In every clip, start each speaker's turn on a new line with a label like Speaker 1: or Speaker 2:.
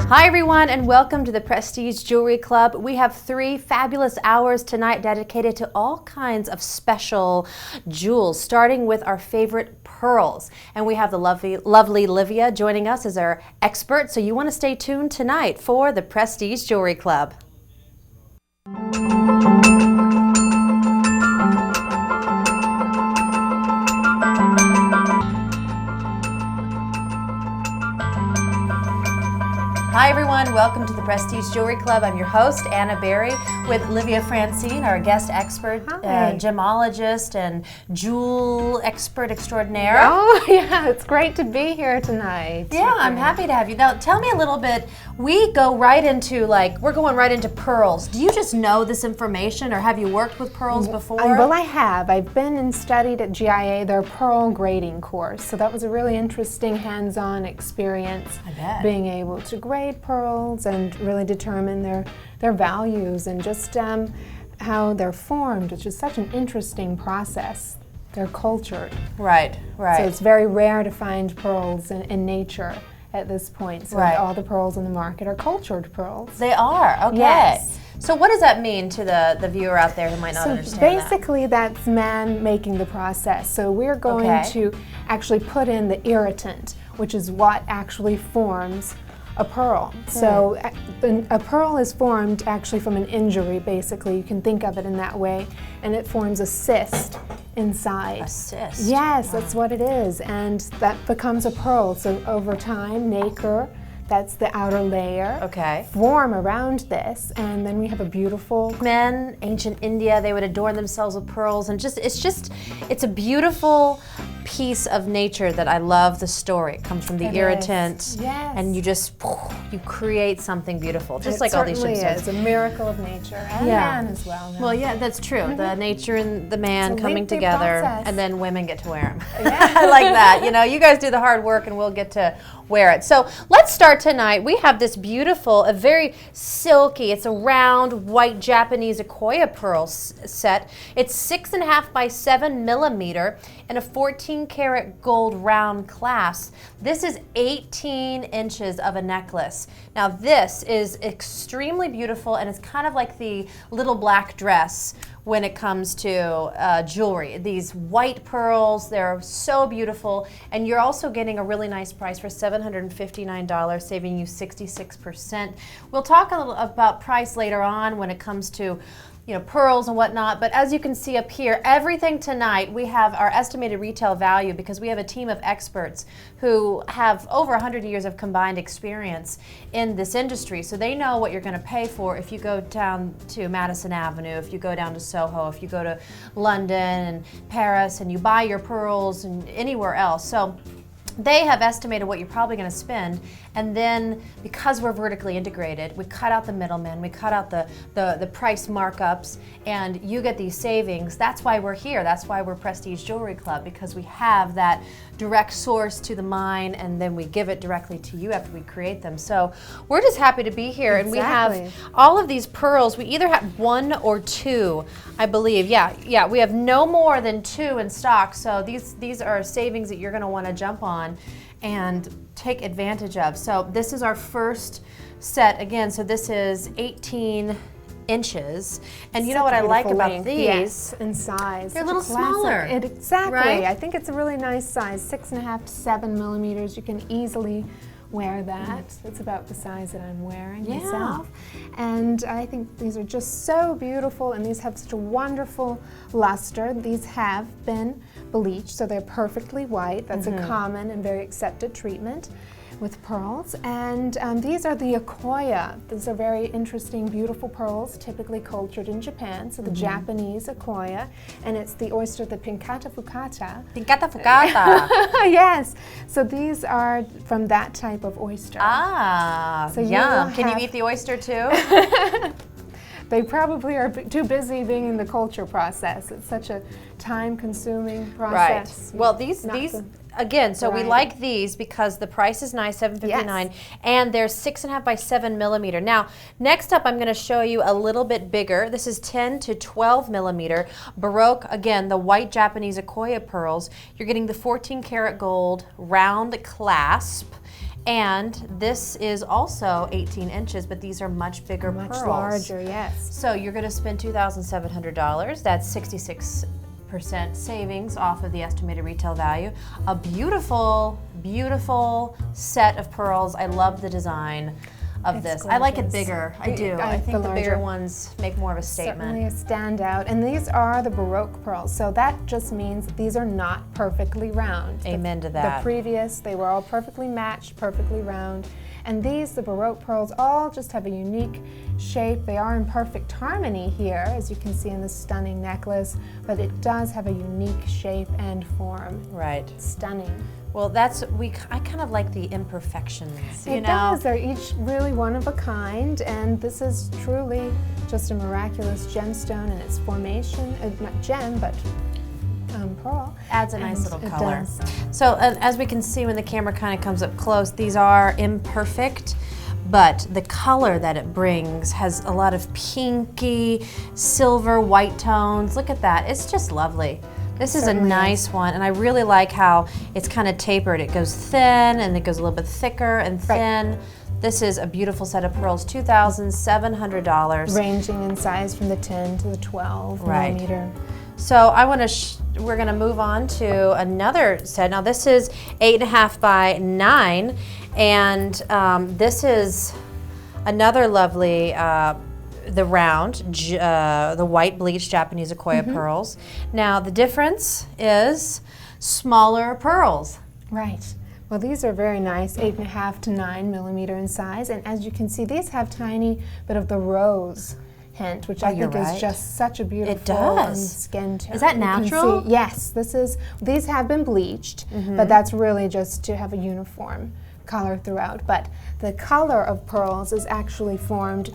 Speaker 1: Hi everyone, and welcome to the Prestige Jewelry Club. We have 3 fabulous hours tonight dedicated to all kinds of special jewels, starting with our favorite pearls. And we have the lovely Livia joining us as our expert, so you want to stay tuned tonight for the Prestige Jewelry Club. Hi everyone, welcome to the Prestige Jewelry Club. I'm your host, Anna Berry, with Livia Francine, our guest expert, gemologist and jewel expert extraordinaire.
Speaker 2: Oh yeah, it's great to be here tonight.
Speaker 1: Yeah, I'm happy to have you. Now tell me a little bit, we're going right into pearls. Do you just know this information or have you worked with pearls before?
Speaker 2: Well, I have. I've been and studied at GIA their pearl grading course. So that was a really interesting hands-on experience.
Speaker 1: I bet.
Speaker 2: Being able to grade pearls and really determine their values and just how they're formed, which is such an interesting process. They're cultured.
Speaker 1: Right.
Speaker 2: So it's very rare to find pearls in nature at this point. So all the pearls in the market are cultured pearls.
Speaker 1: They are, okay.
Speaker 2: Yes.
Speaker 1: So what does that mean to the viewer out there who might not understand that?
Speaker 2: Basically, that's man making the process. So we're going to actually put in the irritant, which is what actually forms a pearl. So a pearl is formed actually from an injury, basically. You can think of it in that way. And it forms a cyst inside.
Speaker 1: A cyst?
Speaker 2: Yes, that's what it is. And that becomes a pearl. So over time, nacre, that's the outer layer, form around this, and then we have a beautiful...
Speaker 1: Men, ancient India, they would adorn themselves with pearls, and it's a beautiful piece of nature that I love the story. It comes from the irritant, and you create something beautiful, just like all these ships.
Speaker 2: It certainly is a miracle of nature, and man as well.
Speaker 1: Well, yeah, that's true. The nature and the man coming together, and then women get to wear them. I like that. You know, you guys do the hard work, and we'll get to wear it. So let's start tonight. We have this beautiful, a very silky, it's a round white Japanese Akoya pearl set. It's 6.5 by 7 millimeter and a 14 14 karat gold round clasp. This is 18 inches of a necklace. Now this is extremely beautiful, and it's kind of like the little black dress when it comes to jewelry. These white pearls, they're so beautiful, and you're also getting a really nice price for $759, saving you 66%. We'll talk a little about price later on when it comes to pearls and whatnot, but as you can see up here, everything tonight, we have our estimated retail value because we have a team of experts who have over 100 years of combined experience in this industry, so they know what you're going to pay for if you go down to Madison Avenue, if you go down to Soho, if you go to London and Paris and you buy your pearls and anywhere else. So they have estimated what you're probably going to spend, and then because we're vertically integrated, we cut out the middlemen, we cut out the price markups, and you get these savings. That's why we're here. That's why we're Prestige Jewelry Club, because we have that direct source to the mine, and then we give it directly to you after we create them. So we're just happy to be here.
Speaker 2: Exactly.
Speaker 1: And we have all of these pearls. We either have 1 or 2, I believe. Yeah, we have no more than 2 in stock. So these are savings that you're going to want to jump on and take advantage of. So this is our first set again. So this is 18 inches, and you know what I like about these?
Speaker 2: Yes, in size.
Speaker 1: They're a little smaller.
Speaker 2: Exactly.
Speaker 1: Right?
Speaker 2: I think it's a really nice size, 6.5 to 7 millimeters. You can easily wear that. It's about the size that I'm wearing myself. And I think these are just so beautiful, and these have such a wonderful luster. These have been bleached, so they're perfectly white. That's a common and very accepted treatment with pearls. And these are the Akoya. These are very interesting, beautiful pearls, typically cultured in Japan. So the Japanese Akoya, and it's the oyster, the Pincata Fukata.
Speaker 1: Pincata Fukata.
Speaker 2: Yes. So these are from that type of oyster.
Speaker 1: Ah,
Speaker 2: so
Speaker 1: yum. Can you eat the oyster too?
Speaker 2: They probably are too busy being in the culture process. It's such a time-consuming process.
Speaker 1: Right. Well, these again, so we like these because the price is nice, $759, and they're 6.5 by 7 millimeter. Now, next up, I'm going to show you a little bit bigger. This is 10 to 12 millimeter Baroque. Again, the white Japanese Akoya pearls. You're getting the 14 karat gold round clasp. And this is also 18 inches, but these are much bigger pearls.
Speaker 2: Much larger, yes.
Speaker 1: So you're going to spend $2,700. That's 66% savings off of the estimated retail value. A beautiful, beautiful set of pearls. I love the design of this. I like it bigger. I do. I think the bigger ones make more of a statement.
Speaker 2: Certainly a standout. And these are the Baroque pearls. So that just means these are not perfectly round.
Speaker 1: Amen to that.
Speaker 2: The previous, they were all perfectly matched, perfectly round. And these, the Baroque pearls, all just have a unique shape. They are in perfect harmony here, as you can see in this stunning necklace, but it does have a unique shape and form.
Speaker 1: Right.
Speaker 2: Stunning.
Speaker 1: Well, I kind of like the imperfections, you know?
Speaker 2: It does. They're each really one of a kind, and this is truly just a miraculous gemstone in its formation. Not gem, but pearl.
Speaker 1: Adds a nice little color.
Speaker 2: Does.
Speaker 1: So as we can see when the camera kind of comes up close, these are imperfect, but the color that it brings has a lot of pinky, silver, white tones. Look at that. It's just lovely. This is a nice one, and I really like how it's kind of tapered. It goes thin, and it goes a little bit thicker and thin. Right. This is a beautiful set of pearls, $2,700.
Speaker 2: Ranging in size from the 10 to the 12 millimeter.
Speaker 1: So we're gonna move on to another set. Now this is 8.5 by 9, and this is another lovely, the round, the white bleached Japanese Akoya pearls. Now the difference is smaller pearls.
Speaker 2: Right. Well, these are very nice, 8.5 to 9 millimeter in size, and as you can see, these have tiny bit of the rose hint, which I think is just such a beautiful skin tone.
Speaker 1: Is that natural?
Speaker 2: Yes, these have been bleached, but that's really just to have a uniform color throughout. But the color of pearls is actually formed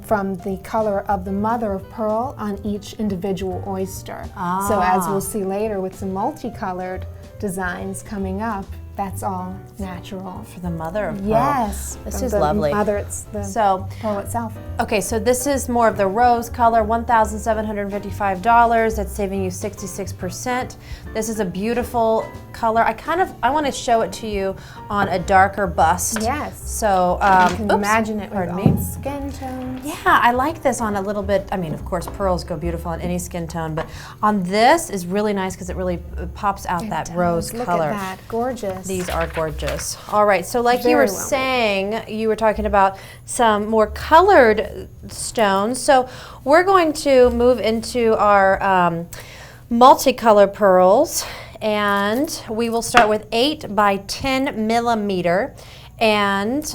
Speaker 2: from the color of the mother of pearl on each individual oyster. So as we'll see later with some multicolored designs coming up, that's all natural.
Speaker 1: For the mother of pearl.
Speaker 2: Yes.
Speaker 1: This is lovely.
Speaker 2: Mother, it's the pearl itself.
Speaker 1: Okay, so this is more of the rose color, $1,755. That's saving you 66%. This is a beautiful color. I want to show it to you on a darker bust.
Speaker 2: Yes.
Speaker 1: So
Speaker 2: you can imagine it with all skin tones.
Speaker 1: Yeah, I like this on a little bit. I mean, of course, pearls go beautiful on any skin tone, but on this is really nice because it really pops out that rose color.
Speaker 2: Look at that, gorgeous.
Speaker 1: These are gorgeous. All right, so like you were saying, you were talking about some more colored stones. So we're going to move into our multicolor pearls, and we will start with 8 by 10 millimeter. And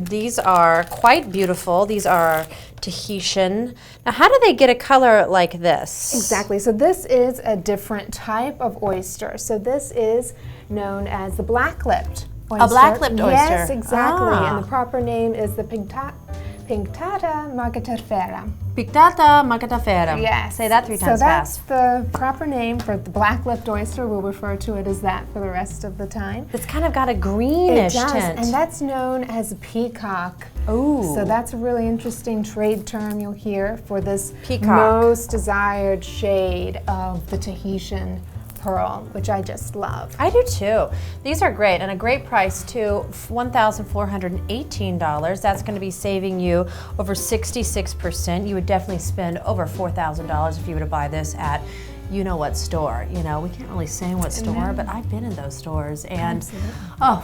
Speaker 1: these are quite beautiful. These are Tahitian. Now, how do they get a color like this?
Speaker 2: Exactly. So this is a different type of oyster. So this is known as the black-lipped oyster.
Speaker 1: A black-lipped oyster.
Speaker 2: Yes, exactly. And the proper name is the Pinctada marcaterifera.
Speaker 1: Pinctada marcaterifera.
Speaker 2: Yes.
Speaker 1: Say that 3 times fast.
Speaker 2: So that's the proper name for the black-lipped oyster. We'll refer to it as that for the rest of the time.
Speaker 1: It's kind of got a greenish tint.
Speaker 2: And that's known as a peacock.
Speaker 1: Ooh.
Speaker 2: So that's a really interesting trade term you'll hear for this
Speaker 1: peacock.
Speaker 2: Most desired shade of the Tahitian pearl, which I just love.
Speaker 1: I do too. These are great, and a great price too, $1,418. That's going to be saving you over 66%. You would definitely spend over $4,000 if you were to buy this at you know what store. You know, we can't really say what store, but I've been in those stores and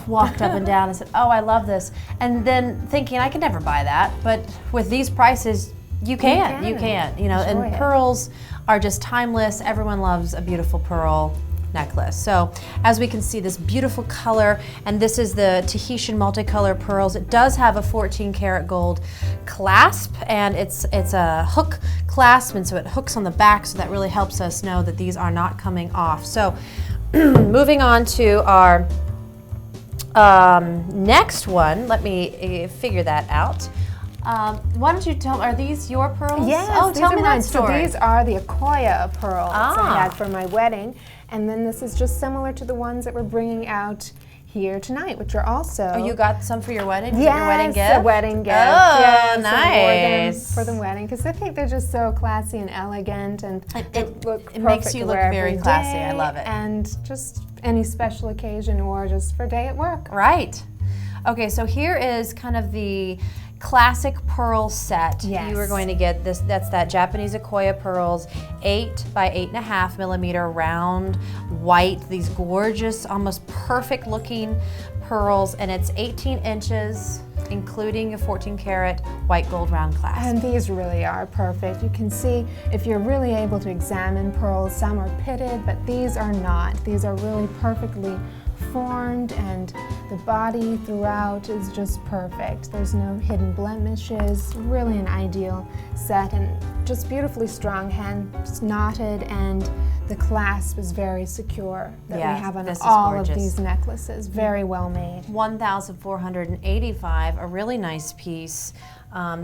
Speaker 1: walked up and down and said, oh, I love this. And then thinking I could never buy that, but with these prices, you can. You know, and pearls are just timeless. Everyone loves a beautiful pearl necklace. So as we can see, this beautiful color, and this is the Tahitian multicolor pearls. It does have a 14 karat gold clasp, and it's a hook clasp, and so it hooks on the back, so that really helps us know that these are not coming off. So moving on to our next one, let me figure that out. Why don't you tell, are these your pearls?
Speaker 2: Yes,
Speaker 1: tell me that story.
Speaker 2: So these are the Akoya pearls I had for my wedding. And then this is just similar to the ones that we're bringing out here tonight, which are also...
Speaker 1: Oh, you got some for your wedding?
Speaker 2: Yes,
Speaker 1: your wedding gift?
Speaker 2: a wedding gift.
Speaker 1: Oh,
Speaker 2: yes,
Speaker 1: nice.
Speaker 2: For the wedding, because I think they're just so classy and elegant, and
Speaker 1: it makes you look very classy. I love it.
Speaker 2: And just any special occasion or just for a day at work.
Speaker 1: Right. Okay, so here is kind of the classic pearl set.
Speaker 2: Yes.
Speaker 1: You are going to get this, that's that Japanese Akoya pearls, 8 by 8.5 millimeter round white, these gorgeous, almost perfect looking pearls, and it's 18 inches, including a 14 karat white gold round clasp.
Speaker 2: And these really are perfect. You can see if you're really able to examine pearls, some are pitted, but these are not. These are really perfectly formed, and the body throughout is just perfect. There's no hidden blemishes, really an ideal set, and just beautifully strong, hands knotted, and the clasp is very secure that we have on all of these necklaces. Very well made.
Speaker 1: $1,485, a really nice piece.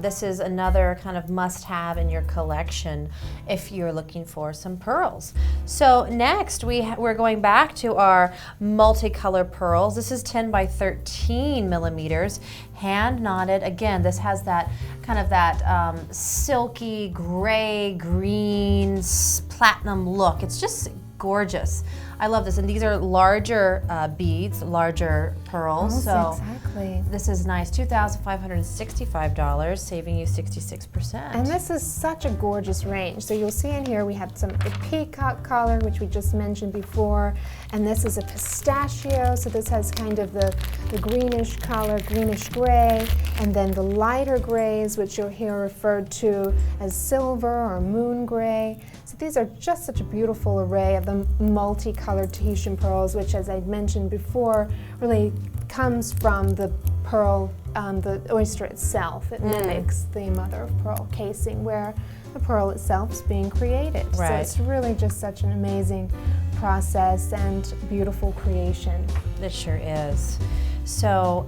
Speaker 1: This is another kind of must-have in your collection if you're looking for some pearls. So next we're going back to our multicolor pearls. This is 10 by 13 millimeters, hand knotted. Again, this has that kind of that silky gray green platinum look. It's just gorgeous. I love this, and these are larger beads, larger pearls. So
Speaker 2: exactly.
Speaker 1: This is nice. $2,565, saving you 66%.
Speaker 2: And this is such a gorgeous range. So you'll see in here we have the peacock color, which we just mentioned before, and this is a pistachio. So this has kind of the greenish color, greenish gray, and then the lighter grays, which you'll hear referred to as silver or moon gray. So these are just such a beautiful array of the multicolored Tahitian pearls, which, as I mentioned before, really comes from the pearl, the oyster itself. It mimics the mother of pearl casing where the pearl itself is being created.
Speaker 1: Right.
Speaker 2: So it's really just such an amazing process and beautiful creation.
Speaker 1: It sure is. So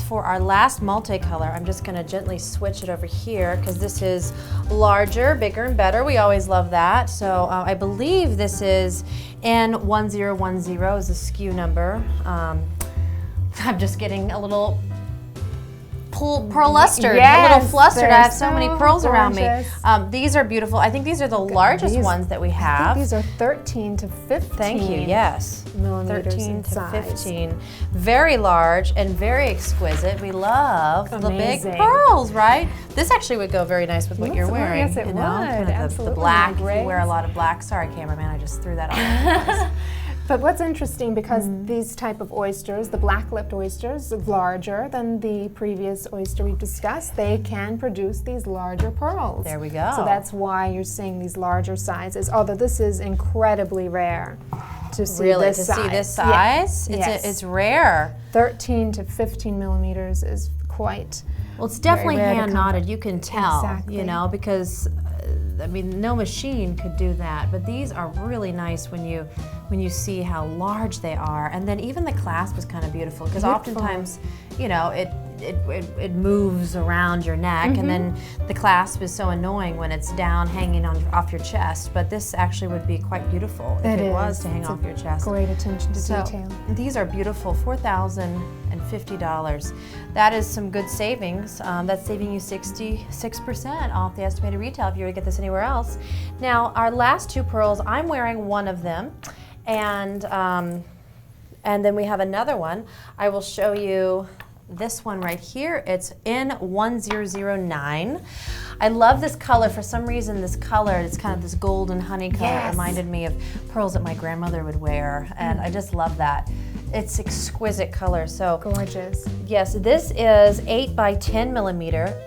Speaker 1: for our last multicolor, I'm just gonna gently switch it over here because this is larger, bigger and better. We always love that. So I believe this is N1010 is the SKU number. I'm just getting a little pearl-lustered, a little flustered. I have so many pearls around me. These are beautiful. I think these are the largest ones that we have.
Speaker 2: I think these are 13 to 15.
Speaker 1: Thank you, yes.
Speaker 2: Millimeters
Speaker 1: 13
Speaker 2: in
Speaker 1: to
Speaker 2: size.
Speaker 1: 15. Very large and very exquisite. We love the big
Speaker 2: Amazing.
Speaker 1: pearls, right? This actually would go very nice with what you're wearing.
Speaker 2: Yes, it
Speaker 1: you
Speaker 2: would.
Speaker 1: know? Kind of
Speaker 2: Absolutely.
Speaker 1: the black. You
Speaker 2: Great.
Speaker 1: wear a lot of black. Sorry, cameraman, I just threw that on.
Speaker 2: But what's interesting, because these type of oysters, the black-lipped oysters, are larger than the previous oyster we've discussed, they can produce these larger pearls.
Speaker 1: There we go.
Speaker 2: So that's why you're seeing these larger sizes, although this is incredibly rare to see this size.
Speaker 1: See this size?
Speaker 2: Yes.
Speaker 1: It's rare.
Speaker 2: 13 to 15 millimeters is quite
Speaker 1: Well, it's definitely
Speaker 2: rare to
Speaker 1: hand
Speaker 2: come
Speaker 1: knotted. You can tell,
Speaker 2: Exactly.
Speaker 1: you know, because I mean, no machine could do that. But these are really nice when you see how large they are, and then even the clasp is kind of beautiful because oftentimes, you know, it moves around your neck, and then the clasp is so annoying when it's down hanging off your chest. But this actually would be quite beautiful if it was to hang off your chest.
Speaker 2: great attention to detail.
Speaker 1: These are beautiful, $4,050. That is some good savings. That's saving you 66% off the estimated retail if you were to get this anywhere else. Now, our last two pearls, I'm wearing one of them, and then we have another one. I will show you this one right here. It's N1009. I love this color. For some reason, this color, it's kind of this golden honey color. It reminded me of pearls that my grandmother would wear, and I just love that. It's exquisite color. So
Speaker 2: Gorgeous.
Speaker 1: yes, this is 8 by 10 millimeter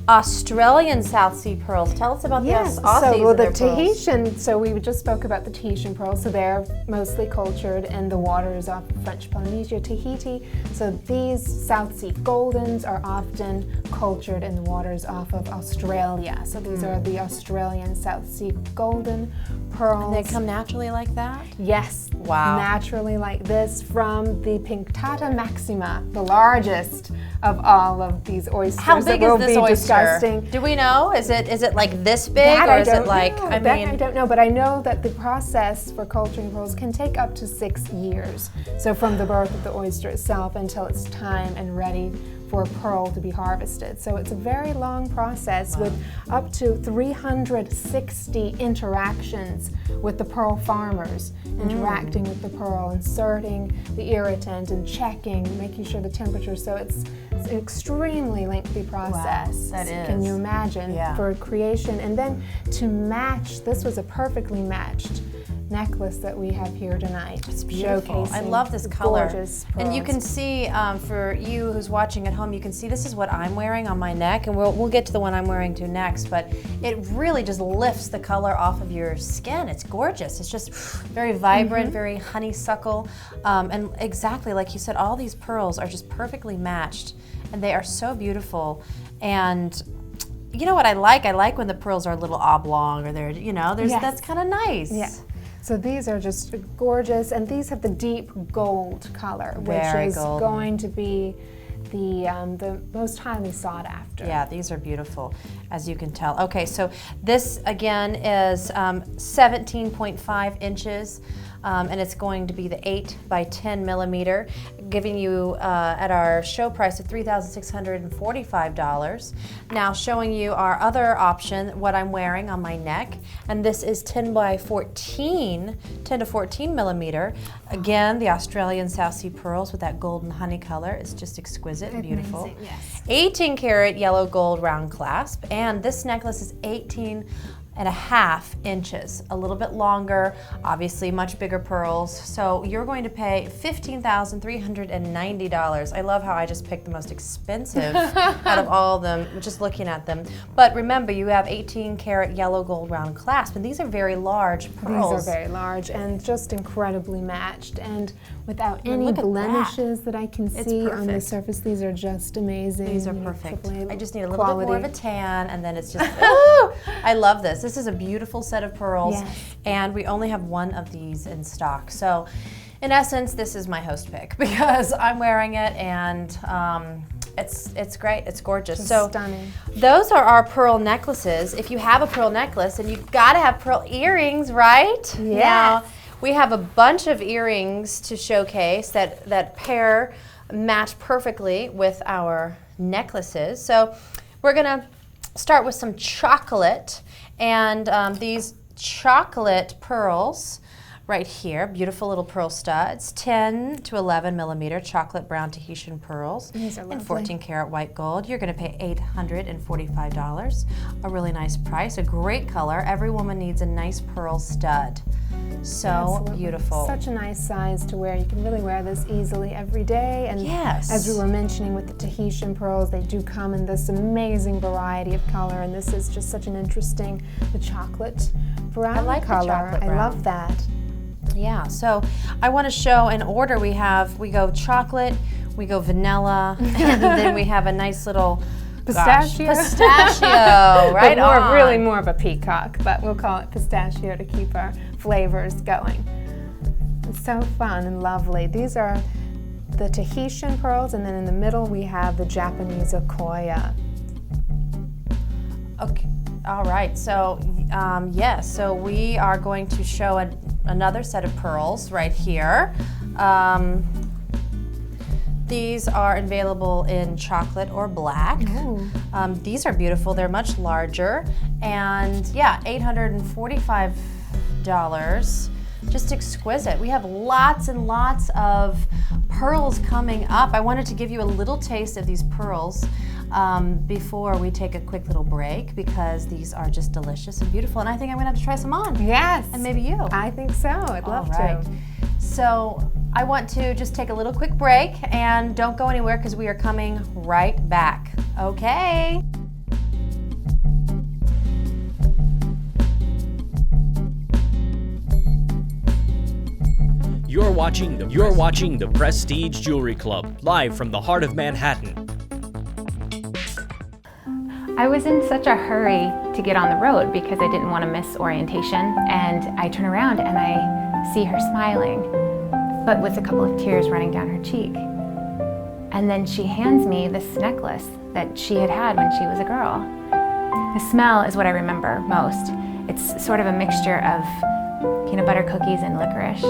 Speaker 1: Australian South Sea pearls. Tell us about the Aussies
Speaker 2: so
Speaker 1: and
Speaker 2: the
Speaker 1: their pearls.
Speaker 2: Tahitian, so we just spoke about the Tahitian pearls, so they're mostly cultured and the water is off French Polynesia, Tahiti. So these South Sea Goldens are often cultured and the water is off of Australia. So these are the Australian South Sea Golden pearls.
Speaker 1: And they come naturally like that?
Speaker 2: Yes.
Speaker 1: Wow.
Speaker 2: Naturally like this from the Pinctata maxima, the largest of all of these oysters.
Speaker 1: How big is this oyster?
Speaker 2: Disgusting.
Speaker 1: Do we know? Is it like this big,
Speaker 2: That
Speaker 1: or
Speaker 2: I
Speaker 1: is
Speaker 2: don't
Speaker 1: it like
Speaker 2: know.
Speaker 1: I
Speaker 2: That
Speaker 1: mean?
Speaker 2: I don't know, but I know that the process for culturing pearls can take up to 6 years. So from the birth of the oyster itself until it's time and ready for a pearl to be harvested. So it's a very long process with up to 360 interactions with the pearl farmers, interacting with the pearl, inserting the irritant and checking, making sure the temperature. So it's an extremely lengthy process.
Speaker 1: Wow, that is.
Speaker 2: Can you imagine? For creation, and then to match, this was a perfectly matched necklace that we have here tonight.
Speaker 1: It's beautiful. I love this
Speaker 2: the
Speaker 1: color.
Speaker 2: gorgeous
Speaker 1: And you
Speaker 2: pearls.
Speaker 1: can see, for you who's watching at home, you can see this is what I'm wearing on my neck, and we'll get to the one I'm wearing to next, but it really just lifts the color off of your skin. It's gorgeous. It's just very vibrant, very honeysuckle, and exactly like you said, all these pearls are just perfectly matched, and they are so beautiful. And you know what I like? I like when the pearls are a little oblong, or they're, you know, that's kind of nice.
Speaker 2: Yeah. So these are just gorgeous, and these have the deep gold color, which is going to be the most highly sought after.
Speaker 1: Yeah, these are beautiful, as you can tell. Okay, so this again is 17.5 inches. And it's going to be the 8 by 10 millimeter, giving you at our show price of $3,645. Now showing you our other option, what I'm wearing on my neck, and this is 10 by 14, 10 to 14 millimeter. Again, the Australian South Sea pearls with that golden honey color. It's just exquisite and beautiful.
Speaker 2: Amazing, yes.
Speaker 1: 18 karat yellow gold round clasp, and this necklace is 18.5 inches, a little bit longer, obviously much bigger pearls. So you're going to pay $15,390. I love how I just picked the most expensive out of all of them, just looking at them. But remember, you have 18 karat yellow gold round clasp, and these are very large pearls.
Speaker 2: These are very large and just incredibly matched, and without any blemishes that I can see on the surface. These are just amazing.
Speaker 1: These are perfect. I just need a little bit more of a tan, and then it's just, I love this. This is a beautiful set of pearls, and we only have one of these in stock. So in essence, this is my host pick because I'm wearing it and it's great. It's gorgeous.
Speaker 2: Just
Speaker 1: so
Speaker 2: stunning.
Speaker 1: Those are our pearl necklaces. If you have a pearl necklace, and you've got to have pearl earrings, right?
Speaker 2: Yes.
Speaker 1: Now, we have a bunch of earrings to showcase that match perfectly with our necklaces. So we're gonna start with some chocolate, and these chocolate pearls right here, beautiful little pearl studs, 10 to 11 millimeter chocolate brown Tahitian pearls.
Speaker 2: These are
Speaker 1: in
Speaker 2: lovely.
Speaker 1: 14 karat white gold. You're gonna pay $845, a really nice price, a great color. Every woman needs a nice pearl stud. So
Speaker 2: Absolutely.
Speaker 1: Beautiful.
Speaker 2: Such a nice size to wear. You can really wear this easily every day. And
Speaker 1: Yes.
Speaker 2: as we were mentioning with the Tahitian pearls, they do come in this amazing variety of color, and this is just such an interesting, the chocolate brown
Speaker 1: I like the
Speaker 2: color.
Speaker 1: chocolate
Speaker 2: I
Speaker 1: brown.
Speaker 2: love that.
Speaker 1: Yeah, so I want to show in order. We go chocolate, we go vanilla, and then we have a nice little
Speaker 2: Pistachio.
Speaker 1: Pistachio, right
Speaker 2: But
Speaker 1: on.
Speaker 2: really more of a peacock, but we'll call it pistachio to keep our flavors going. It's so fun and lovely. These are the Tahitian pearls, and then in the middle we have the Japanese Okoya.
Speaker 1: Okay, all right. So yes, so we are going to show another set of pearls right here. These are available in chocolate or black. These are beautiful. They're much larger, and yeah, $845. Just exquisite. We have lots and lots of pearls coming up. I wanted to give you a little taste of these pearls before we take a quick little break, because these are just delicious and beautiful, and I think I'm gonna have to try some on.
Speaker 2: Yes.
Speaker 1: And maybe you.
Speaker 2: I think so. I'd love
Speaker 1: All right.
Speaker 2: to.
Speaker 1: So I want to just take a little quick break, and don't go anywhere because we are coming right back. Okay.
Speaker 3: You're watching the Prestige Jewelry Club, live from the heart of Manhattan.
Speaker 4: I was in such a hurry to get on the road because I didn't want to miss orientation, and I turn around and I see her smiling, but with a couple of tears running down her cheek. And then she hands me this necklace that she had had when she was a girl. The smell is what I remember most. It's sort of a mixture of peanut butter cookies and licorice.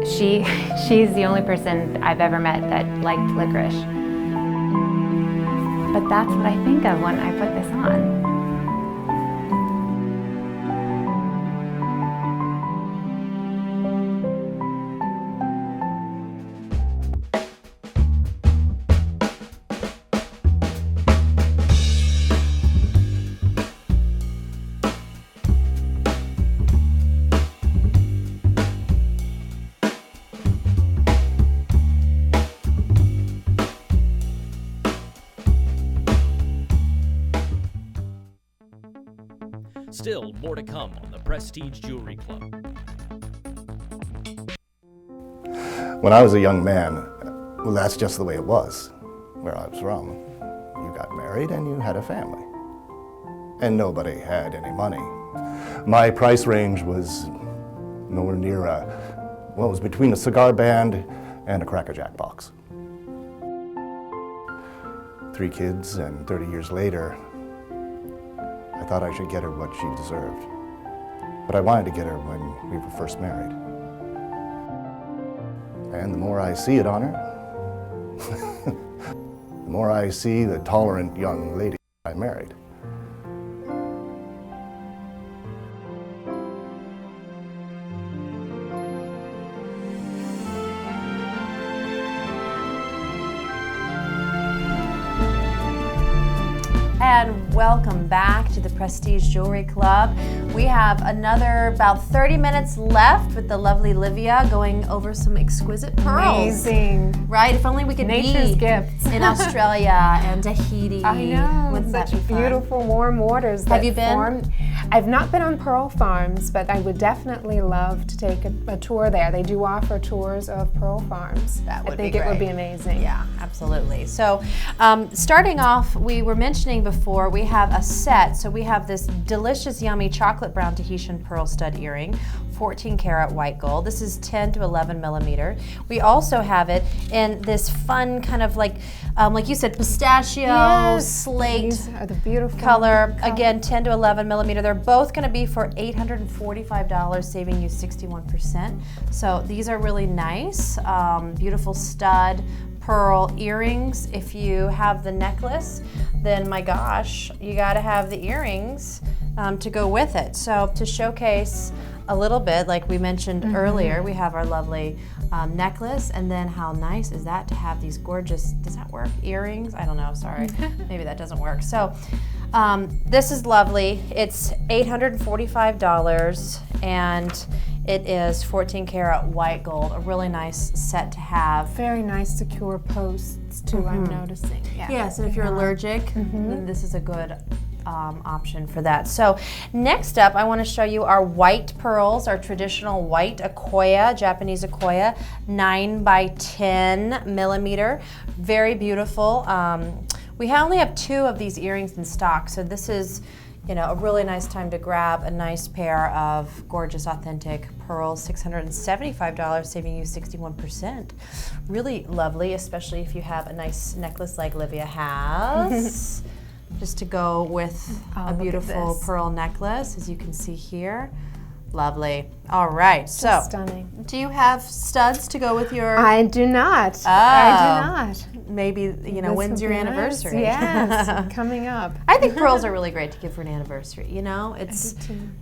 Speaker 4: She's the only person I've ever met that liked licorice. But that's what I think of when I put this on.
Speaker 3: Still more to come on the Prestige Jewelry Club.
Speaker 5: When I was a young man, well, that's just the way it was where I was from. You got married and you had a family. And nobody had any money. My price range was nowhere near it was between a cigar band and a Cracker Jack box. 3 kids, and 30 years later, I thought I should get her what she deserved. But I wanted to get her when we were first married. And the more I see it on her, the more I see the tolerant young lady I married.
Speaker 1: And welcome back to the Prestige Jewelry Club. We have another about 30 minutes left with the lovely Livia going over some exquisite pearls.
Speaker 2: Amazing.
Speaker 1: Right? If only we could
Speaker 2: Nature's
Speaker 1: be
Speaker 2: gifts.
Speaker 1: in Australia and Tahiti.
Speaker 2: I know.
Speaker 1: Wouldn't that
Speaker 2: Such
Speaker 1: be fun?
Speaker 2: beautiful warm waters.
Speaker 1: Have you been?
Speaker 2: I've not been on pearl farms, but I would definitely love to take a tour there. They do offer tours of pearl farms.
Speaker 1: That would
Speaker 2: I think
Speaker 1: be
Speaker 2: it would
Speaker 1: great.
Speaker 2: be amazing.
Speaker 1: Yeah, absolutely. So starting off, we were mentioning before, we have a set. So we have this delicious, yummy chocolate brown Tahitian pearl stud earring, 14 karat white gold. This is 10 to 11 millimeter. We also have it in this fun kind of like you said, pistachio, slate
Speaker 2: These are the beautiful
Speaker 1: color. Again, 10 to 11 millimeter. They're both going to be for $845, saving you 61%. So these are really nice. Beautiful stud pearl earrings. If you have the necklace, then my gosh, you got to have the earrings to go with it. So to showcase a little bit, like we mentioned earlier, we have our lovely necklace, and then how nice is that to have these gorgeous, does that work? Earrings? I don't know, sorry. Maybe that doesn't work. So this is lovely. It's $845, and it is 14 karat white gold, a really nice set to have.
Speaker 2: Very nice secure posts too, I'm noticing.
Speaker 1: Yes, and if you're allergic, then this is a good option for that. So next up, I want to show you our white pearls, our traditional white Akoya, Japanese Akoya, 9 by 10 millimeter. Very beautiful. We only have 2 of these earrings in stock, so this is, you know, a really nice time to grab a nice pair of gorgeous, authentic pearls. $675, saving you 61%. Really lovely, especially if you have a nice necklace like Livia has. Just to go with a beautiful pearl necklace, as you can see here. Lovely. All right, so
Speaker 2: stunning.
Speaker 1: Do you have studs to go with your?
Speaker 2: I do not.
Speaker 1: Oh,
Speaker 2: I do not.
Speaker 1: Maybe, you know, when's your anniversary?
Speaker 2: Yes, coming up.
Speaker 1: I think pearls are really great to give for an anniversary. You know, it's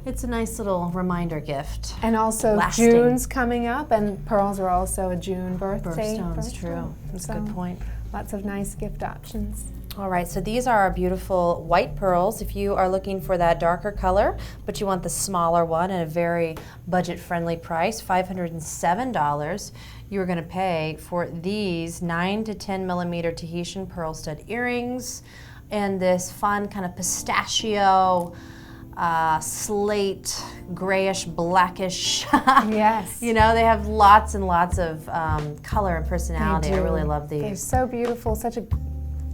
Speaker 1: a nice little reminder gift.
Speaker 2: And also June's coming up, and pearls are also a June birthday.
Speaker 1: Birthstone's true. That's a good point.
Speaker 2: Lots of nice gift options.
Speaker 1: All right, so these are our beautiful white pearls. If you are looking for that darker color, but you want the smaller one at a very budget-friendly price, $507, you're going to pay for these 9 to 10 millimeter Tahitian pearl stud earrings and this fun kind of pistachio, slate, grayish, blackish.
Speaker 2: Yes.
Speaker 1: You know, they have lots and lots of color and personality. I really love these.
Speaker 2: They're so beautiful, such a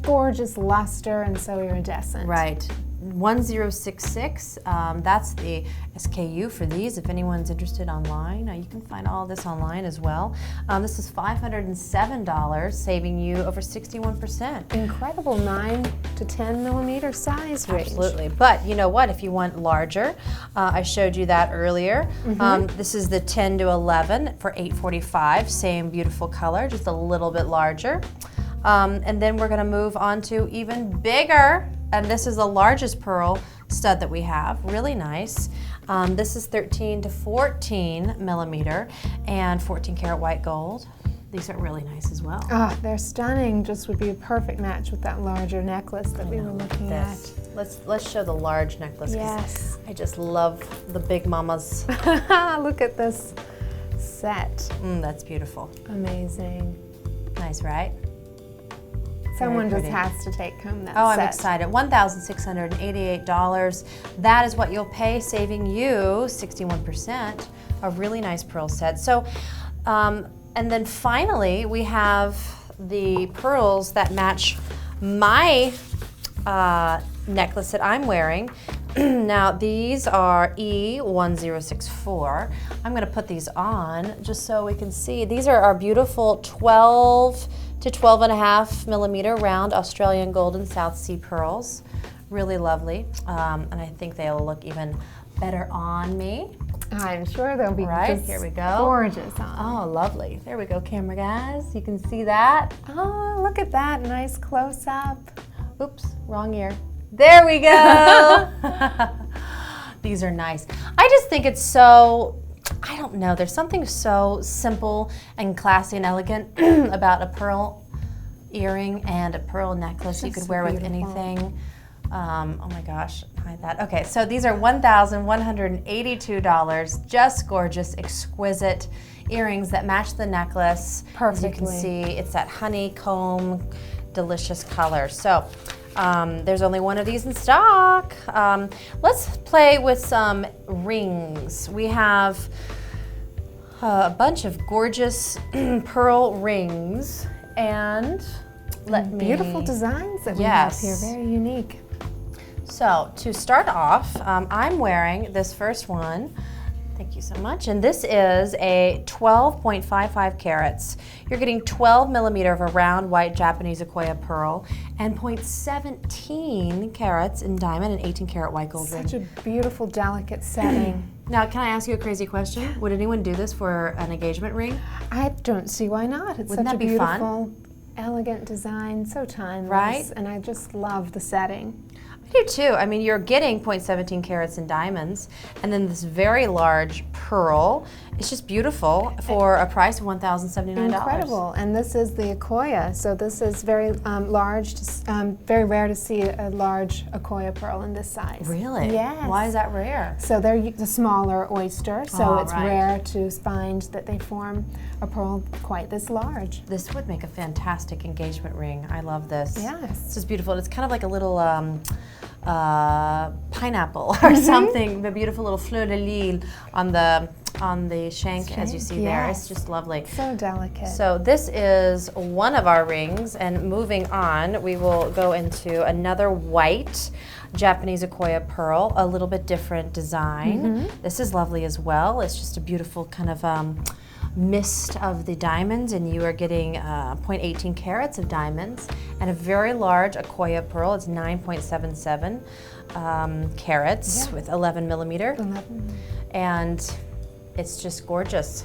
Speaker 2: gorgeous luster and so iridescent.
Speaker 1: Right. 1066, that's the SKU for these. If anyone's interested online, you can find all of this online as well. This is $507, saving you over 61%.
Speaker 2: Incredible 9 to 10 millimeter size range.
Speaker 1: Absolutely. But you know what? If you want larger, I showed you that earlier. This is the 10 to 11 for $845. Same beautiful color, just a little bit larger. And then we're going to move on to even bigger, and this is the largest pearl stud that we have. Really nice. This is 13 to 14 millimeter and 14 karat white gold. These are really nice as well.
Speaker 2: Oh, they're stunning. Just would be a perfect match with that larger necklace that we were looking at.
Speaker 1: Let's show the large necklace.
Speaker 2: Yes.
Speaker 1: I just love the big mamas.
Speaker 2: Look at this set.
Speaker 1: That's beautiful.
Speaker 2: Amazing.
Speaker 1: Nice, right?
Speaker 2: Someone just has to take home that set.
Speaker 1: I'm excited. $1,688. That is what you'll pay, saving you 61%. A really nice pearl set. So, and then finally, we have the pearls that match my necklace that I'm wearing. Now, these are E1064. I'm going to put these on just so we can see. These are our beautiful 12 to 12.5 millimeter round Australian golden South Sea pearls. Really lovely, and I think they'll look even better on me.
Speaker 2: I'm sure they'll be
Speaker 1: here we go.
Speaker 2: Gorgeous on.
Speaker 1: Oh, lovely. There we go, camera guys. You can see that.
Speaker 2: Oh, look at that, nice close up.
Speaker 1: Oops, wrong ear. There we go. These are nice. I just think it's so, I don't know, there's something so simple and classy and elegant about a pearl earring and a pearl necklace you could wear with anything. Oh my gosh, hide that. Okay, so these are $1,182. Just gorgeous, exquisite earrings that match the necklace.
Speaker 2: Perfectly.
Speaker 1: As you can see, it's that honeycomb, delicious color. So there's only one of these in stock. Let's play with some rings. We have a bunch of gorgeous pearl rings, and
Speaker 2: beautiful designs that we have here, very unique.
Speaker 1: So to start off, I'm wearing this first one. Thank you so much. And this is a 12.55 carats. You're getting 12 millimeter of a round white Japanese Akoya pearl and 0.17 carats in diamond and 18 karat white gold ring.
Speaker 2: Such a beautiful, delicate setting.
Speaker 1: Now, can I ask you a crazy question? Would anyone do this for an engagement ring?
Speaker 2: I don't see why not. It's
Speaker 1: Wouldn't
Speaker 2: such
Speaker 1: that
Speaker 2: a
Speaker 1: be fun?
Speaker 2: beautiful, elegant design, so timeless.
Speaker 1: Right?
Speaker 2: And I just love the setting.
Speaker 1: I do too. I mean, you're getting 0.17 carats in diamonds, and then this very large pearl. It's just beautiful for a price of $1,079.
Speaker 2: Incredible. And this is the Akoya, so this is very large. Very rare to see a large Akoya pearl in this size.
Speaker 1: Really?
Speaker 2: Yes.
Speaker 1: Why is that rare?
Speaker 2: So they're the smaller oyster, so it's
Speaker 1: right.
Speaker 2: rare to find that they form a pearl quite this large.
Speaker 1: This would make a fantastic engagement ring. I love this.
Speaker 2: Yes.
Speaker 1: It's just beautiful. It's kind of like a little pineapple or something. The beautiful little fleur de lis on the shank, as you see there. It's just lovely.
Speaker 2: So delicate.
Speaker 1: So this is one of our rings, and moving on, we will go into another white Japanese Akoya pearl, a little bit different design. This is lovely as well. It's just a beautiful kind of mist of the diamonds, and you are getting 0.18 carats of diamonds and a very large Akoya pearl. It's 9.77 carats with 11 millimeter. And it's just gorgeous.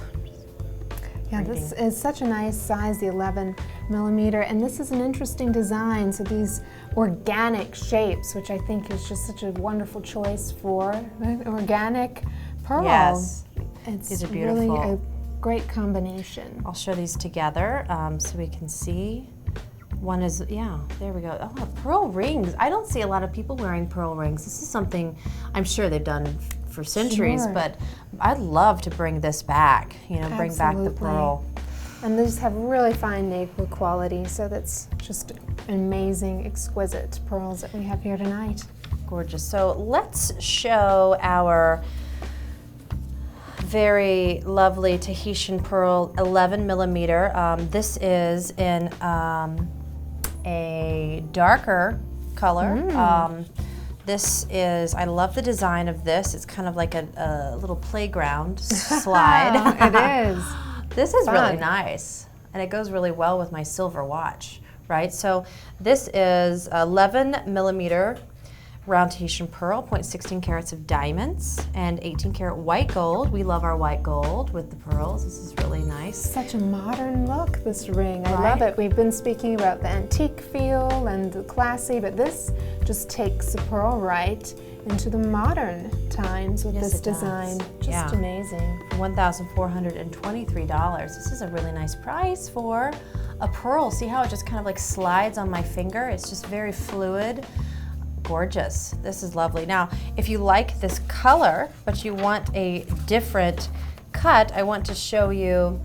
Speaker 2: Yeah, this is such a nice size, the 11 millimeter, and this is an interesting design. So these organic shapes, which I think is just such a wonderful choice for an organic pearl.
Speaker 1: Yes,
Speaker 2: it's
Speaker 1: these are
Speaker 2: really
Speaker 1: beautiful.
Speaker 2: a great combination.
Speaker 1: I'll show these together so we can see. One is, yeah, there we go. Oh, pearl rings. I don't see a lot of people wearing pearl rings. This is something I'm sure they've done for centuries, but I'd love to bring this back, you know, bring back the pearl.
Speaker 2: And these have really fine nacre quality, so that's just amazing, exquisite pearls that we have here tonight.
Speaker 1: Gorgeous. So let's show our very lovely Tahitian pearl 11 millimeter. This is in a darker color. This is, I love the design of this. It's kind of like a little playground slide.
Speaker 2: It is.
Speaker 1: This is really nice, and it goes really well with my silver watch, right? So this is 11 millimeter round Tahitian pearl, 0.16 carats of diamonds, and 18 karat white gold. We love our white gold with the pearls. This is really nice.
Speaker 2: Such a modern look, this ring. I love it. We've been speaking about the antique feel and the classy, but this just takes the pearl right into the modern times with this design. Just amazing.
Speaker 1: For $1,423. This is a really nice price for a pearl. See how it just kind of like slides on my finger? It's just very fluid. Gorgeous. This is lovely. Now, if you like this color, but you want a different cut, I want to show you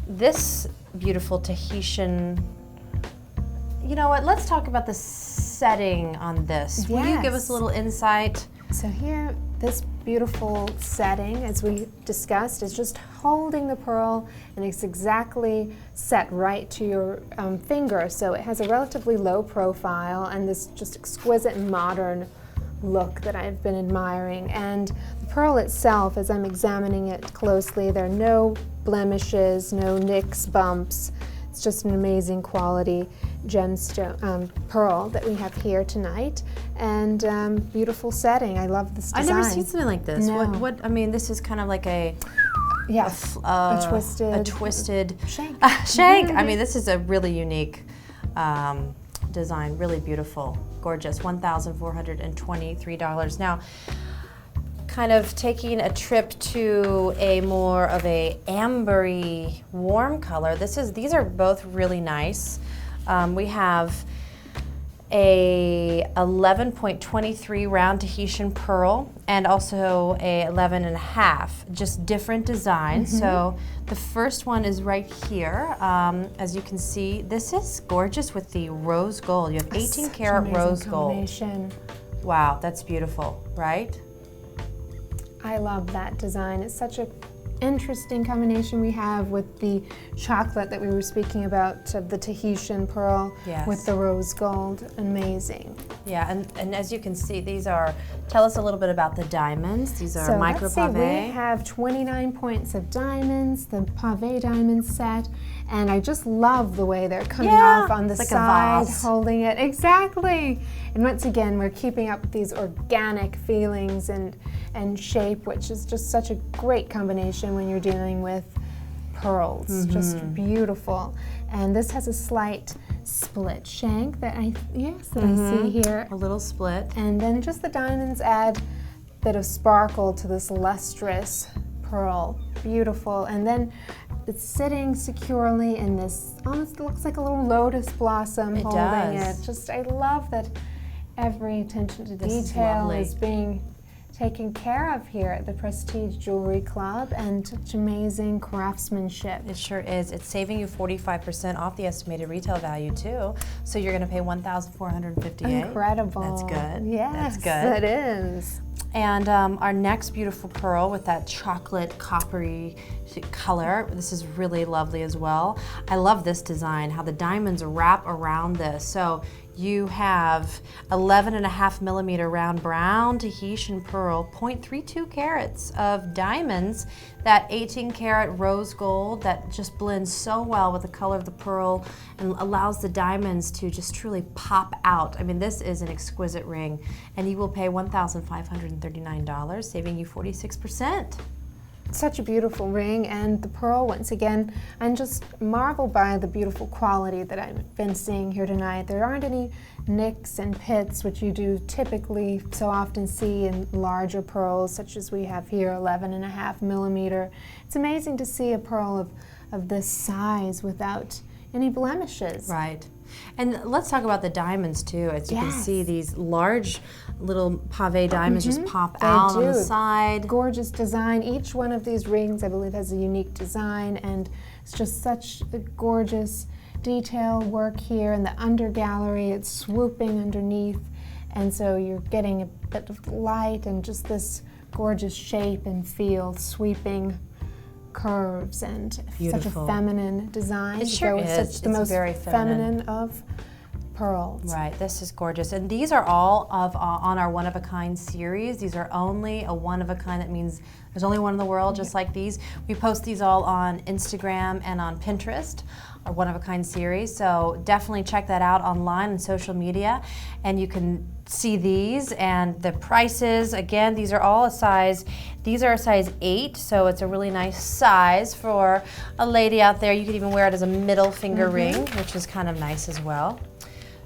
Speaker 1: this beautiful Tahitian. You know what? Let's talk about the setting on this. Will you give us a little insight?
Speaker 2: So here, this beautiful setting, as we discussed, is just holding the pearl, and it's exactly set right to your finger. So it has a relatively low profile and this just exquisite modern look that I've been admiring. And the pearl itself, as I'm examining it closely, there are no blemishes, no nicks, bumps. It's just an amazing quality gemstone pearl that we have here tonight, and beautiful setting. I love this design.
Speaker 1: I've never seen something like this.
Speaker 2: No.
Speaker 1: What? I mean, this is kind of like a twisted
Speaker 2: shank.
Speaker 1: Shank. I mean, this is a really unique design. Really beautiful, gorgeous. $1,423. Now, kind of taking a trip to a more of a ambery warm color. These are both really nice. We have a 11.23 round Tahitian pearl and also a 11.5, just different designs. So the first one is right here. As you can see, this is gorgeous with the rose gold. You have 18 karat rose gold. Wow, that's beautiful, right?
Speaker 2: I love that design. It's such a interesting combination we have with the chocolate that we were speaking about, of the Tahitian pearl with the rose gold. Amazing.
Speaker 1: Yeah, and as you can see, these are, tell us a little bit about the diamonds. These are micro
Speaker 2: let's see,
Speaker 1: pave.
Speaker 2: we have 29 points of diamonds, the pave diamond set, and I just love the way they're coming off on the
Speaker 1: like
Speaker 2: side,
Speaker 1: a vase.
Speaker 2: holding it. Exactly. And once again, we're keeping up with these organic feelings and shape, which is just such a great combination when you're dealing with pearls. Just beautiful. And this has a slight split shank that I see here.
Speaker 1: A little split.
Speaker 2: And then just the diamonds add a bit of sparkle to this lustrous pearl. Beautiful. And then it's sitting securely in this, almost looks like a little lotus blossom holding it. Just, I love that every attention to detail is being taken care of here at the Prestige Jewelry Club, and such amazing craftsmanship.
Speaker 1: It sure is. It's saving you 45% off the estimated retail value too. So you're going to pay $1,458.
Speaker 2: Incredible.
Speaker 1: That's good.
Speaker 2: Yes,
Speaker 1: that's good.
Speaker 2: It is.
Speaker 1: And our next beautiful pearl with that chocolate coppery color. This is really lovely as well. I love this design, how the diamonds wrap around this. So you have 11.5 millimeter round brown Tahitian pearl, 0.32 carats of diamonds, that 18 karat rose gold that just blends so well with the color of the pearl and allows the diamonds to just truly pop out. I mean, this is an exquisite ring, and you will pay $1,539, saving you 46%.
Speaker 2: Such a beautiful ring, and the pearl, once again, I'm just marveled by the beautiful quality that I've been seeing here tonight. There aren't any nicks and pits, which you do typically so often see in larger pearls, such as we have here, 11.5 millimeter. It's amazing to see a pearl of this size without any blemishes.
Speaker 1: Right. And let's talk about the diamonds too. As you can see, these large little pave diamonds just pop out on the side.
Speaker 2: Gorgeous design. Each one of these rings, I believe, has a unique design, and it's just such a gorgeous detail work here in the under gallery. It's swooping underneath, and so you're getting a bit of light and just this gorgeous shape and feel, sweeping curves, and such a feminine design.
Speaker 1: It sure is.
Speaker 2: Such the most very feminine of pearls.
Speaker 1: Right, this is gorgeous. And these are all of on our one-of-a-kind series. These are only a one-of-a-kind. That means there's only one in the world just like these. We post these all on Instagram and on Pinterest, our one-of-a-kind series. So definitely check that out online and social media, and you can see these and the prices. Again, these are all a size 8, so it's a really nice size for a lady out there. You could even wear it as a middle finger ring, which is kind of nice as well.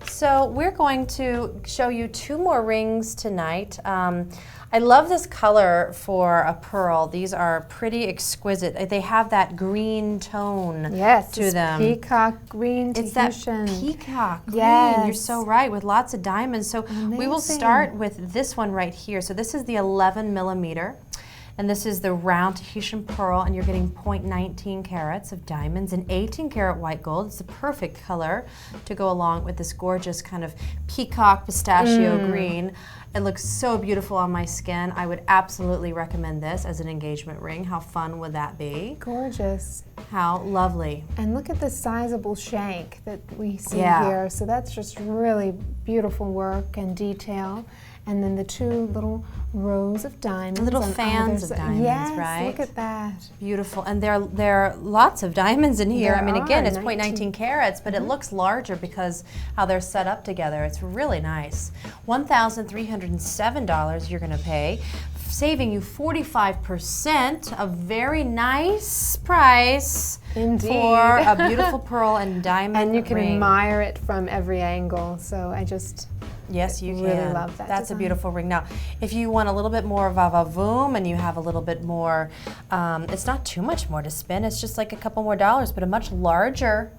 Speaker 1: So we're going to show you 2 more rings tonight. I love this color for a pearl. These are pretty exquisite. They have that green tone to them.
Speaker 2: Peacock green
Speaker 1: It's
Speaker 2: Tahitian.
Speaker 1: that peacock green.
Speaker 2: Yes.
Speaker 1: You're so right, with lots of diamonds. So we will start with this one right here. So this is the 11 millimeter. And this is the round Tahitian pearl, and you're getting 0.19 carats of diamonds and 18 karat white gold. It's the perfect color to go along with this gorgeous kind of peacock pistachio green. It looks so beautiful on my skin. I would absolutely recommend this as an engagement ring. How fun would that be?
Speaker 2: Gorgeous.
Speaker 1: How lovely.
Speaker 2: And look at the sizable shank that we see here. So that's just really beautiful work and detail. And then the 2 little rows of diamonds.
Speaker 1: Little fans of diamonds, right?
Speaker 2: Look at that.
Speaker 1: Beautiful. And there are lots of diamonds in here. I mean, again, it's 0.19 carats, but it looks larger because how they're set up together. It's really nice. $1,307 you're going to pay, saving you 45%, a very nice price.
Speaker 2: Indeed.
Speaker 1: For a beautiful pearl and diamond
Speaker 2: And you can
Speaker 1: ring.
Speaker 2: admire it from every angle. So I just
Speaker 1: really
Speaker 2: love that
Speaker 1: That's
Speaker 2: design.
Speaker 1: a beautiful ring. Now, if you want a little bit more of a vavoom and you have a little bit more, it's not too much more to spend. It's just like a couple more dollars, but a much larger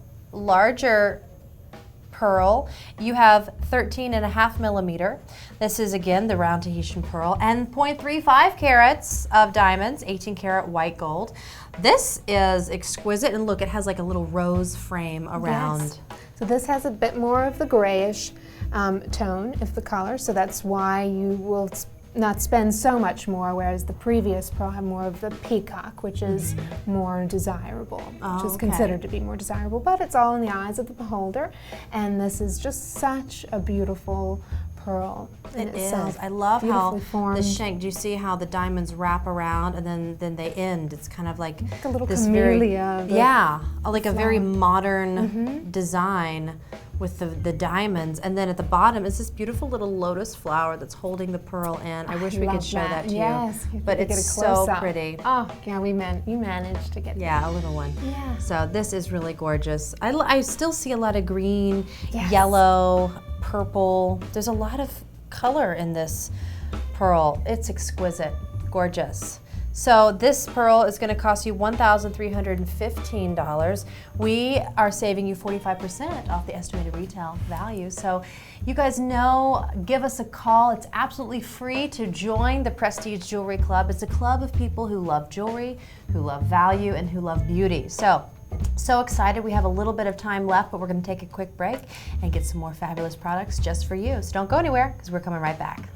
Speaker 1: pearl. You have 13.5 millimeter. This is again the round Tahitian pearl, and 0.35 carats of diamonds, 18 karat white gold. This is exquisite, and look, it has like a little rose frame around.
Speaker 2: Yes. So this has a bit more of the grayish tone of the color, so that's why you will not spend so much more, whereas the previous pearl had more of the peacock, which is more desirable, which is considered to be more desirable, but it's all in the eyes of the beholder. And this is just such a beautiful pearl in itself.
Speaker 1: It is. I love how
Speaker 2: formed.
Speaker 1: the shank, do you see how the diamonds wrap around and then they end? It's kind of like
Speaker 2: a little
Speaker 1: this
Speaker 2: camellia.
Speaker 1: Like a very modern design with the diamonds, and then at the bottom is this beautiful little lotus flower that's holding the pearl in. I wish we could show that to you.
Speaker 2: Yes,
Speaker 1: but it's so pretty.
Speaker 2: Oh, yeah, you managed to get
Speaker 1: a little one.
Speaker 2: Yeah.
Speaker 1: So this is really gorgeous. I still see a lot of green, yellow, purple. There's a lot of color in this pearl. It's exquisite, gorgeous. So this pearl is going to cost you $1,315. We are saving you 45% off the estimated retail value. So you guys know, give us a call. It's absolutely free to join the Prestige Jewelry Club. It's a club of people who love jewelry, who love value, and who love beauty. So excited. We have a little bit of time left, but we're going to take a quick break and get some more fabulous products just for you. So don't go anywhere, because we're coming right back.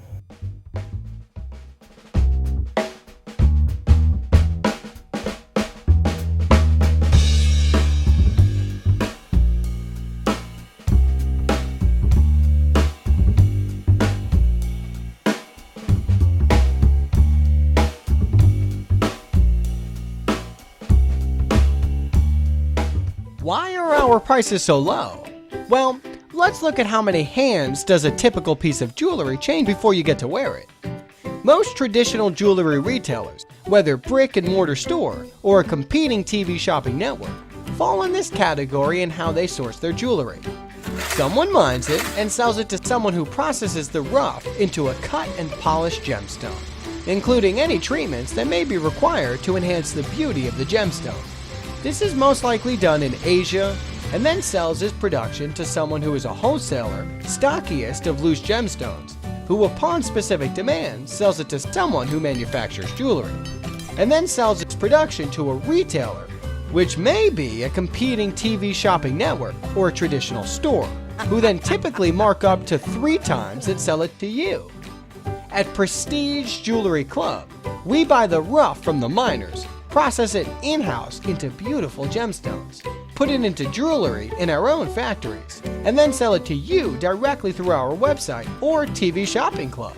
Speaker 6: Why are our prices so low? Well, let's look at how many hands does a typical piece of jewelry change before you get to wear it. Most traditional jewelry retailers, whether brick and mortar store or a competing TV shopping network, fall in this category in how they source their jewelry. Someone mines it and sells it to someone who processes the rough into a cut and polished gemstone, including any treatments that may be required to enhance the beauty of the gemstone. This is most likely done in Asia and then sells this production to someone who is a wholesaler, stockiest of loose gemstones, who upon specific demand sells it to someone who manufactures jewelry, and then sells its production to a retailer, which may be a competing TV shopping network or a traditional store, who then typically mark up to 3 times and sell it to you. At Prestige Jewelry Club, we buy the rough from the miners, process it in-house into beautiful gemstones, put it into jewelry in our own factories, and then sell it to you directly through our website or TV shopping club.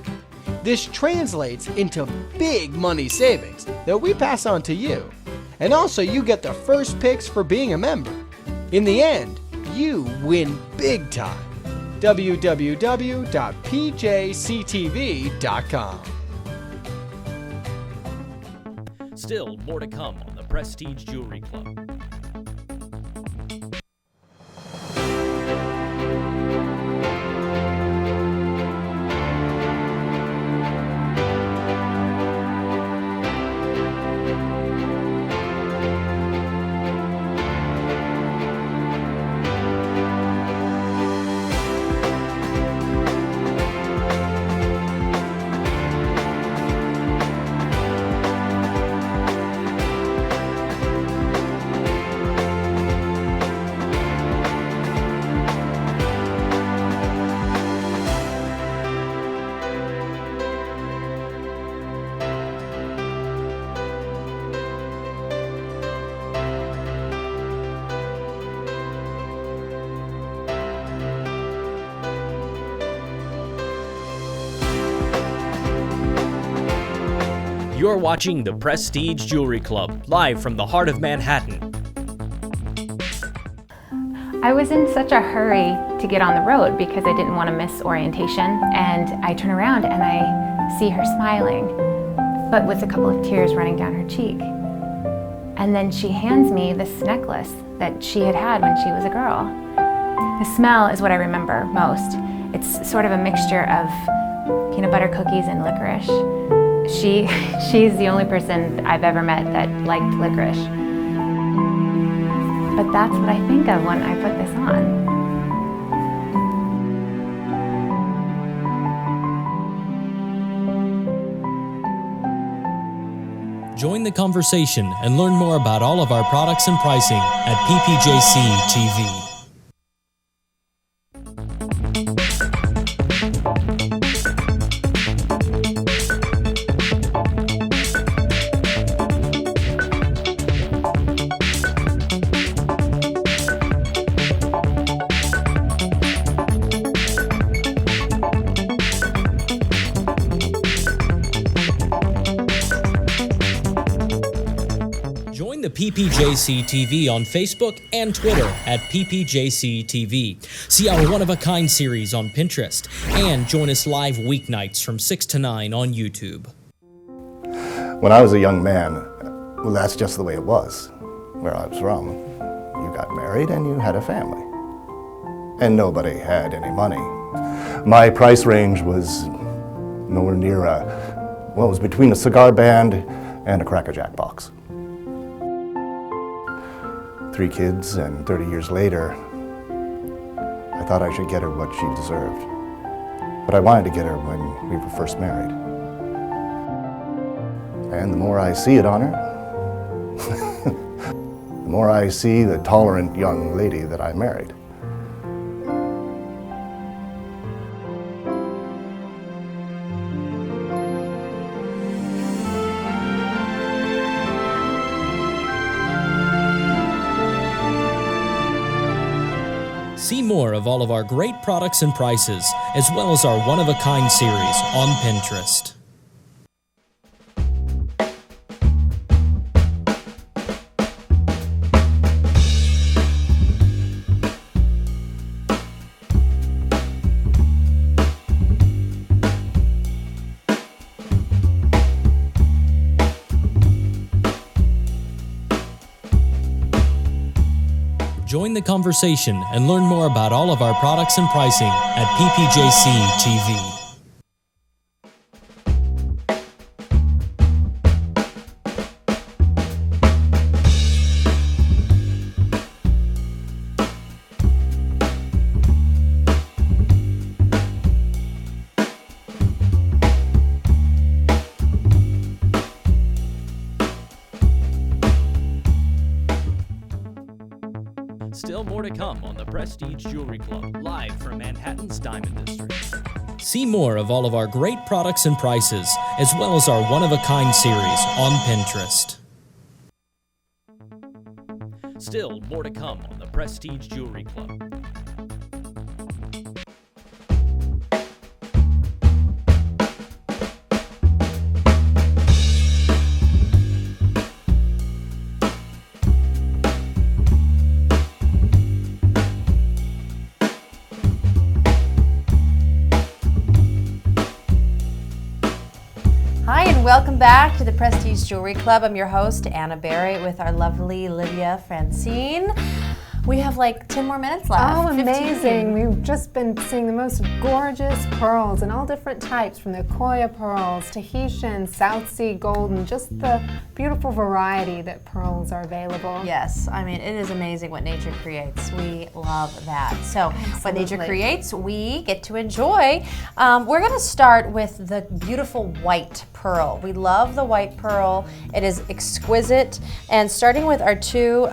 Speaker 6: This translates into big money savings that we pass on to you. And also you get the first picks for being a member. In the end, you win big time. www.pjctv.com.
Speaker 3: Still more to come on the Prestige Jewelry Club. You're watching the Prestige Jewelry Club, live from the heart of Manhattan.
Speaker 4: I was in such a hurry to get on the road because I didn't want to miss orientation, and I turn around and I see her smiling, but with a couple of tears running down her cheek. And then she hands me this necklace that she had had when she was a girl. The smell is what I remember most. It's sort of a mixture of peanut butter cookies and licorice. She's the only person I've ever met that liked licorice. But that's what I think of when I put this on.
Speaker 7: Join the conversation and learn more about all of our products and pricing at PPJCTV. PPJCTV on Facebook and Twitter at PPJCTV. See our one-of-a-kind series on Pinterest, and join us live weeknights from 6 to 9 on YouTube.
Speaker 5: When I was a young man, well, that's just the way it was. Where I was from, you got married and you had a family. And nobody had any money. My price range was nowhere near it was between a cigar band and a Cracker Jack box. 3 kids, and 30 years later, I thought I should get her what she deserved. But I wanted to get her when we were first married. And the more I see it on her, the more I see the tolerant young lady that I married.
Speaker 7: See more of all of our great products and prices, as well as our one-of-a-kind series on Pinterest. Join the conversation and learn more about all of our products and pricing at PPJCTV. Still more to come on the Prestige Jewelry Club, live from Manhattan's Diamond District. See more of all of our great products and prices, as well as our one-of-a-kind series on Pinterest. Still more to come on the Prestige Jewelry Club.
Speaker 1: Hi, and welcome back to the Prestige Jewelry Club. I'm your host, Anna Barrett, with our lovely Livia Francine. We have like 10 more minutes left.
Speaker 2: Oh,
Speaker 1: 15.
Speaker 2: amazing. We've just been seeing the most gorgeous pearls in all different types, from the Koya pearls, Tahitian, South Sea golden, just the beautiful variety that pearls are available.
Speaker 1: Yes, I mean, it is amazing what nature creates. We love that. So, what nature creates, we get to enjoy. We're going to start with the beautiful white pearl. We love the white pearl. It is exquisite. And starting with our 2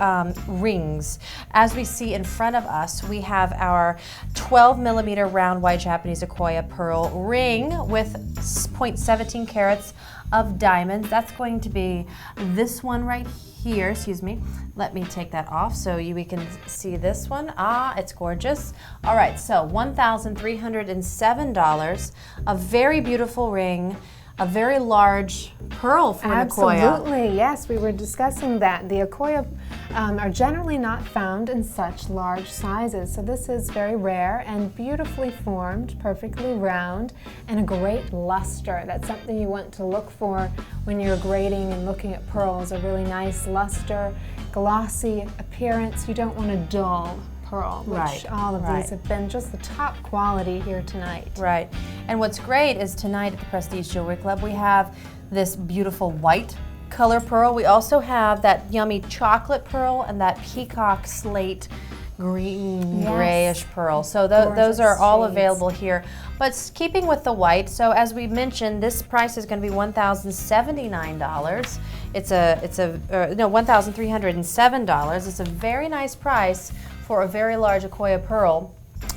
Speaker 1: rings, as we see in front of us, we have our 12-millimeter round white Japanese Akoya pearl ring with 0.17 carats of diamonds. That's going to be this one right here. Excuse me. Let me take that off so we can see this one. Ah, it's gorgeous. All right, so $1,307. A very beautiful ring. A very large pearl for an Akoya.
Speaker 2: Absolutely, yes, we were discussing that. The Akoya are generally not found in such large sizes, so this is very rare and beautifully formed, perfectly round, and a great luster. That's something you want to look for when you're grading and looking at pearls, a really nice luster, glossy appearance. You don't want a dull pearl, which all of these have been just the top quality here tonight.
Speaker 1: Right, and what's great is tonight at the Prestige Jewelry Club we have this beautiful white color pearl. We also have that yummy chocolate pearl and that peacock slate green, grayish pearl. So those are all available here. But keeping with the white, so as we mentioned, this price is going to be $1,079. It's $1,307. It's a very nice price for a very large Akoya pearl.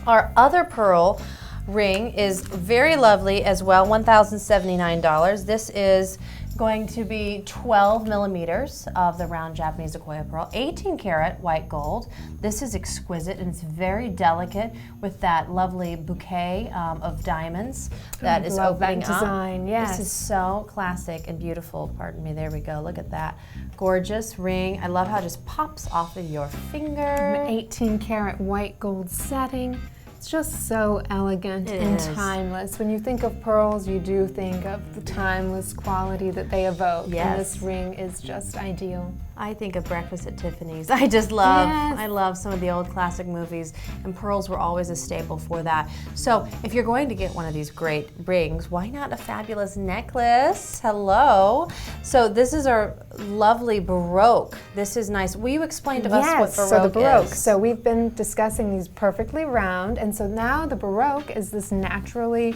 Speaker 1: Our other pearl ring is very lovely as well, $1,079. This is going to be 12 millimeters of the round Japanese Sequoia pearl, 18 karat white gold. This is exquisite and it's very delicate with that lovely bouquet of diamonds that is opening
Speaker 2: that design,
Speaker 1: up.
Speaker 2: yes.
Speaker 1: This is so classic and beautiful. Pardon me, there we go. Look at that. Gorgeous ring. I love how it just pops off of your finger.
Speaker 2: An 18 karat white gold setting. It's just so elegant and timeless. When you think of pearls, you do think of the timeless quality that they evoke.
Speaker 1: Yes.
Speaker 2: And this ring is just ideal.
Speaker 1: I think of Breakfast at Tiffany's. I just love, I love some of the old classic movies, and pearls were always a staple for that. So if you're going to get one of these great rings, why not a fabulous necklace? Hello. So this is our lovely Baroque. This is nice. Will you explain to us what Baroque
Speaker 2: so the Baroque.
Speaker 1: is?
Speaker 2: So we've been discussing these perfectly round, and so now the Baroque is this naturally,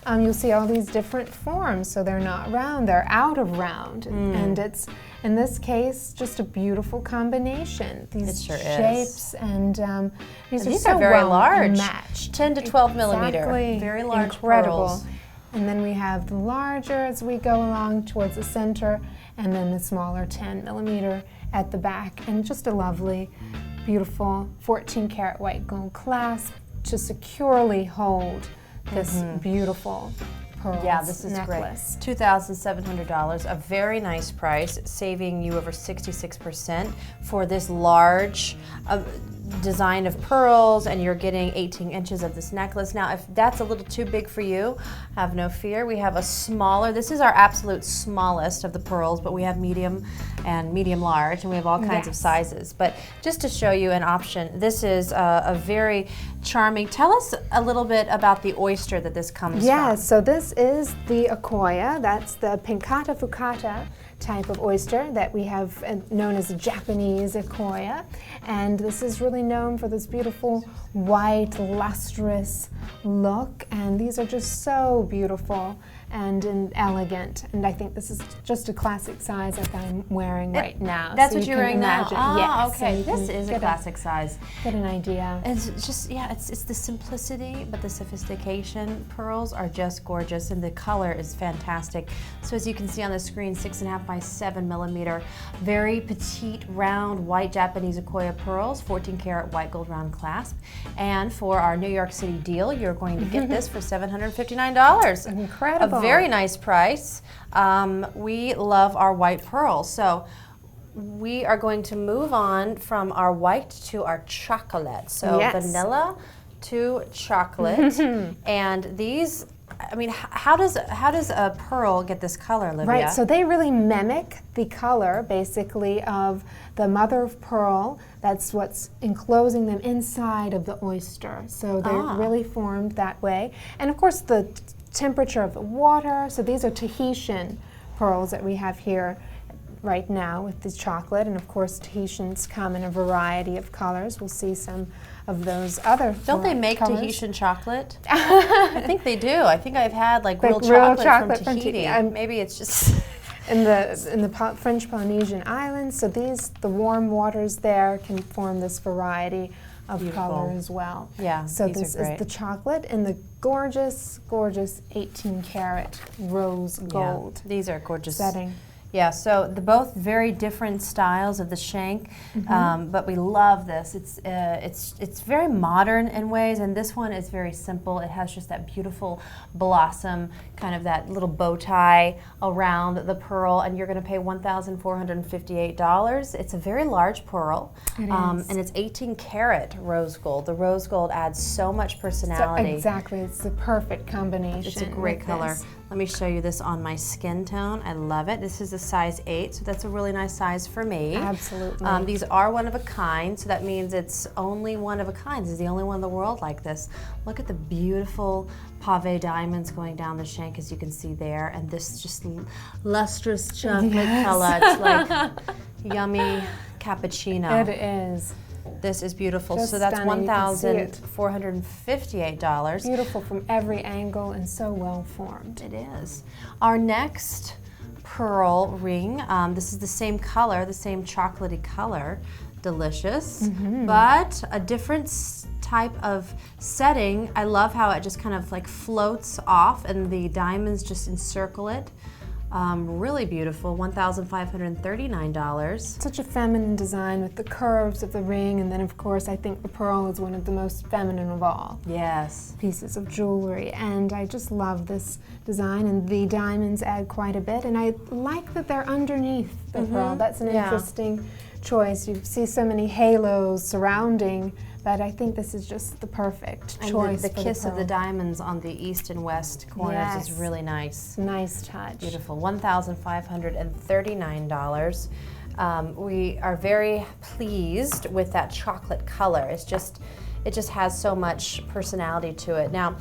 Speaker 2: you'll see all these different forms. So they're not round, they're out of round. And it's, in this case, just a beautiful combination. These shapes and these
Speaker 1: are very large.
Speaker 2: Matched.
Speaker 1: 10 to 12 millimeter.
Speaker 2: Exactly.
Speaker 1: Very large
Speaker 2: Incredible.
Speaker 1: pearls.
Speaker 2: And then we have the larger as we go along towards the center, and then the smaller 10 millimeter at the back. And just a lovely, beautiful 14 karat white gold clasp to securely hold this beautiful pearls
Speaker 1: this is
Speaker 2: necklace.
Speaker 1: great. $2,700, a very nice price, saving you over 66% for this large design of pearls, and you're getting 18 inches of this necklace. Now, if that's a little too big for you, have no fear. We have a smaller, this is our absolute smallest of the pearls, but we have medium and medium large, and we have all kinds of sizes. But just to show you an option, this is a very charming. Tell us a little bit about the oyster that this comes from.
Speaker 2: Yeah, so this is the Akoya. That's the Pincata Fucata type of oyster that we have known as the Japanese Akoya. And this is really known for this beautiful white, lustrous look. And these are just so beautiful and elegant. And I think this is just a classic size that I'm wearing right now.
Speaker 1: That's
Speaker 2: so
Speaker 1: what you're wearing now?
Speaker 2: Yeah,
Speaker 1: okay.
Speaker 2: So
Speaker 1: This is a classic size.
Speaker 2: Get an idea.
Speaker 1: It's just, it's the simplicity, but the sophistication. Pearls are just gorgeous, and the color is fantastic. So as you can see on the screen, 6.5 by 7 millimeter, very petite, round, white Japanese Akoya pearls, 14 karat white gold round clasp. And for our New York City deal, you're going to get this for $759.
Speaker 2: Incredible.
Speaker 1: A very nice price. We love our white pearls. So we are going to move on from our white to our chocolate. So vanilla to chocolate. And these, I mean, how does a pearl get this color, Livia?
Speaker 2: Right, so they really mimic the color, basically, of the mother of pearl. That's what's enclosing them inside of the oyster. So they're really formed that way. And of course, the temperature of the water. So these are Tahitian pearls that we have here right now with the chocolate. And of course, Tahitians come in a variety of colors. We'll see some of those other
Speaker 1: Don't they make
Speaker 2: colors.
Speaker 1: Tahitian chocolate? I think they do. I think I've had like real chocolate from Tahiti. Maybe it's just
Speaker 2: in the French Polynesian islands. So the warm waters there can form this variety of color as well.
Speaker 1: Yeah,
Speaker 2: so this is the chocolate and the gorgeous, gorgeous 18 karat rose gold.
Speaker 1: Yeah, these are gorgeous
Speaker 2: setting.
Speaker 1: Yeah, so they're both very different styles of the shank, but we love this. It's very modern in ways, and this one is very simple. It has just that beautiful blossom, kind of that little bow tie around the pearl, and you're going to pay $1,458. It's a very large pearl, and it's 18 karat rose gold. The rose gold adds so much personality.
Speaker 2: So exactly, it's the perfect combination.
Speaker 1: It's a great color. Let me show you this on my skin tone. I love it. This is a size 8, so that's a really nice size for me.
Speaker 2: Absolutely.
Speaker 1: These are one of a kind, so that means it's only one of a kind. This is the only one in the world like this. Look at the beautiful pave diamonds going down the shank, as you can see there, and this just lustrous chocolate color. It's like yummy cappuccino.
Speaker 2: It is.
Speaker 1: This is beautiful.
Speaker 2: Just
Speaker 1: so that's
Speaker 2: stunning.
Speaker 1: $1,458.
Speaker 2: Beautiful from every angle and so well formed.
Speaker 1: It is. Our next pearl ring, this is the same color, the same chocolatey color, delicious, but a different type of setting. I love how it just kind of like floats off and the diamonds just encircle it. Really beautiful, $1,539.
Speaker 2: Such a feminine design with the curves of the ring, and then of course I think the pearl is one of the most feminine of all
Speaker 1: Yes.
Speaker 2: pieces of jewelry, and I just love this design, and the diamonds add quite a bit, and I like that they're underneath the pearl. That's an interesting choice. You see so many halos surrounding, but I think this is just the perfect choice.
Speaker 1: The kiss of the diamonds on the east and west corners is really nice.
Speaker 2: Nice touch.
Speaker 1: Beautiful. $1,539. We are very pleased with that chocolate color. It just has so much personality to it. Now,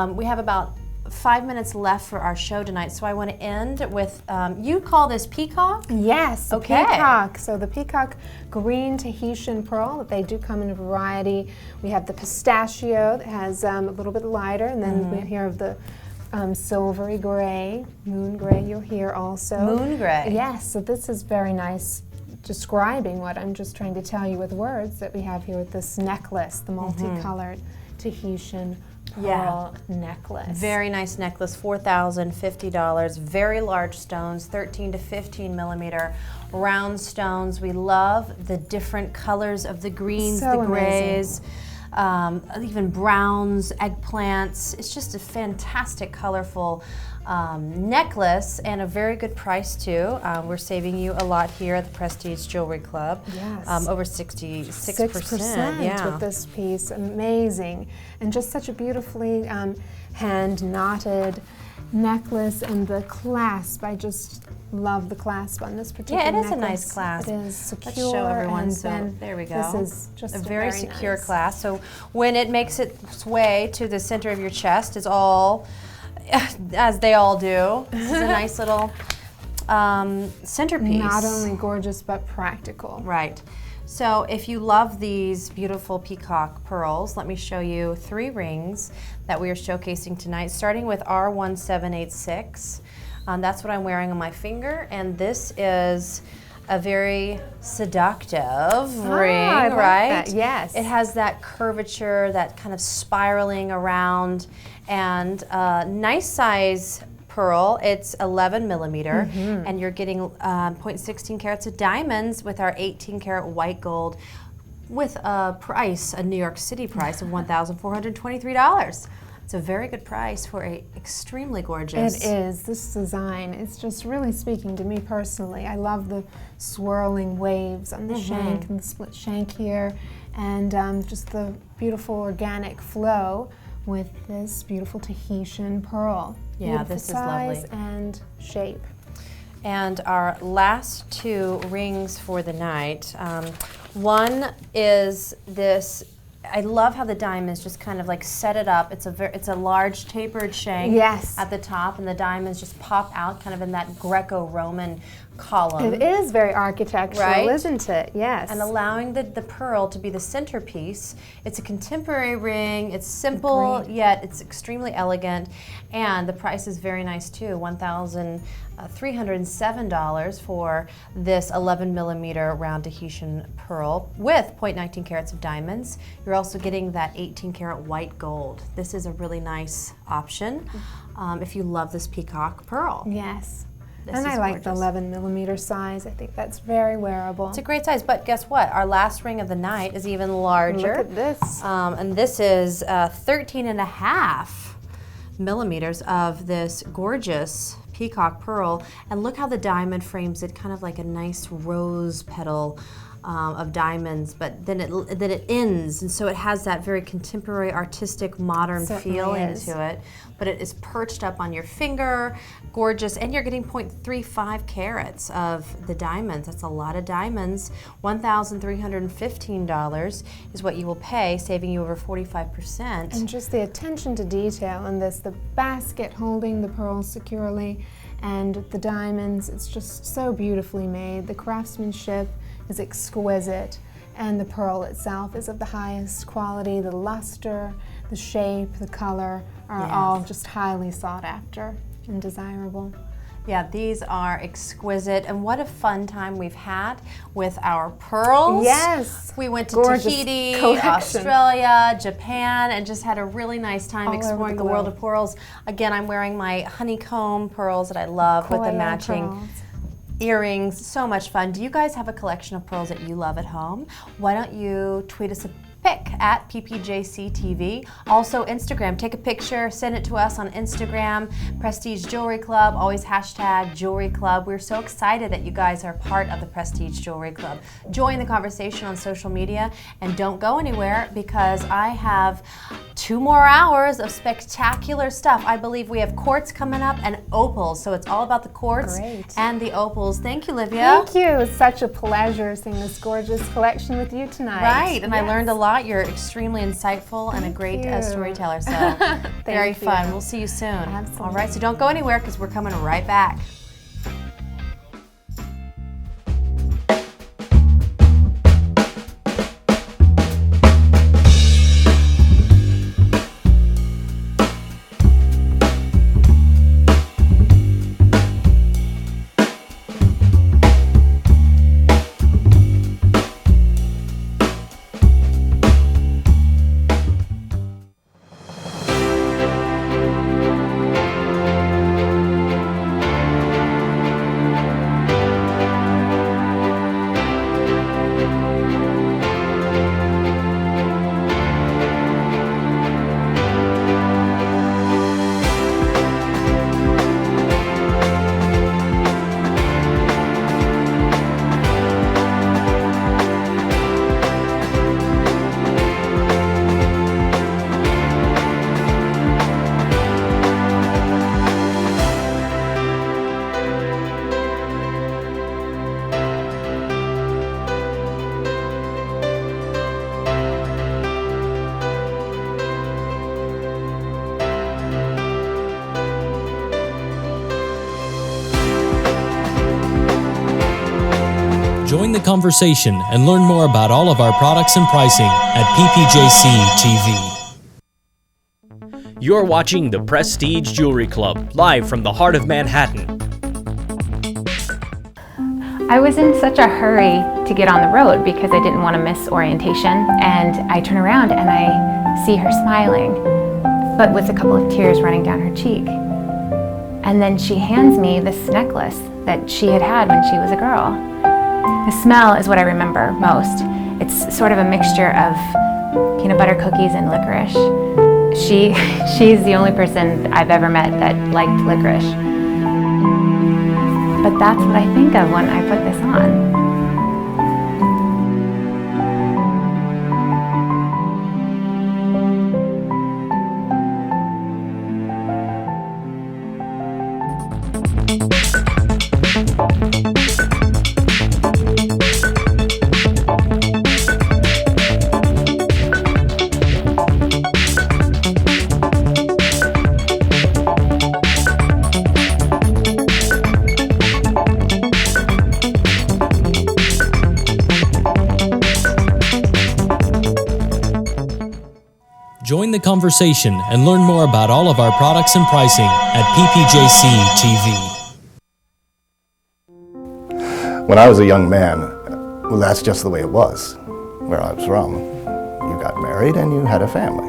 Speaker 1: we have about 5 minutes left for our show tonight, so I want to end with, you call this peacock?
Speaker 2: Yes,
Speaker 1: Okay.
Speaker 2: peacock. So the peacock green Tahitian pearl, they do come in a variety. We have the pistachio that has a little bit lighter, and then we hear of the silvery gray, moon gray you'll hear also.
Speaker 1: Moon gray.
Speaker 2: Yes, so this is very nice, describing what I'm just trying to tell you with words that we have here with this necklace, the multicolored Tahitian pearl necklace.
Speaker 1: Very nice necklace, $4,050. Very large stones, 13 to 15 millimeter round stones. We love the different colors of the greens,
Speaker 2: So
Speaker 1: the grays, even browns, eggplants. It's just a fantastic, colorful necklace, and a very good price too. We're saving you a lot here at the Prestige Jewelry Club.
Speaker 2: Yes.
Speaker 1: Over 66%.
Speaker 2: 6% with this piece, amazing. And just such a beautifully hand knotted necklace, and the clasp, I just love the clasp on this particular necklace.
Speaker 1: Yeah, it is a nice clasp.
Speaker 2: It is secure.
Speaker 1: Let's show everyone.
Speaker 2: And
Speaker 1: So
Speaker 2: then
Speaker 1: there we go.
Speaker 2: This is just
Speaker 1: a very secure
Speaker 2: nice
Speaker 1: clasp. So when it makes its way to the center of your chest, it's all, as they all do. This is a nice little centerpiece.
Speaker 2: Not only gorgeous, but practical.
Speaker 1: Right. So if you love these beautiful peacock pearls, let me show you 3 rings that we are showcasing tonight, starting with R1786. That's what I'm wearing on my finger, and this is a very seductive ring,
Speaker 2: I like
Speaker 1: right?
Speaker 2: that, yes.
Speaker 1: It has that curvature, that kind of spiraling around, and nice size pearl. It's 11 millimeter, and you're getting 0.16 carats of diamonds with our 18 karat white gold, with a price, a New York City price of $1,423. It's a very good price for a extremely gorgeous.
Speaker 2: It is. This design, it's just really speaking to me personally. I love the swirling waves on the shank and the split shank here, and just the beautiful organic flow with this beautiful Tahitian pearl.
Speaker 1: Yeah,
Speaker 2: Beautiful
Speaker 1: this is
Speaker 2: size
Speaker 1: lovely.
Speaker 2: and shape.
Speaker 1: And our last 2 rings for the night. One is this. I love how the diamonds just kind of like set it up. It's a large tapered shank at the top, and the diamonds just pop out kind of in that Greco-Roman column.
Speaker 2: It is very architectural,
Speaker 1: Right?
Speaker 2: isn't it? Yes.
Speaker 1: And allowing the pearl to be the centerpiece. It's a contemporary ring. It's simple, yet it's extremely elegant. And the price is very nice too, $1,307 for this 11 millimeter round Tahitian pearl with 0.19 carats of diamonds. You're also getting that 18 karat white gold. This is a really nice option if you love this peacock pearl.
Speaker 2: Yes.
Speaker 1: This
Speaker 2: And
Speaker 1: is
Speaker 2: I like the
Speaker 1: gorgeous.
Speaker 2: 11 millimeter size. I think that's very wearable.
Speaker 1: It's a great size, but guess what? Our last ring of the night is even larger.
Speaker 2: Look at this.
Speaker 1: And this is 13.5 millimeters of this gorgeous peacock pearl. And look how the diamond frames it, kind of like a nice rose petal of diamonds, but then it ends, and so it has that very contemporary, artistic, modern feel into it. But it is perched up on your finger, gorgeous, and you're getting 0.35 carats of the diamonds. That's a lot of diamonds. $1,315 is what you will pay, saving you over 45%.
Speaker 2: And just the attention to detail in this, the basket holding the pearls securely, and the diamonds, it's just so beautifully made. The craftsmanship is exquisite, and the pearl itself is of the highest quality. The luster, the shape, the color are all just highly sought after and desirable.
Speaker 1: Yeah, these are exquisite, and what a fun time we've had with our pearls.
Speaker 2: Yes.
Speaker 1: We went to
Speaker 2: Gorgeous
Speaker 1: Tahiti,
Speaker 2: collection.
Speaker 1: Australia, Japan, and just had a really nice time
Speaker 2: All over
Speaker 1: exploring
Speaker 2: the
Speaker 1: the world
Speaker 2: globe.
Speaker 1: of pearls. Again, I'm wearing my honeycomb pearls that I love with the
Speaker 2: Coil
Speaker 1: matching
Speaker 2: pearls.
Speaker 1: earrings. So much fun. Do you guys have a collection of pearls that you love at home? Why don't you tweet us a pic at PPJCTV. Also Instagram, take a picture, send it to us on Instagram, Prestige Jewelry Club, always hashtag Jewelry Club. We're so excited that you guys are part of the Prestige Jewelry Club. Join the conversation on social media and don't go anywhere because I have 2 more hours of spectacular stuff. I believe we have quartz coming up and opals, so it's all about the quartz and the opals. Thank you, Livia.
Speaker 2: Thank you. It's such a pleasure seeing this gorgeous collection with you tonight.
Speaker 1: Right, and I learned a lot. You're extremely insightful and a great storyteller, so very fun. We'll see you soon.
Speaker 2: Absolutely.
Speaker 1: All right, so don't go anywhere because we're coming right back.
Speaker 7: Join the conversation and learn more about all of our products and pricing at PPJCTV.
Speaker 3: You're watching the Prestige Jewelry Club, live from the heart of Manhattan.
Speaker 4: I was in such a hurry to get on the road because I didn't want to miss orientation, and I turn around and I see her smiling, but with a couple of tears running down her cheek. And then she hands me this necklace that she had had when she was a girl. The smell is what I remember most. It's sort of a mixture of peanut butter cookies and licorice. She's the only person I've ever met that liked licorice. But that's what I think of when I put this on.
Speaker 7: Join the conversation and learn more about all of our products and pricing at PPJCTV.
Speaker 5: When I was a young man, well, that's just the way it was where I was from. You got married and you had a family.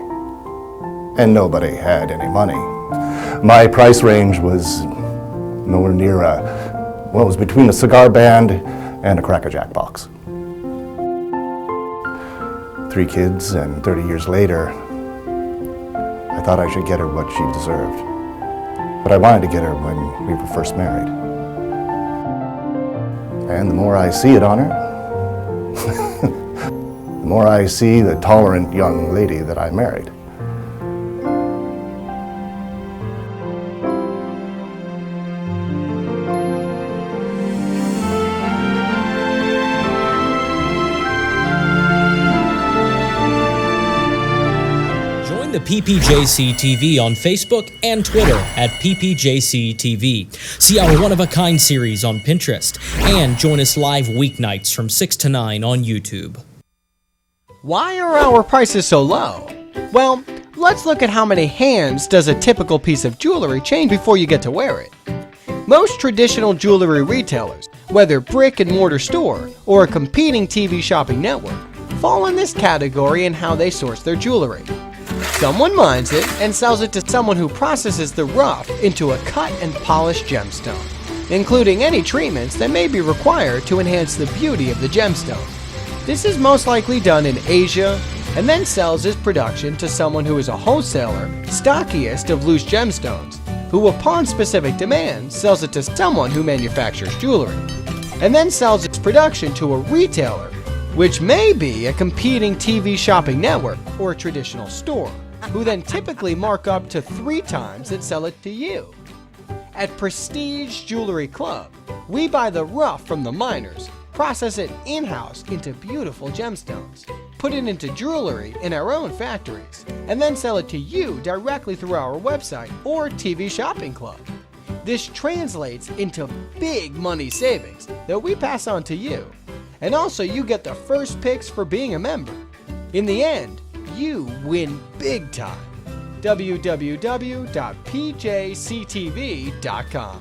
Speaker 5: And nobody had any money. My price range was nowhere near it was between a cigar band and a Cracker Jack box. 3 kids and 30 years later, I thought I should get her what she deserved. But I wanted to get her when we were first married. And the more I see it on her, the more I see the tolerant young lady that I married.
Speaker 7: The PPJCTV on Facebook and Twitter at PPJCTV. See our one-of-a-kind series on Pinterest and join us live weeknights from 6 to 9 on YouTube.
Speaker 6: Why are our prices so low? Well, let's look at how many hands does a typical piece of jewelry change before you get to wear it. Most traditional jewelry retailers, whether brick and mortar store or a competing TV shopping network, fall in this category in how they source their jewelry. Someone mines it and sells it to someone who processes the rough into a cut and polished gemstone, including any treatments that may be required to enhance the beauty of the gemstone. This is most likely done in Asia and then sells this production to someone who is a wholesaler, stockiest of loose gemstones, who upon specific demand sells it to someone who manufactures jewelry, and then sells its production to a retailer, which may be a competing TV shopping network or a traditional store, who then typically mark up to 3 times and sell it to you. At Prestige Jewelry Club, we buy the rough from the miners, process it in-house into beautiful gemstones, put it into jewelry in our own factories, and then sell it to you directly through our website or TV shopping club. This translates into big money savings that we pass on to you. And also you get the first picks for being a member. In the end, you win big time. www.pjctv.com.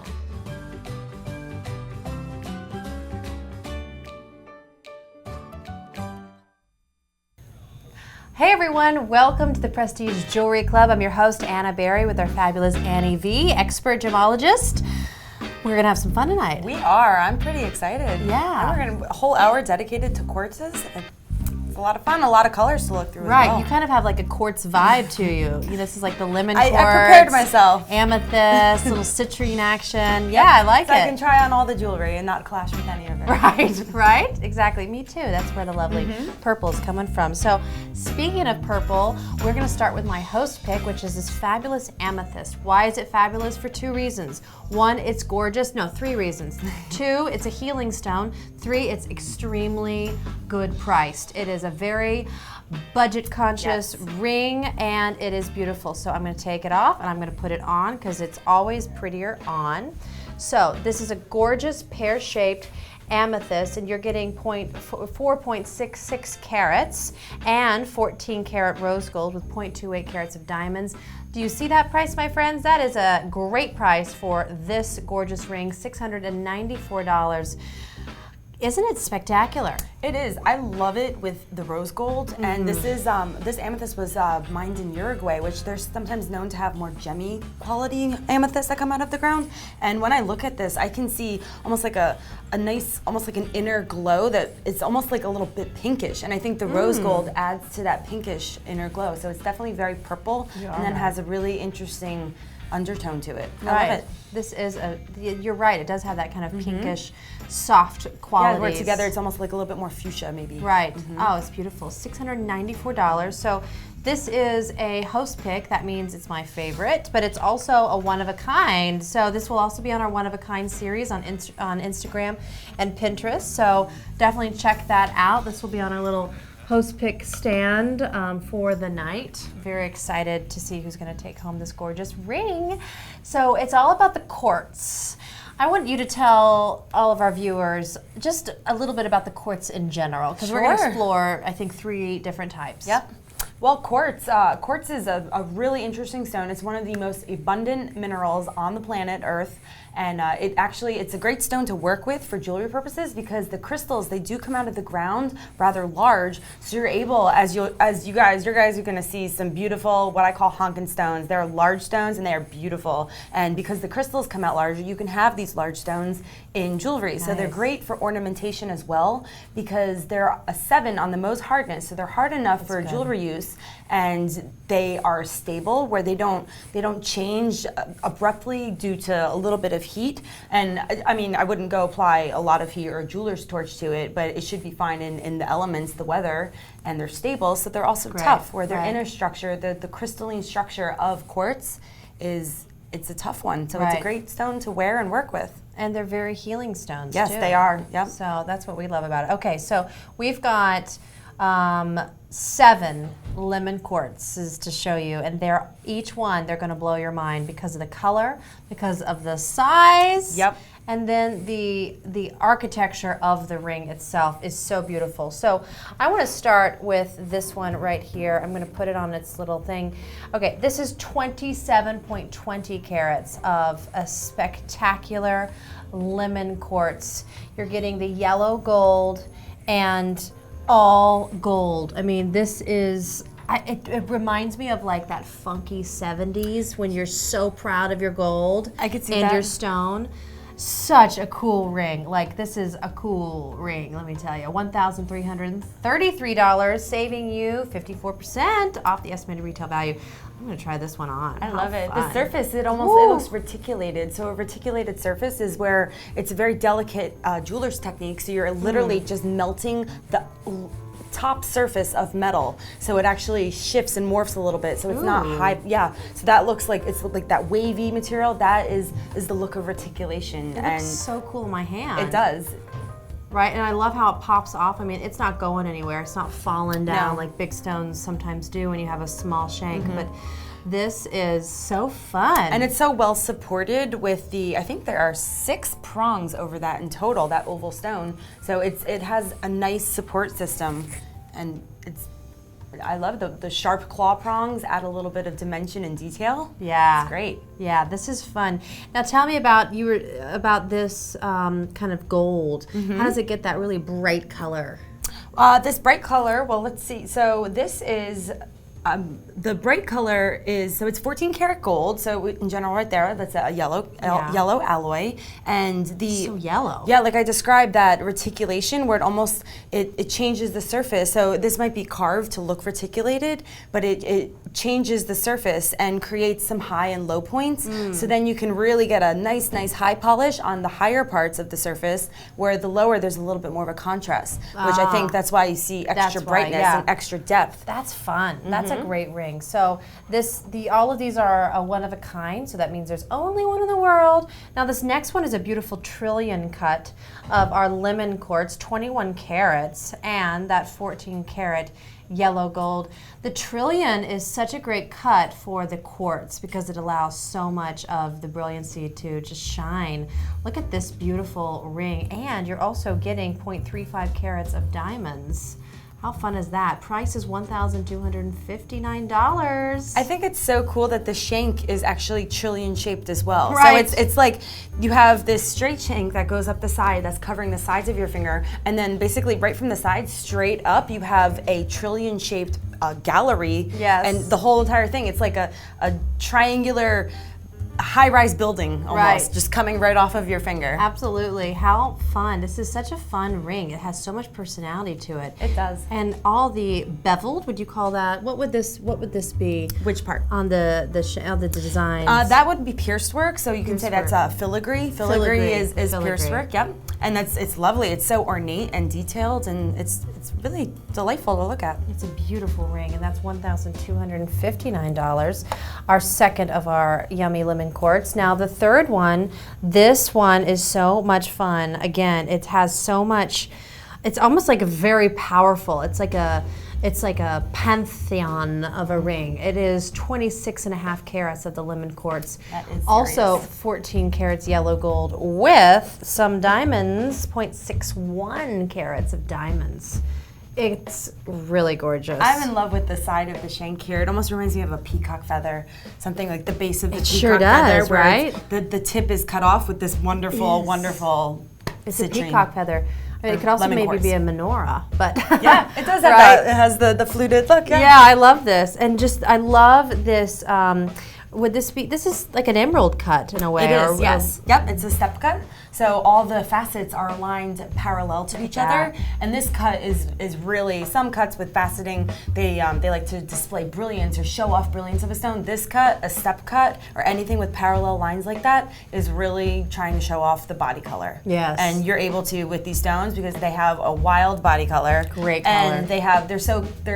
Speaker 1: Hey everyone, welcome to the Prestige Jewelry Club. I'm your host, Anna Berry, with our fabulous Annie V, expert gemologist. We're gonna have some fun tonight.
Speaker 8: We are. I'm pretty excited.
Speaker 1: Yeah.
Speaker 8: And we're gonna a whole hour dedicated to quartzes. It's a lot of fun, a lot of colors to look through.
Speaker 1: Right,
Speaker 8: as well.
Speaker 1: you kind of have like a quartz vibe to you. This is like the lemon quartz.
Speaker 8: I prepared myself.
Speaker 1: Amethyst, little citrine action. Yeah, I like
Speaker 8: so
Speaker 1: it.
Speaker 8: I can try on all the jewelry and not clash with any of it.
Speaker 1: Right, exactly. Me too. That's where the lovely purple's coming from. So, speaking of purple, we're going to start with my host pick, which is this fabulous amethyst. Why is it fabulous? For 2 reasons. 1, it's gorgeous. No, 3 reasons. 2, it's a healing stone. 3, it's extremely good priced. It is a very budget conscious ring, and it is beautiful. So I'm going to take it off and I'm going to put it on because it's always prettier on. So this is a gorgeous pear-shaped amethyst, and you're getting 4.66 carats and 14 karat rose gold with 0.28 carats of diamonds. Do you see that price, my friends? That is a great price for this gorgeous ring, $694. Isn't it spectacular?
Speaker 8: It is. I love it with the rose gold, and this is this amethyst was mined in Uruguay, which they're sometimes known to have more gemmy quality amethysts that come out of the ground. And when I look at this, I can see almost like a nice, almost like an inner glow that it's almost like a little bit pinkish. And I think the rose gold adds to that pinkish inner glow. So it's definitely very purple, and then has a really interesting undertone to it. I love it.
Speaker 1: This is you're right, it does have that kind of pinkish, soft quality.
Speaker 8: Yeah, where together it's almost like a little bit more fuchsia maybe.
Speaker 1: Right. Oh, it's beautiful. $694. So this is a host pick. That means it's my favorite, but it's also a one-of-a-kind. So this will also be on our one-of-a-kind series on Instagram and Pinterest. So definitely check that out. This will be on our little host pick stand for the night. Very excited to see who's going to take home this gorgeous ring. So it's all about the quartz. I want you to tell all of our viewers just a little bit about the quartz in general, because we're going to explore, I think, 3 different types.
Speaker 8: Yep. Well, quartz is a really interesting stone. It's one of the most abundant minerals on the planet Earth. And it's a great stone to work with for jewelry purposes because the crystals, they do come out of the ground rather large. So you're able, your guys are gonna see some beautiful, what I call honkin' stones. They're large stones and they are beautiful. And because the crystals come out larger, you can have these large stones in jewelry. Nice. So they're great for ornamentation as well because they're a 7 on the Mohs hardness. So they're hard enough for jewelry use, and they are stable where they don't change abruptly due to a little bit of heat. And I mean, I wouldn't go apply a lot of heat or a jeweler's torch to it, but it should be fine in the elements, the weather, and they're stable. So they're also tough, where their inner structure, the crystalline structure of quartz it's a tough one. So it's a great stone to wear and work with.
Speaker 1: And they're very healing stones,
Speaker 8: yes,
Speaker 1: too.
Speaker 8: They are. Yep.
Speaker 1: So that's what we love about it. Okay, so we've got 7 lemon quartzes to show you, and each one they're going to blow your mind because of the color, because of the size.
Speaker 8: Yep.
Speaker 1: And then the architecture of the ring itself is so beautiful. So I want to start with this one right here. I'm going to put it on its little thing. Okay, this is 27.20 carats of a spectacular lemon quartz. You're getting the yellow gold and all gold. I mean, this is, it reminds me of like that funky 70s when you're so proud of your gold.
Speaker 8: I could see
Speaker 1: and
Speaker 8: that.
Speaker 1: your stone. Such a cool ring. Like, this is a cool ring, let me tell you. $1,333, saving you 54% off the estimated retail value. I'm gonna try this one on.
Speaker 8: I love it.
Speaker 1: Fun.
Speaker 8: The surface, it looks reticulated. So a reticulated surface is where it's a very delicate jeweler's technique. So you're literally just melting the top surface of metal, so it actually shifts and morphs a little bit, so it's not high. Yeah, so that looks like it's like that wavy material. That is the look of reticulation.
Speaker 1: It looks so cool in my hand.
Speaker 8: It does.
Speaker 1: Right, and I love how it pops off. I mean, it's not going anywhere. It's not falling down
Speaker 8: No.
Speaker 1: like big stones sometimes do when you have a small shank, but this is so fun.
Speaker 8: And it's so well supported with I think there are 6 prongs over that in total, that oval stone. So it has a nice support system, and I love the sharp claw prongs, add a little bit of dimension and detail.
Speaker 1: Yeah.
Speaker 8: It's great.
Speaker 1: Yeah, this is fun. Now tell me about this kind of gold. How does it get that really bright color?
Speaker 8: This bright color, well, let's see. So this is, the bright color is, so it's 14 karat gold. So in general right there, that's a yellow alloy. And
Speaker 1: So yellow.
Speaker 8: Yeah, like I described, that reticulation where it changes the surface. So this might be carved to look reticulated, but it changes the surface and creates some high and low points. So then you can really get a nice high polish on the higher parts of the surface, where the lower there's a little bit more of a contrast, which I think that's why you see extra brightness and extra depth.
Speaker 1: That's fun. That's a great ring. So all of these are a one of a kind, so that means there's only one in the world. Now this next one is a beautiful trillion cut of our lemon quartz, 21 carats, and that 14 karat yellow gold. The trillion is such a great cut for the quartz because it allows so much of the brilliancy to just shine. Look at this beautiful ring, and you're also getting 0.35 carats of diamonds. How fun is that? Price is $1,259.
Speaker 8: I think it's so cool that the shank is actually trillion shaped as well.
Speaker 1: Right.
Speaker 8: So it's like you have this straight shank that goes up the side, that's covering the sides of your finger, and then basically right from the side straight up you have a trillion shaped gallery.
Speaker 1: Yes.
Speaker 8: And the whole entire thing, it's like a triangular high-rise building almost, just coming right off of your finger.
Speaker 1: Absolutely. How fun. This is such a fun ring. It has so much personality to it.
Speaker 8: It does.
Speaker 1: And all the beveled, would you call that? What would this be?
Speaker 8: Which part?
Speaker 1: On the designs?
Speaker 8: That would be pierced work, so you can say that's filigree. Filigree is pierced work, yep. And it's lovely. It's so ornate and detailed, and it's really delightful to look at.
Speaker 1: It's a beautiful ring, and that's $1,259. Our second of our yummy lemon quartz. Now the third one, this one is so much fun. Again, it has so much, it's almost like a very powerful, it's like a pantheon of a ring. It is 26.5 carats of the lemon quartz.
Speaker 8: That is
Speaker 1: also
Speaker 8: serious.
Speaker 1: 14 carats yellow gold with some diamonds, 0.61 carats of diamonds. It's really gorgeous.
Speaker 8: I'm in love with the side of the shank here. It almost reminds me of a peacock feather, something like the base of the peacock
Speaker 1: sure
Speaker 8: feather,
Speaker 1: does,
Speaker 8: where
Speaker 1: right?
Speaker 8: the tip is cut off with this wonderful
Speaker 1: It's
Speaker 8: citrine.
Speaker 1: a peacock feather. I mean, it could also
Speaker 8: lemon
Speaker 1: maybe
Speaker 8: quartz.
Speaker 1: be a menorah, but
Speaker 8: Yeah, it does have
Speaker 1: right?
Speaker 8: that. It has the fluted look.
Speaker 1: Yeah, I love this, and I love this. Would this be? This is like an emerald cut in a way.
Speaker 8: It is, yes. Yep, it's a step cut. So all the facets are aligned parallel to each other, and this cut is really, some cuts with faceting, they like to display brilliance or show off brilliance of a stone. This cut, a step cut, or anything with parallel lines like that is really trying to show off the body color.
Speaker 1: Yes.
Speaker 8: And you're able to, with these stones, stones because they have a wild body color.
Speaker 1: Great color.
Speaker 8: And they're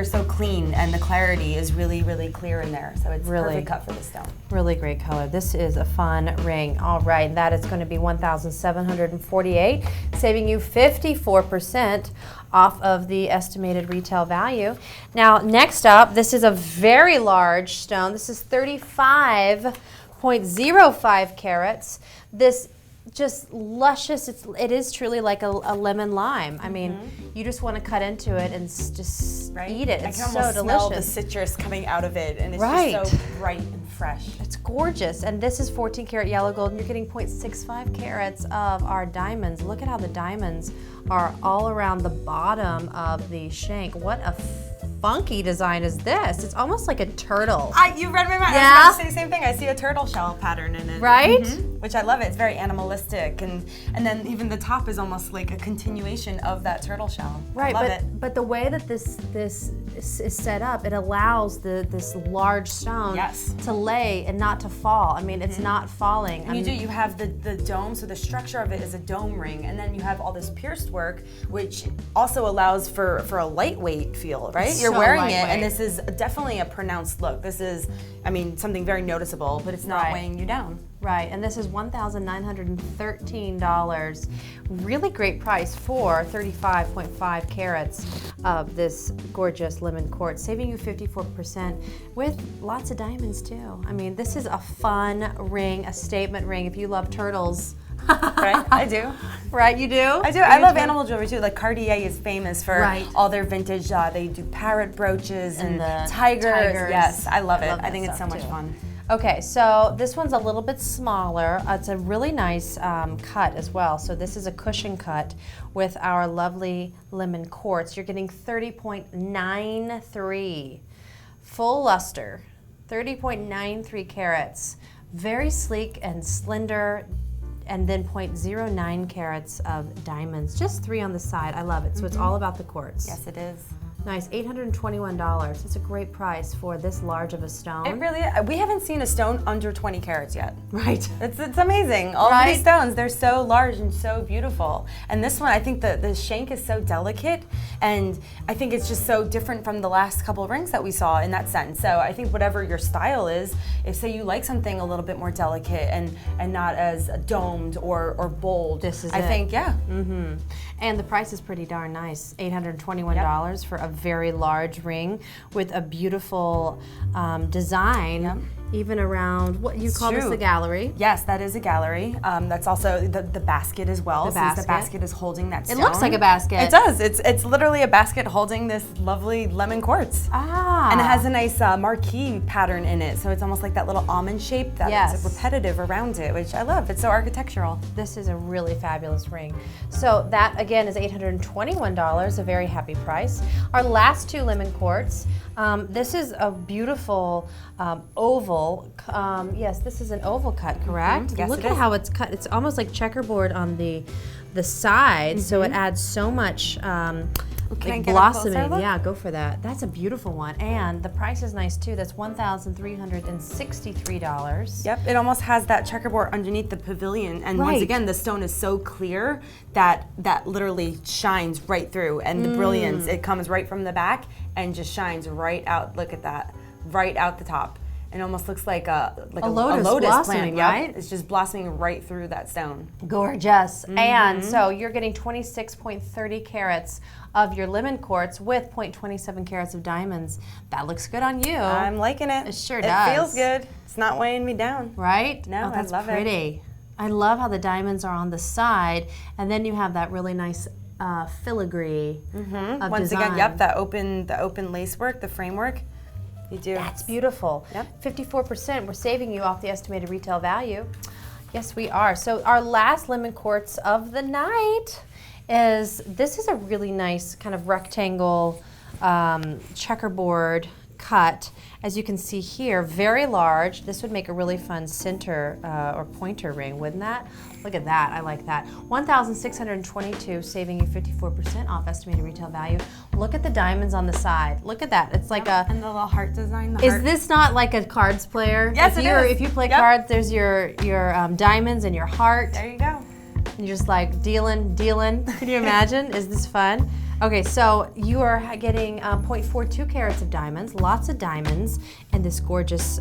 Speaker 8: so clean, and the clarity is really, really clear in there. So it's
Speaker 1: Really.
Speaker 8: perfect cut for the stone.
Speaker 1: Really great color. This is a fun ring. All right, that is going to be $1,748, saving you 54% off of the estimated retail value. Now, next up, this is a very large stone. This is 35.05 carats. This just luscious. It is truly like a lemon lime. I mean, you just want to cut into it and just eat it. It's
Speaker 8: I can
Speaker 1: so
Speaker 8: almost smell the
Speaker 1: delicious.
Speaker 8: citrus coming out of it, and it's
Speaker 1: Right.
Speaker 8: just so bright and fresh.
Speaker 1: It's gorgeous. And this is 14 karat yellow gold, and you're getting 0.65 carats of our diamonds. Look at how the diamonds are all around the bottom of the shank. What a funky design is this? It's almost like a turtle.
Speaker 8: You read my mind.
Speaker 1: Yeah?
Speaker 8: I was about to say the same thing. I see a turtle shell pattern in it.
Speaker 1: Right?
Speaker 8: Which I love it. It's very animalistic, and then even the top is almost like a continuation of that turtle shell.
Speaker 1: Right,
Speaker 8: I love it.
Speaker 1: but the way that this is set up, it allows this large stone
Speaker 8: Yes.
Speaker 1: to lay and not to fall. I mean, it's not falling.
Speaker 8: And you have the dome, so the structure of it is a dome ring, and then you have all this pierced work, which also allows for a lightweight feel, right? You're
Speaker 1: So
Speaker 8: wearing
Speaker 1: lightweight.
Speaker 8: it, and this is definitely a pronounced look. This is, I mean, something very noticeable, but it's not
Speaker 1: Right.
Speaker 8: weighing you down.
Speaker 1: Right, and this is $1,913. Really great price for 35.5 carats of this gorgeous lemon quartz, saving you 54% with lots of diamonds too. I mean, this is a fun ring, a statement ring. If you love turtles,
Speaker 8: Right? I do.
Speaker 1: right? You do?
Speaker 8: I do. I love animal jewelry too. Like Cartier is famous for
Speaker 1: Right.
Speaker 8: all their vintage. They do parrot brooches and
Speaker 1: the
Speaker 8: tigers. Yes, I love it.
Speaker 1: love
Speaker 8: I
Speaker 1: that
Speaker 8: think it's so
Speaker 1: stuff,
Speaker 8: much
Speaker 1: too.
Speaker 8: fun.
Speaker 1: Okay, so this one's a little bit smaller. It's a really nice cut as well. So this is a cushion cut with our lovely lemon quartz. You're getting 30.93 full luster, 30.93 carats. Very sleek and slender, and then 0.09 carats of diamonds. Just 3 on the side. I love it. So it's all about the quartz.
Speaker 8: Yes, it is.
Speaker 1: Nice, $821. It's a great price for this large of a stone.
Speaker 8: It really is. We haven't seen a stone under 20 carats yet.
Speaker 1: Right.
Speaker 8: It's amazing. All of
Speaker 1: Right?
Speaker 8: these stones, they're so large and so beautiful. And this one, I think the shank is so delicate, and I think it's just so different from the last couple of rings that we saw in that sense. So I think whatever your style is, if say you like something a little bit more delicate and not as domed or bold,
Speaker 1: This is
Speaker 8: I
Speaker 1: it.
Speaker 8: think, yeah.
Speaker 1: And the price is pretty darn nice, $821 for a very large ring with a beautiful design, even around, what you call this,
Speaker 8: true.
Speaker 1: the gallery.
Speaker 8: Yes, that is a gallery. That's also the basket as well.
Speaker 1: The
Speaker 8: since
Speaker 1: basket.
Speaker 8: the basket is holding that stone.
Speaker 1: It looks like a basket.
Speaker 8: It does. It's literally a basket holding this lovely lemon quartz.
Speaker 1: Ah.
Speaker 8: And it has a nice marquee pattern in it, so it's almost like that little almond shape that
Speaker 1: Yes.
Speaker 8: is repetitive around it, which I love. It's so architectural.
Speaker 1: This is a really fabulous ring. So that again is $821, a very happy price. Our last 2 lemon quartz. This is a beautiful oval. Yes, this is an oval cut, correct?
Speaker 8: Yes,
Speaker 1: Look
Speaker 8: it
Speaker 1: at
Speaker 8: is.
Speaker 1: how it's cut. It's almost like checkerboard on the side, so it adds so much
Speaker 8: Can I
Speaker 1: like
Speaker 8: get a closer
Speaker 1: blossoming.
Speaker 8: look?
Speaker 1: Yeah, go for that. That's a beautiful one, and the price is nice too. That's $1,363.
Speaker 8: Yep, it almost has that checkerboard underneath the pavilion, and
Speaker 1: Right.
Speaker 8: once again, the stone is so clear that literally shines right through, and the brilliance, it comes right from the back and just shines right out. Look at that, right out the top. It almost looks like a
Speaker 1: lotus
Speaker 8: plant,
Speaker 1: blossoming,
Speaker 8: yep.
Speaker 1: right?
Speaker 8: It's just blossoming right through that stone.
Speaker 1: Gorgeous. And so you're getting 26.30 carats of your lemon quartz with 0.27 carats of diamonds. That looks good on you.
Speaker 8: I'm liking it.
Speaker 1: It sure
Speaker 8: It
Speaker 1: does.
Speaker 8: feels good. It's not weighing me down.
Speaker 1: Right?
Speaker 8: No,
Speaker 1: Oh, that's
Speaker 8: I love it.
Speaker 1: pretty. I love how the diamonds are on the side, and then you have that really nice filigree of
Speaker 8: Once
Speaker 1: design.
Speaker 8: again, yep, the open lace work, the framework. You do.
Speaker 1: That's beautiful.
Speaker 8: Yep.
Speaker 1: 54%. We're saving you off the estimated retail value. Yes, we are. So our last lemon quartz of the night is, this is a really nice kind of rectangle checkerboard cut. As you can see here, very large. This would make a really fun center or pointer ring, wouldn't that? Look at that, I like that. $1,622, saving you 54% off estimated retail value. Look at the diamonds on the side. Look at that, it's like a,
Speaker 8: And the little heart design. The
Speaker 1: is
Speaker 8: heart.
Speaker 1: this not like a cards player?
Speaker 8: Yes,
Speaker 1: if
Speaker 8: it
Speaker 1: you're,
Speaker 8: is.
Speaker 1: If you play
Speaker 8: Yep.
Speaker 1: cards, there's your diamonds and your heart.
Speaker 8: There you go.
Speaker 1: You're just like dealing. Can you imagine? Is this fun? Okay, so you are getting 0.42 carats of diamonds, lots of diamonds, and this gorgeous,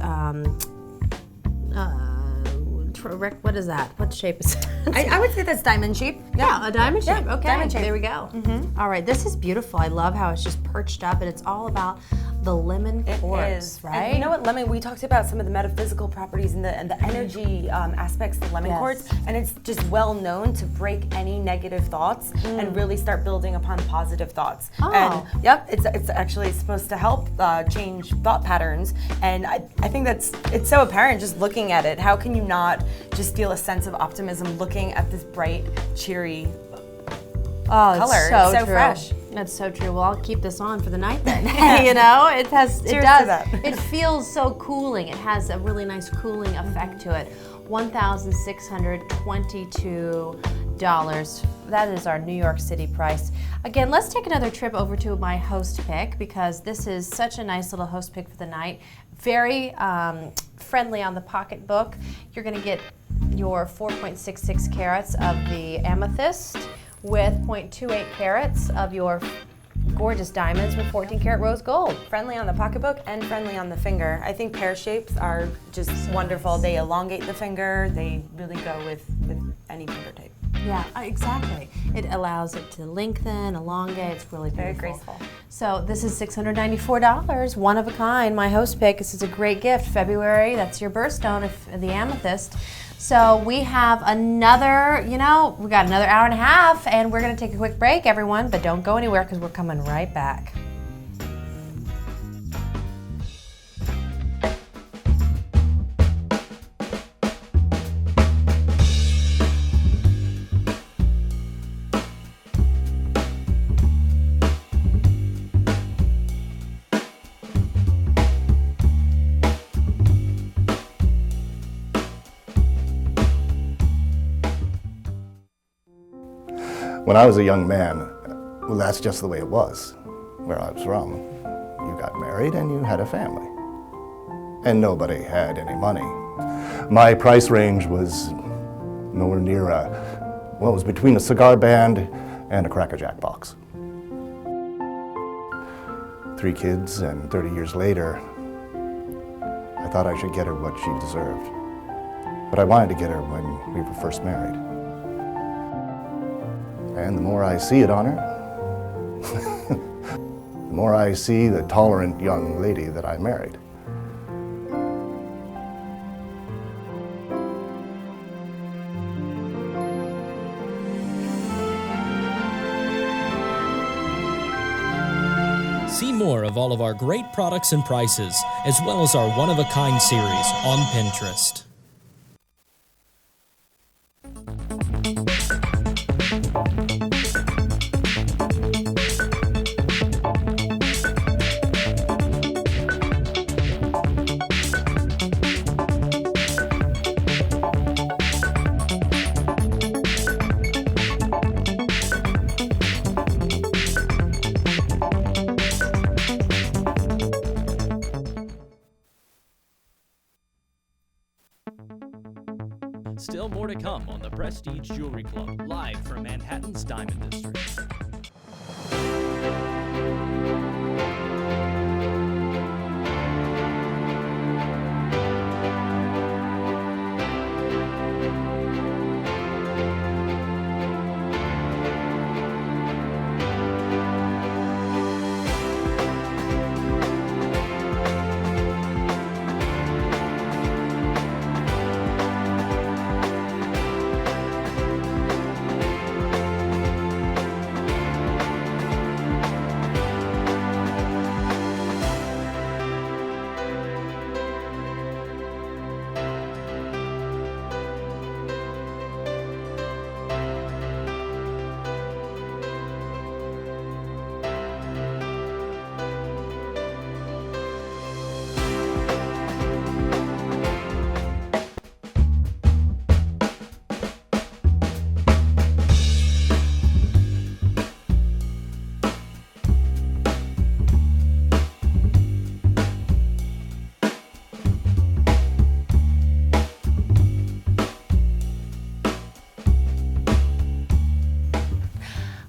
Speaker 1: what is that? What shape is it?
Speaker 8: I would say that's diamond shape.
Speaker 1: Yeah, a diamond shape.
Speaker 8: Yeah,
Speaker 1: Okay,
Speaker 8: diamond shape.
Speaker 1: there we go. All right, this is beautiful. I love how it's just perched up, and it's all about the lemon quartz, right?
Speaker 8: And you know what, lemon? We talked about some of the metaphysical properties and the energy aspects of lemon quartz, and it's just well known to break any negative thoughts and really start building upon positive thoughts.
Speaker 1: Oh.
Speaker 8: And yep, it's actually supposed to help change thought patterns. And I think it's so apparent just looking at it. How can you not just feel a sense of optimism looking at this bright, cheery color?
Speaker 1: So
Speaker 8: it's so
Speaker 1: true.
Speaker 8: fresh.
Speaker 1: That's so true. Well, I'll keep this on for the night then. You know, it does. It feels so cooling. It has a really nice cooling effect to it. $1,622. That is our New York City price. Again, let's take another trip over to my host pick, because this is such a nice little host pick for the night. Very friendly on the pocketbook. You're going to get your 4.66 carats of the amethyst with 0.28 carats of your gorgeous diamonds with 14 karat rose gold.
Speaker 8: Friendly on the pocketbook and friendly on the finger. I think pear shapes are just wonderful. They elongate the finger. They really go with any finger type.
Speaker 1: Yeah, exactly. It allows it to lengthen, elongate. It's really beautiful.
Speaker 8: Very graceful.
Speaker 1: So this is $694, one of a kind. My host pick. This is a great gift. February, that's your birthstone of the amethyst. So we have another, we got another hour and a half, and we're going to take a quick break, everyone, but don't go anywhere because we're coming right back.
Speaker 5: When I was a young man, well, that's just the way it was where I was from. You got married and you had a family. And nobody had any money. My price range was nowhere near it was between a cigar band and a Cracker Jack box. 3 kids, and 30 years later, I thought I should get her what she deserved. But I wanted to get her when we were first married. And the more I see it on her, the more I see the tolerant young lady that I married.
Speaker 7: See more of all of our great products and prices, as well as our one-of-a-kind series on Pinterest. Still more to come on the Prestige Jewelry Club, live from Manhattan's Diamond District.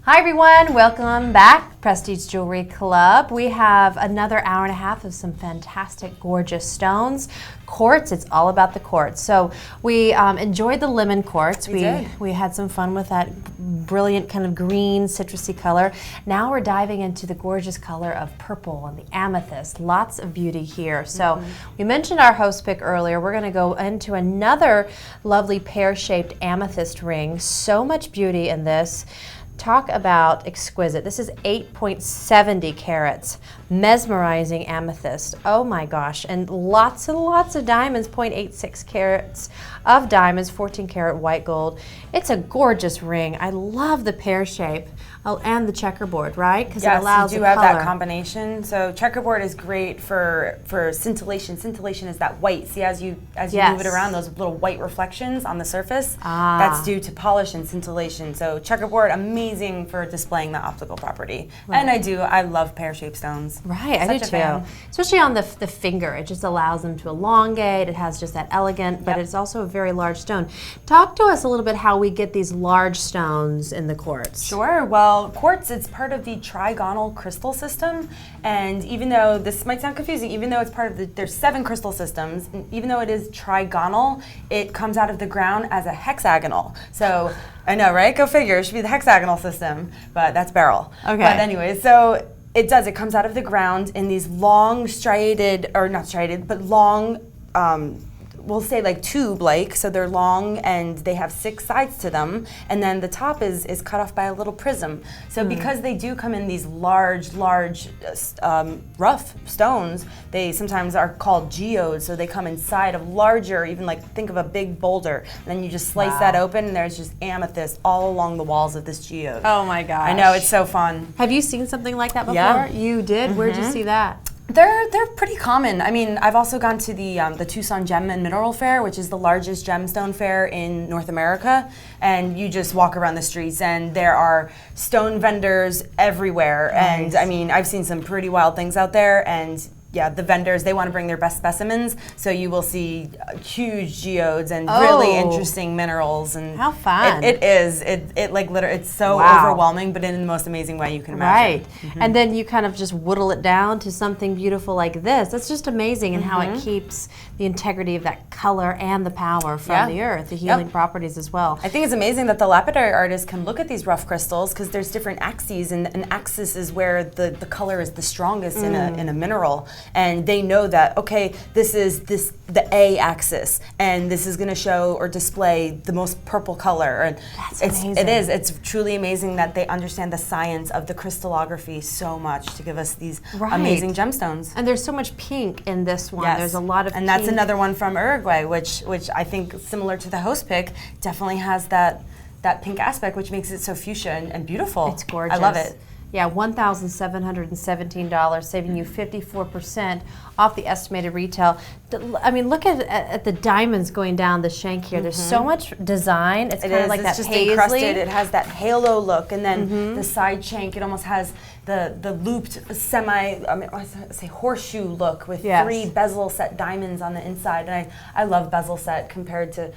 Speaker 1: Hi everyone, welcome back, Prestige Jewelry Club. We have another hour and a half of some fantastic, gorgeous stones. Quartz, it's all about the quartz. So we enjoyed the lemon quartz. We had some fun with that brilliant kind of green, citrusy color. Now we're diving into the gorgeous color of purple and the amethyst. Lots of beauty here. So we mentioned our host pick earlier. We're going to go into another lovely pear-shaped amethyst ring. So much beauty in this. Talk about exquisite. This is 8.70 carats, mesmerizing amethyst. Oh my gosh, and lots of diamonds, 0.86 carats of diamonds, 14 karat white gold. It's a gorgeous ring. I love the pear shape. Oh, and the checkerboard, right? Because it allows
Speaker 8: you do have that combination. So checkerboard is great for scintillation. Scintillation is that white. See, as you move it around, those little white reflections on the surface, that's due to polish and scintillation. So checkerboard, amazing for displaying the optical property. Right. And I love pear-shaped stones.
Speaker 1: Right, I do too. Especially on the finger, it just allows them to elongate. It has just that elegant, but it's also a very large stone. Talk to us a little bit how we get these large stones in the quartz.
Speaker 8: Sure. Well, quartz, it's part of the trigonal crystal system, and even though this might sound confusing, even though it's part of there's 7 crystal systems, and even though it is trigonal, it comes out of the ground as a hexagonal. So I know, right? Go figure. It should be the hexagonal system, but that's beryl. Okay. But anyway, so it comes out of the ground in these long striated, or not striated, but long, we'll say like tube-like, so they're long and they have 6 sides to them, and then the top is cut off by a little prism. So because they do come in these large, rough stones, they sometimes are called geodes, so they come inside of larger, even like think of a big boulder, and then you just slice that open and there's just amethyst all along the walls of this geode.
Speaker 1: Oh my gosh.
Speaker 8: I know, it's so fun.
Speaker 1: Have you seen something like that before?
Speaker 8: Yeah.
Speaker 1: You did? Where'd you see that?
Speaker 8: They're pretty common. I mean, I've also gone to the Tucson Gem and Mineral Fair, which is the largest gemstone fair in North America, and you just walk around the streets and there are stone vendors everywhere. Nice. And I mean, I've seen some pretty wild things out there, and yeah, the vendors, they want to bring their best specimens, so you will see huge geodes and really interesting minerals. And
Speaker 1: how fun!
Speaker 8: It is. It like literally, it's so overwhelming, but in the most amazing way you can imagine.
Speaker 1: Right, and then you kind of just whittle it down to something beautiful like this. That's just amazing, and how it keeps the integrity of that color and the power from the earth, the healing properties as well.
Speaker 8: I think it's amazing that the lapidary artist can look at these rough crystals, because there's different axes, and an axis is where the color is the strongest in a mineral. And they know that, okay, this is the A axis, and this is going to show or display the most purple color. And
Speaker 1: that's amazing.
Speaker 8: It's truly amazing that they understand the science of the crystallography so much to give us these amazing gemstones.
Speaker 1: And there's so much pink in this one. There's a lot of
Speaker 8: and that's another one from Uruguay, which I think, similar to the host pick, definitely has that pink aspect, which makes it so fuchsia and beautiful.
Speaker 1: It's gorgeous.
Speaker 8: I love it.
Speaker 1: Yeah, $1,717, saving you 54% off the estimated retail. I mean, look at the diamonds going down the shank here. There's so much design. It's kind of like that paisley.
Speaker 8: Encrusted. It has that halo look, and then the side shank, it almost has the looped horseshoe look with 3 bezel set diamonds on the inside. And I love bezel set compared to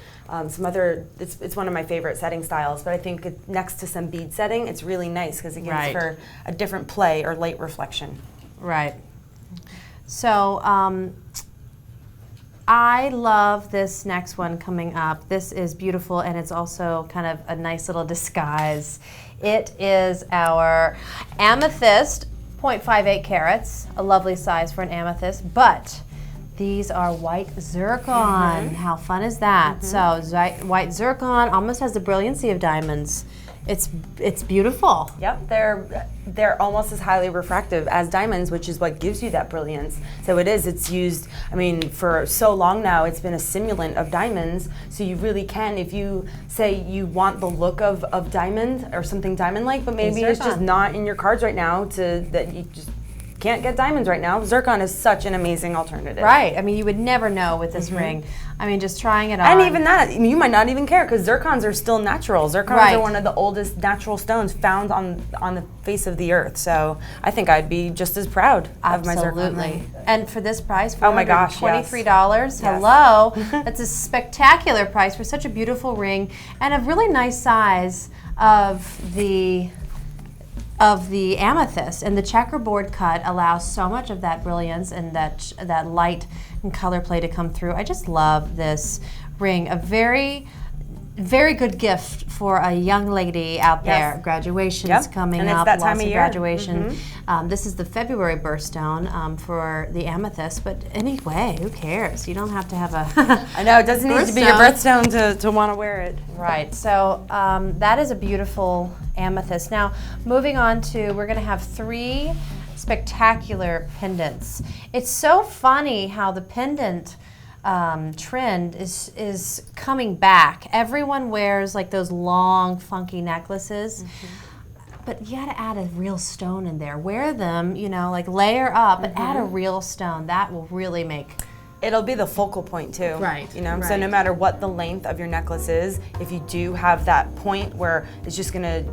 Speaker 8: some other, it's one of my favorite setting styles, but I think next to some bead setting, it's really nice because it gives for a different play or light reflection.
Speaker 1: Right. So I love this next one coming up. This is beautiful, and it's also kind of a nice little disguise. It is our amethyst, 0.58 carats, a lovely size for an amethyst, but these are white zircon. How fun is that? So white zircon almost has the brilliancy of diamonds. It's beautiful.
Speaker 8: Yep, they're almost as highly refractive as diamonds, which is what gives you that brilliance. So it's used, I mean, for so long now, it's been a simulant of diamonds. So you really can, if you say you want the look of diamond or something diamond-like, but maybe it's just not in your cards right now, that you just can't get diamonds right now. Zircon is such an amazing alternative.
Speaker 1: Right. I mean, you would never know with this ring. I mean, just trying it on.
Speaker 8: And even that, you might not even care, because zircons are still natural. Zircons are one of the oldest natural stones found on the face of the earth. So I think I'd be just as proud of my zircon ring.
Speaker 1: And for this price,
Speaker 8: oh my gosh,
Speaker 1: $23. Hello. That's a spectacular price for such a beautiful ring and a really nice size of the of the amethyst, and the checkerboard cut allows so much of that brilliance and that light and color play to come through. I just love this ring. A very good gift for a young lady out there. Graduation's coming
Speaker 8: and it's
Speaker 1: up,
Speaker 8: that time
Speaker 1: lots
Speaker 8: of
Speaker 1: of
Speaker 8: year.
Speaker 1: graduation. This is the February birthstone for the amethyst, but anyway, who cares? You don't have to have a
Speaker 8: I know, it doesn't need to be your birthstone to want to wear it.
Speaker 1: Right, so that is a beautiful amethyst. Now, moving on to, we're going to have 3 spectacular pendants. It's so funny how the pendant trend is coming back. Everyone wears like those long, funky necklaces. But you gotta add a real stone in there. Wear them, you know, like layer up, but add a real stone. That will really make...
Speaker 8: It'll be the focal point too.
Speaker 1: Right.
Speaker 8: You know, so
Speaker 1: right.
Speaker 8: no matter what the length of your necklace is, if you do have that point where it's just gonna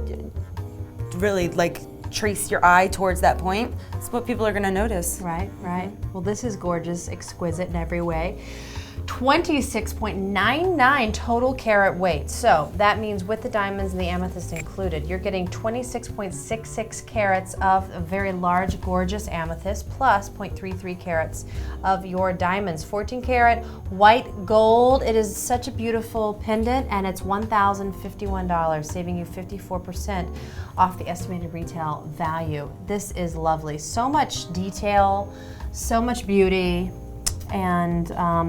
Speaker 8: really like trace your eye towards that point, it's what people are gonna notice.
Speaker 1: Right, right. Well, this is gorgeous, exquisite in every way. 26.99 total carat weight. So that means with the diamonds and the amethyst included, you're getting 26.66 carats of a very large, gorgeous amethyst plus 0.33 carats of your diamonds. 14 carat white gold. It is such a beautiful pendant, and it's $1,051, saving you 54% off the estimated retail value. This is lovely. So much detail, so much beauty, and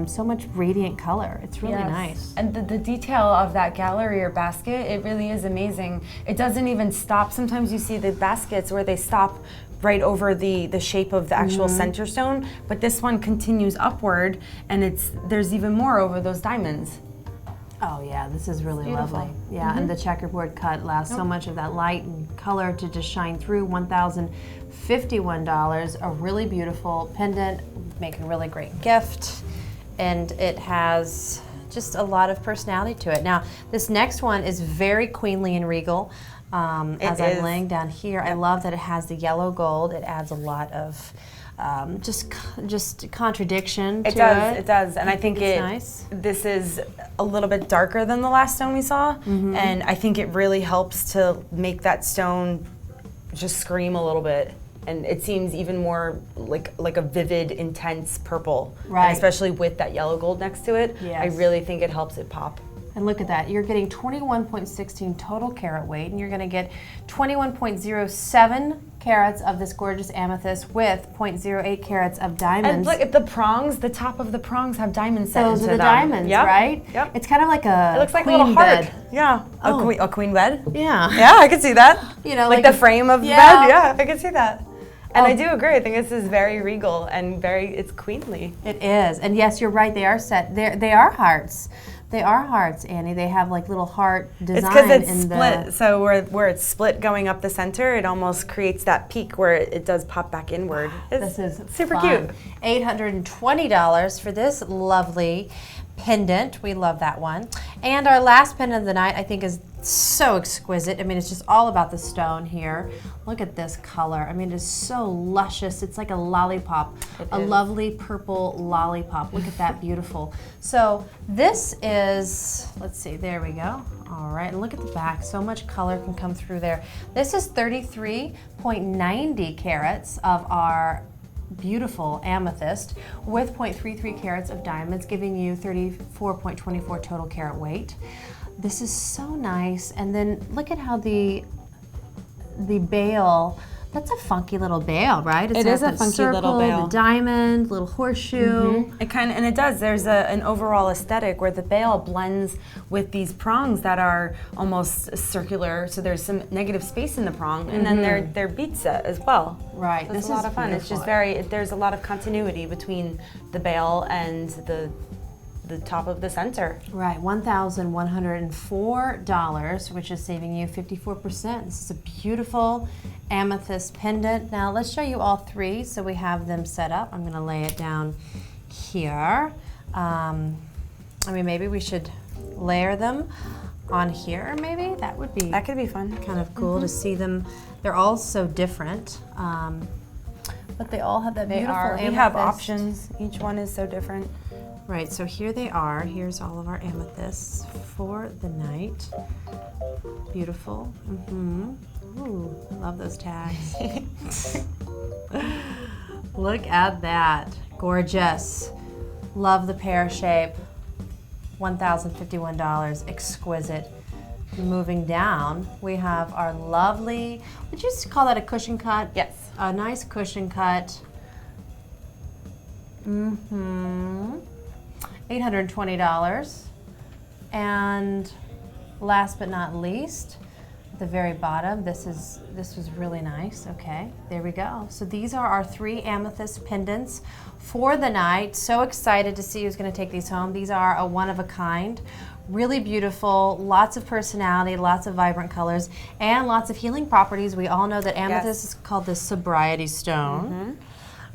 Speaker 1: so much radiant color. It's really nice.
Speaker 8: And the detail of that gallery or basket, it really is amazing. It doesn't even stop. Sometimes you see the baskets where they stop right over the shape of the actual center stone, but this one continues upward, and there's even more over those diamonds.
Speaker 1: Oh yeah, this is really lovely. Yeah, and the checkerboard cut allows so much of that light and color to just shine through. $1,051, a really beautiful pendant, make a really great gift, and it has just a lot of personality to it. Now, this next one is very queenly and regal. As I'm laying down here, I love that it has the yellow gold. It adds a lot of just contradiction to it.
Speaker 8: It does, and I think
Speaker 1: it's nice.
Speaker 8: This is a little bit darker than the last stone we saw, and I think it really helps to make that stone just scream a little bit, and it seems even more like a vivid, intense purple,
Speaker 1: right?
Speaker 8: And especially with that yellow gold next to it,
Speaker 1: yes.
Speaker 8: I really think it helps it pop.
Speaker 1: And look at that, you're getting 21.16 total carat weight, and you're gonna get 21.07 carats of this gorgeous amethyst with 0.08 carats of diamonds.
Speaker 8: And look at the prongs, the top of the prongs have diamonds set
Speaker 1: Those
Speaker 8: into
Speaker 1: are the
Speaker 8: them.
Speaker 1: diamonds, right?
Speaker 8: Yep.
Speaker 1: It's kind of like a
Speaker 8: It looks like a
Speaker 1: queen
Speaker 8: little heart.
Speaker 1: bed.
Speaker 8: Yeah, a queen bed.
Speaker 1: Yeah.
Speaker 8: Yeah, I could see that.
Speaker 1: You know,
Speaker 8: like the frame of the bed. Yeah, I could see that. And I do agree. I think this is very regal and it's queenly.
Speaker 1: It is, and yes, you're right. They are set. They are hearts. They are hearts, Annie. They have like little heart design.
Speaker 8: It's because it's split. So where it's split going up the center, it almost creates that peak where it does pop back inward.
Speaker 1: This is
Speaker 8: super
Speaker 1: fun.
Speaker 8: cute.
Speaker 1: $820 for this lovely pendant. We love that one. And our last pendant of the night, I think, is so exquisite. I mean, it's just all about the stone here. Look at this color. I mean, it's so luscious. It's like a lollipop, a lovely purple lollipop. Look at that, beautiful. So this is, let's see, there we go. All right, and look at the back. So much color can come through there. This is 33.90 carats of our beautiful amethyst with 0.33 carats of diamonds, giving you 34.24 total carat weight. This is so nice. And then look at how the bail, that's a funky little bail, right?
Speaker 8: It is a funky little bail.
Speaker 1: The diamond, little horseshoe.
Speaker 8: It does. There's an overall aesthetic where the bail blends with these prongs that are almost circular. So there's some negative space in the prong, and then they're bead set as well.
Speaker 1: Right.
Speaker 8: So
Speaker 1: this
Speaker 8: it's a lot
Speaker 1: is
Speaker 8: of fun.
Speaker 1: beautiful.
Speaker 8: It's just there's a lot of continuity between the bail and the top of the center.
Speaker 1: Right, $1,104, which is saving you 54%. This is a beautiful amethyst pendant. Now let's show you all three so we have them set up. I'm gonna lay it down here. I mean, maybe we should layer them on here, maybe? That
Speaker 8: could be fun.
Speaker 1: Kind of cool to see them. They're all so different, but they all have that beautiful amethyst.
Speaker 8: We have options. Each one is so different.
Speaker 1: Right, so here they are. Here's all of our amethysts for the night. Beautiful. Ooh, I love those tags. Look at that. Gorgeous. Love the pear shape. $1,051. Exquisite. Moving down, we have our lovely, would you call that a cushion cut?
Speaker 8: Yes.
Speaker 1: A nice cushion cut. $820. And last but not least, at the very bottom, this was really nice. Okay, there we go. So these are our 3 amethyst pendants for the night. So excited to see who's going to take these home. These are a one of a kind. Really beautiful, lots of personality, lots of vibrant colors, and lots of healing properties. We all know that amethyst is called the sobriety stone,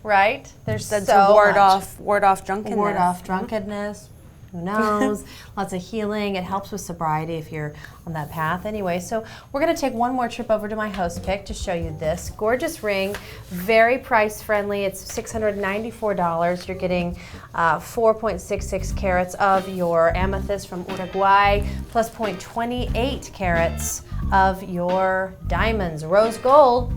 Speaker 1: right? There's
Speaker 8: That's
Speaker 1: so
Speaker 8: to ward
Speaker 1: much.
Speaker 8: off drunkenness.
Speaker 1: Ward off drunkenness. Who knows? Lots of healing. It helps with sobriety if you're on that path. Anyway, so we're going to take one more trip over to my host pick to show you this gorgeous ring. Very price friendly. It's $694. You're getting 4.66 carats of your amethyst from Uruguay, plus 0.28 carats of your diamonds. Rose gold.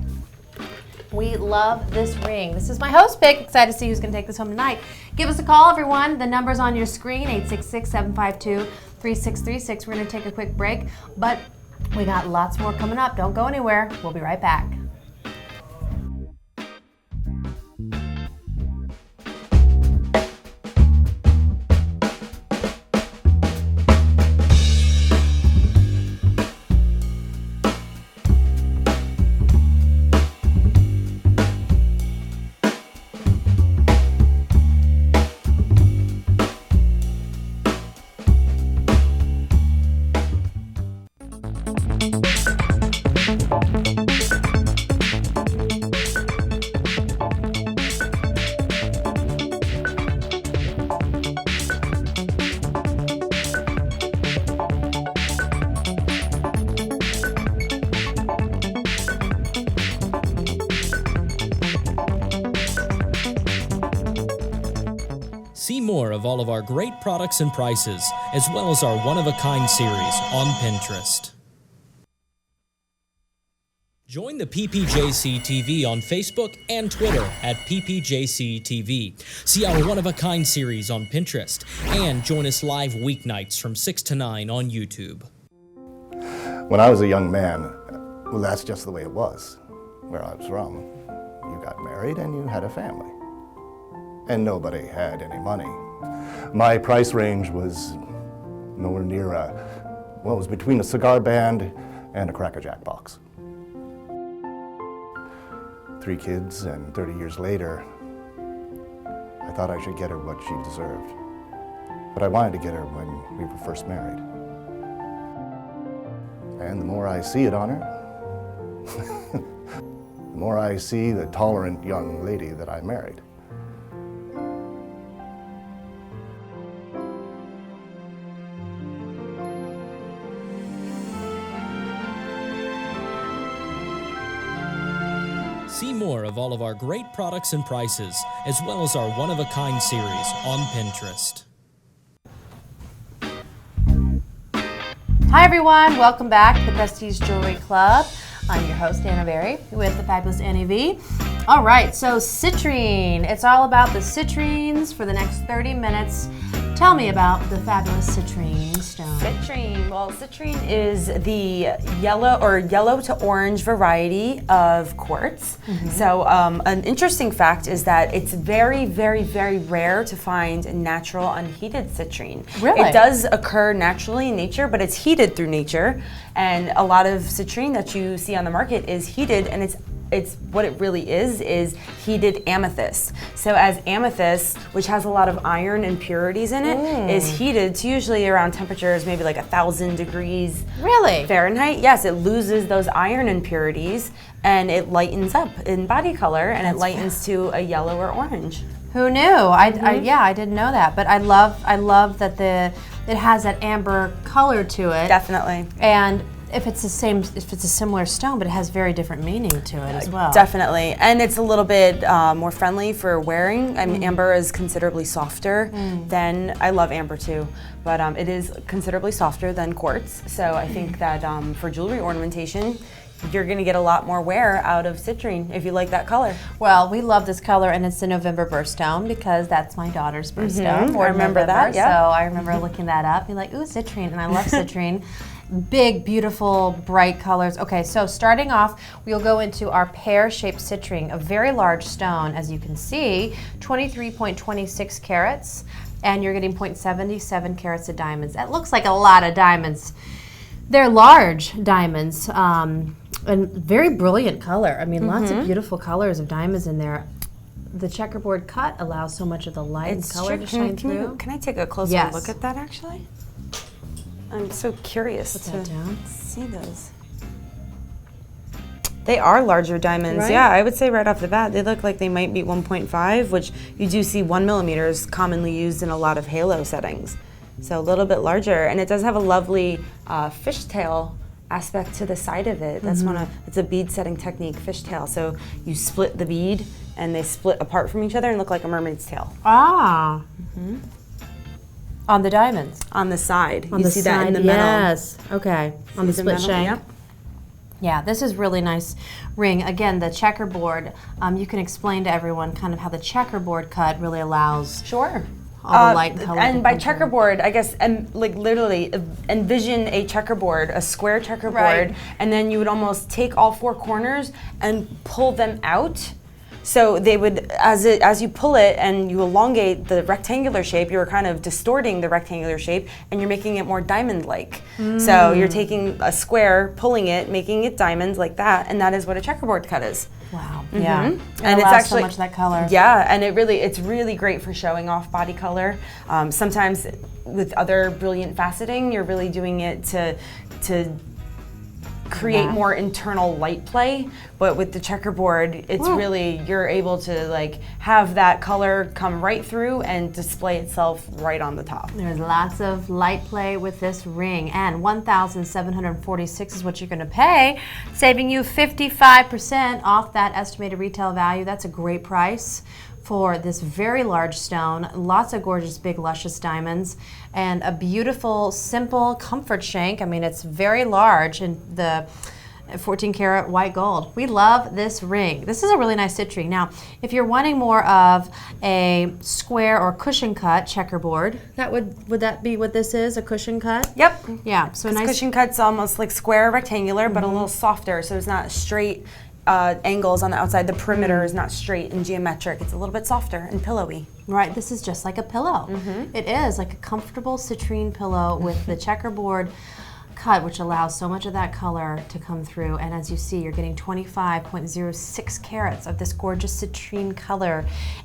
Speaker 1: We love this ring. This is my host pick. Excited to see who's going to take this home tonight. Give us a call, everyone. The number's on your screen, 866-752-3636. We're going to take a quick break, but we got lots more coming up. Don't go anywhere. We'll be right back.
Speaker 7: See more of all of our great products and prices, as well as our one-of-a-kind series on Pinterest. Join the PPJCTV on Facebook and Twitter at PPJCTV. See our one-of-a-kind series on Pinterest, and join us live weeknights from 6 to 9 on YouTube.
Speaker 5: When I was a young man, well, that's just the way it was where I was from. You got married and you had a family. And nobody had any money. My price range was nowhere near it was between a cigar band and a Cracker Jack box. 3 kids, and 30 years later, I thought I should get her what she deserved. But I wanted to get her when we were first married. And the more I see it on her, the more I see the tolerant young lady that I married.
Speaker 7: See more of all of our great products and prices, as well as our one-of-a-kind series on Pinterest.
Speaker 1: Hi everyone, welcome back to the Prestige Jewelry Club. I'm your host, Anna Berry, with the fabulous Annie V. All right, so citrine. It's all about the citrines for the next 30 minutes. Tell me about the fabulous citrine stone.
Speaker 8: Citrine. Well, citrine is the yellow to orange variety of quartz. So an interesting fact is that it's very, very, very rare to find natural unheated citrine.
Speaker 1: Really?
Speaker 8: It does occur naturally in nature, but it's heated through nature. And a lot of citrine that you see on the market is heated, and it's what it really is heated amethyst. So as amethyst, which has a lot of iron impurities in it, is heated to usually around temperatures maybe like 1,000 degrees
Speaker 1: Really?
Speaker 8: Fahrenheit. Yes, it loses those iron impurities and it lightens up in body color, and it lightens to a yellow or orange.
Speaker 1: Who knew? I didn't know that, but I love that it has that amber color to it.
Speaker 8: Definitely.
Speaker 1: And if it's a similar stone, but it has very different meaning to it as well.
Speaker 8: Definitely, and it's a little bit more friendly for wearing. I mean, amber is considerably softer than, I love amber too, but it is considerably softer than quartz. So I think that for jewelry ornamentation, you're gonna get a lot more wear out of citrine if you like that color.
Speaker 1: Well, we love this color, and it's the November birthstone because that's my daughter's birthstone.
Speaker 8: I remember that, yeah.
Speaker 1: So I remember looking that up, being like, ooh, citrine, and I love citrine. Big, beautiful, bright colors. Okay, so starting off, we'll go into our pear-shaped citrine, a very large stone, as you can see, 23.26 carats, and you're getting 0.77 carats of diamonds. That looks like a lot of diamonds. They're large diamonds, and very brilliant color. I mean, lots of beautiful colors of diamonds in there. The checkerboard cut allows so much of the light and color to shine through.
Speaker 8: Can I take a closer look at that, actually? I'm so curious to see those. They are larger diamonds,
Speaker 1: right?
Speaker 8: Yeah. I would say right off the bat, they look like they might be 1.5, which you do see 1 millimeter is commonly used in a lot of halo settings. So a little bit larger, and it does have a lovely fishtail aspect to the side of it. That's it's a bead setting technique, fishtail. So you split the bead, and they split apart from each other and look like a mermaid's tail.
Speaker 1: Ah. On the diamonds.
Speaker 8: On the side.
Speaker 1: On you see that in the middle. Yes. Okay. On the split shank.
Speaker 8: Yep.
Speaker 1: Yeah, this is really nice ring. Again, the checkerboard. You can explain to everyone kind of how the checkerboard cut really allows.
Speaker 8: Sure.
Speaker 1: All the light and color.
Speaker 8: And by checkerboard, I guess, and like literally envision a checkerboard, a square checkerboard, and then you would almost take all 4 corners and pull them out. So they would, as you pull it and you elongate the rectangular shape, you're kind of distorting the rectangular shape, and you're making it more diamond-like. So you're taking a square, pulling it, making it diamonds like that, and that is what a checkerboard cut is.
Speaker 1: Wow. Yeah.
Speaker 8: And it's actually
Speaker 1: so much of that color.
Speaker 8: Yeah, and it's really great for showing off body color. Sometimes with other brilliant faceting, you're really doing it to create more internal light play, but with the checkerboard, it's really, you're able to like have that color come right through and display itself right on the top.
Speaker 1: There's lots of light play with this ring, and $1,746 is what you're gonna pay, saving you 55% off that estimated retail value. That's a great price for this very large stone, lots of gorgeous, big, luscious diamonds, and a beautiful, simple comfort shank. I mean, it's very large, and the 14 karat white gold. We love this ring. This is a really nice citrine. Now, if you're wanting more of a square or cushion cut checkerboard, would that be what this is, a cushion cut?
Speaker 8: Yep.
Speaker 1: Yeah, so a nice
Speaker 8: cushion cut's almost like square, rectangular, but a little softer, so it's not straight angles on the outside. The perimeter is not straight and geometric. It's a little bit softer and pillowy.
Speaker 1: Right, this is just like a pillow. It is like a comfortable citrine pillow with the checkerboard cut, which allows so much of that color to come through. And as you see, you're getting 25.06 carats of this gorgeous citrine color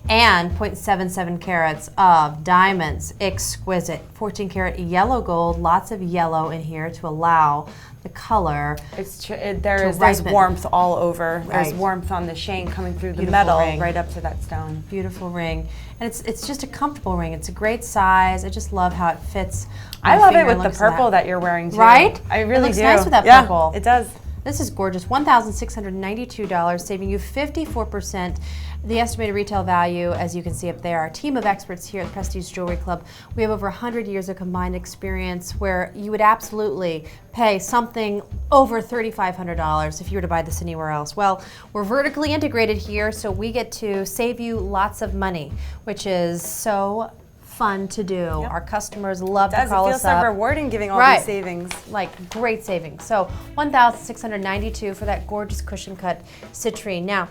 Speaker 1: and 0.77 carats of diamonds. Exquisite. 14 karat yellow gold, lots of yellow in here to allow the color.
Speaker 8: There's warmth all over. Right. There's warmth on the shank coming through the metal right up to that stone.
Speaker 1: Beautiful ring. And it's just a comfortable ring. It's a great size. I just love how it fits.
Speaker 8: I love it with the purple that you're wearing too.
Speaker 1: Right?
Speaker 8: I really
Speaker 1: do. It looks nice with that purple.
Speaker 8: It does.
Speaker 1: This is gorgeous. $1,692, saving you 54%. The estimated retail value, as you can see up there, our team of experts here at the Prestige Jewelry Club, we have over 100 years of combined experience where you would absolutely pay something over $3,500 if you were to buy this anywhere else. Well, we're vertically integrated here, so we get to save you lots of money, which is so fun to do. Yep. Our customers love to call us up.
Speaker 8: It feels so rewarding giving all these savings.
Speaker 1: Like great savings. So $1,692 for that gorgeous cushion cut citrine. Now,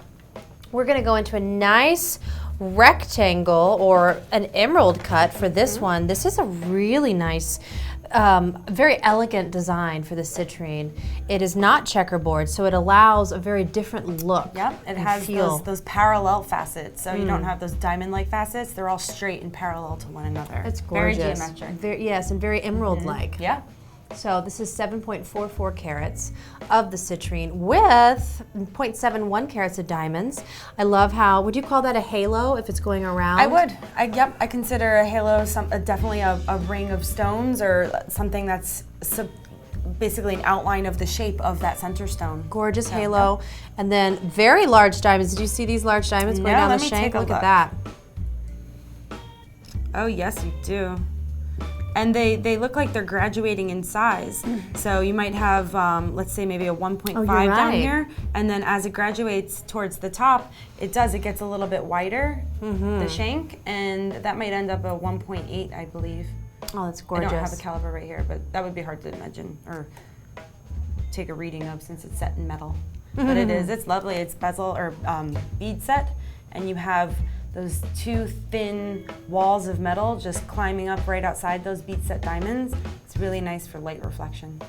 Speaker 1: we're going to go into a nice rectangle or an emerald cut for this one. This is a really nice, very elegant design for the citrine. It is not checkerboard, so it allows a very different look.
Speaker 8: Yep, it has those parallel facets, so you don't have those diamond-like facets. They're all straight and parallel to one another.
Speaker 1: It's gorgeous.
Speaker 8: Very geometric.
Speaker 1: Yes, and very emerald-like.
Speaker 8: Yeah.
Speaker 1: So this is 7.44 carats of the citrine with 0.71 carats of diamonds. I love how, would you call that a halo if it's going around?
Speaker 8: I would. I consider a halo definitely a ring of stones or something that's basically an outline of the shape of that center stone.
Speaker 1: Gorgeous halo. And then very large diamonds. Did you see these large diamonds going down the shank? Look at that.
Speaker 8: Oh yes, you do. And they look like they're graduating in size. So you might have, let's say maybe a 1.5 down here, and then as it graduates towards the top, it gets a little bit wider, the shank, and that might end up a 1.8, I believe.
Speaker 1: Oh, that's gorgeous.
Speaker 8: I don't have a caliber right here, but that would be hard to imagine or take a reading of since it's set in metal. But it's lovely. It's bezel or bead set, and you have those two thin walls of metal just climbing up right outside those bead set diamonds. It's really nice for light reflection.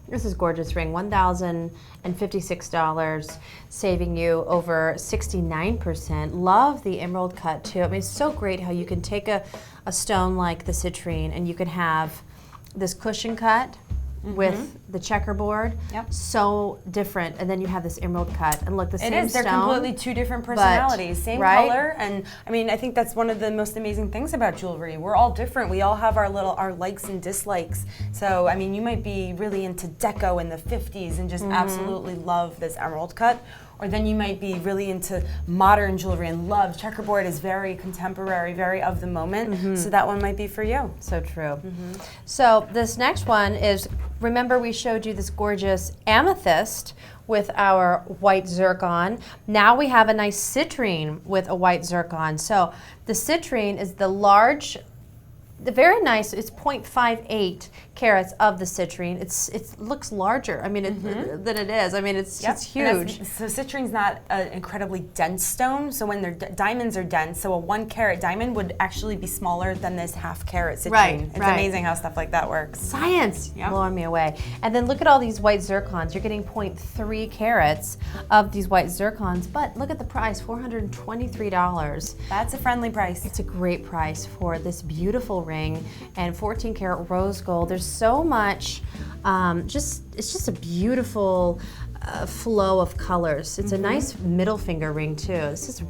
Speaker 1: This is gorgeous ring, $1,056, saving you over 69%. Love the emerald cut too. I mean, it's so great how you can take a stone like the citrine and you can have this cushion cut with the checkerboard. So different. And then you have this emerald cut. And look, the same stone.
Speaker 8: They're completely two different personalities. Same color. And I mean, I think that's one of the most amazing things about jewelry. We're all different. We all have our likes and dislikes. So, I mean, you might be really into deco in the 50s and just absolutely love this emerald cut. Or then you might be really into modern jewelry and love checkerboard is very contemporary, very of the moment. So that one might be for you.
Speaker 1: So true. So this next one is, remember we showed you this gorgeous amethyst with our white zircon. Now we have a nice citrine with a white zircon. So the citrine is the large, very nice, it's 0.58 carats of the citrine. It looks larger, I mean, than it is. I mean, it's huge.
Speaker 8: So citrine's not an incredibly dense stone, so when diamonds are dense, so a 1 carat diamond would actually be smaller than this half carat citrine. It's amazing how stuff like that works.
Speaker 1: Science, blowing me away. And then look at all these white zircons. You're getting 0.3 carats of these white zircons, but look at the price, $423.
Speaker 8: That's a friendly price.
Speaker 1: It's a great price for this beautiful ring and 14 karat rose gold. There's so much, it's just a beautiful flow of colors. It's a nice middle finger ring too. It's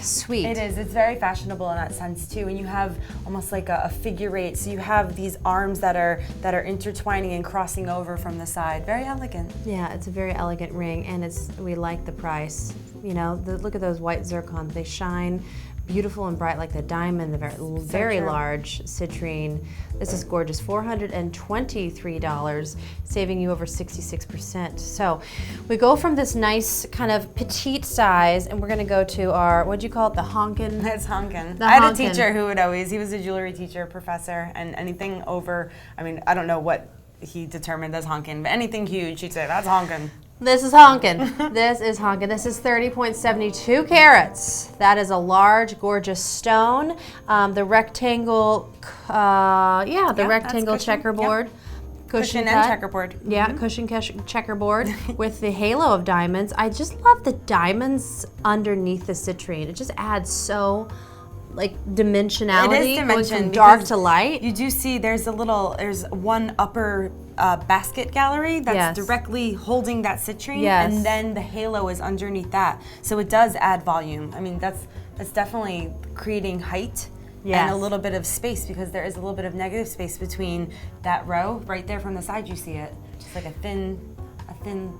Speaker 1: sweet.
Speaker 8: It is. It's very fashionable in that sense too. And you have almost like a figure eight. So you have these arms that are intertwining and crossing over from the side. Very elegant.
Speaker 1: Yeah, it's a very elegant ring, and we like the price. You know, look at those white zircons. They shine beautiful and bright like the diamond, the very large citrine. This is gorgeous, $423, saving you over 66%. So we go from this nice kind of petite size, and we're gonna go to our, what'd you call it, the honkin?
Speaker 8: It's honkin. I had a teacher who would always, he was a jewelry teacher, professor, and anything over, I mean, I don't know what he determined as honkin, but anything huge, he'd say, that's honkin.
Speaker 1: This is honkin. This is honkin. This is 30.72 carats. That is a large, gorgeous stone. The rectangle, rectangle checkerboard.
Speaker 8: Cushion
Speaker 1: cut.
Speaker 8: And checkerboard.
Speaker 1: Yeah, cushion checkerboard with the halo of diamonds. I just love the diamonds underneath the citrine. It just adds so like dimensionality, going from dark to light.
Speaker 8: You do see there's one upper basket gallery that's directly holding that citrine, and then the halo is underneath that. So it does add volume. I mean, that's definitely creating height and a little bit of space, because there is a little bit of negative space between that row. Right there from the side you see it. Just like a thin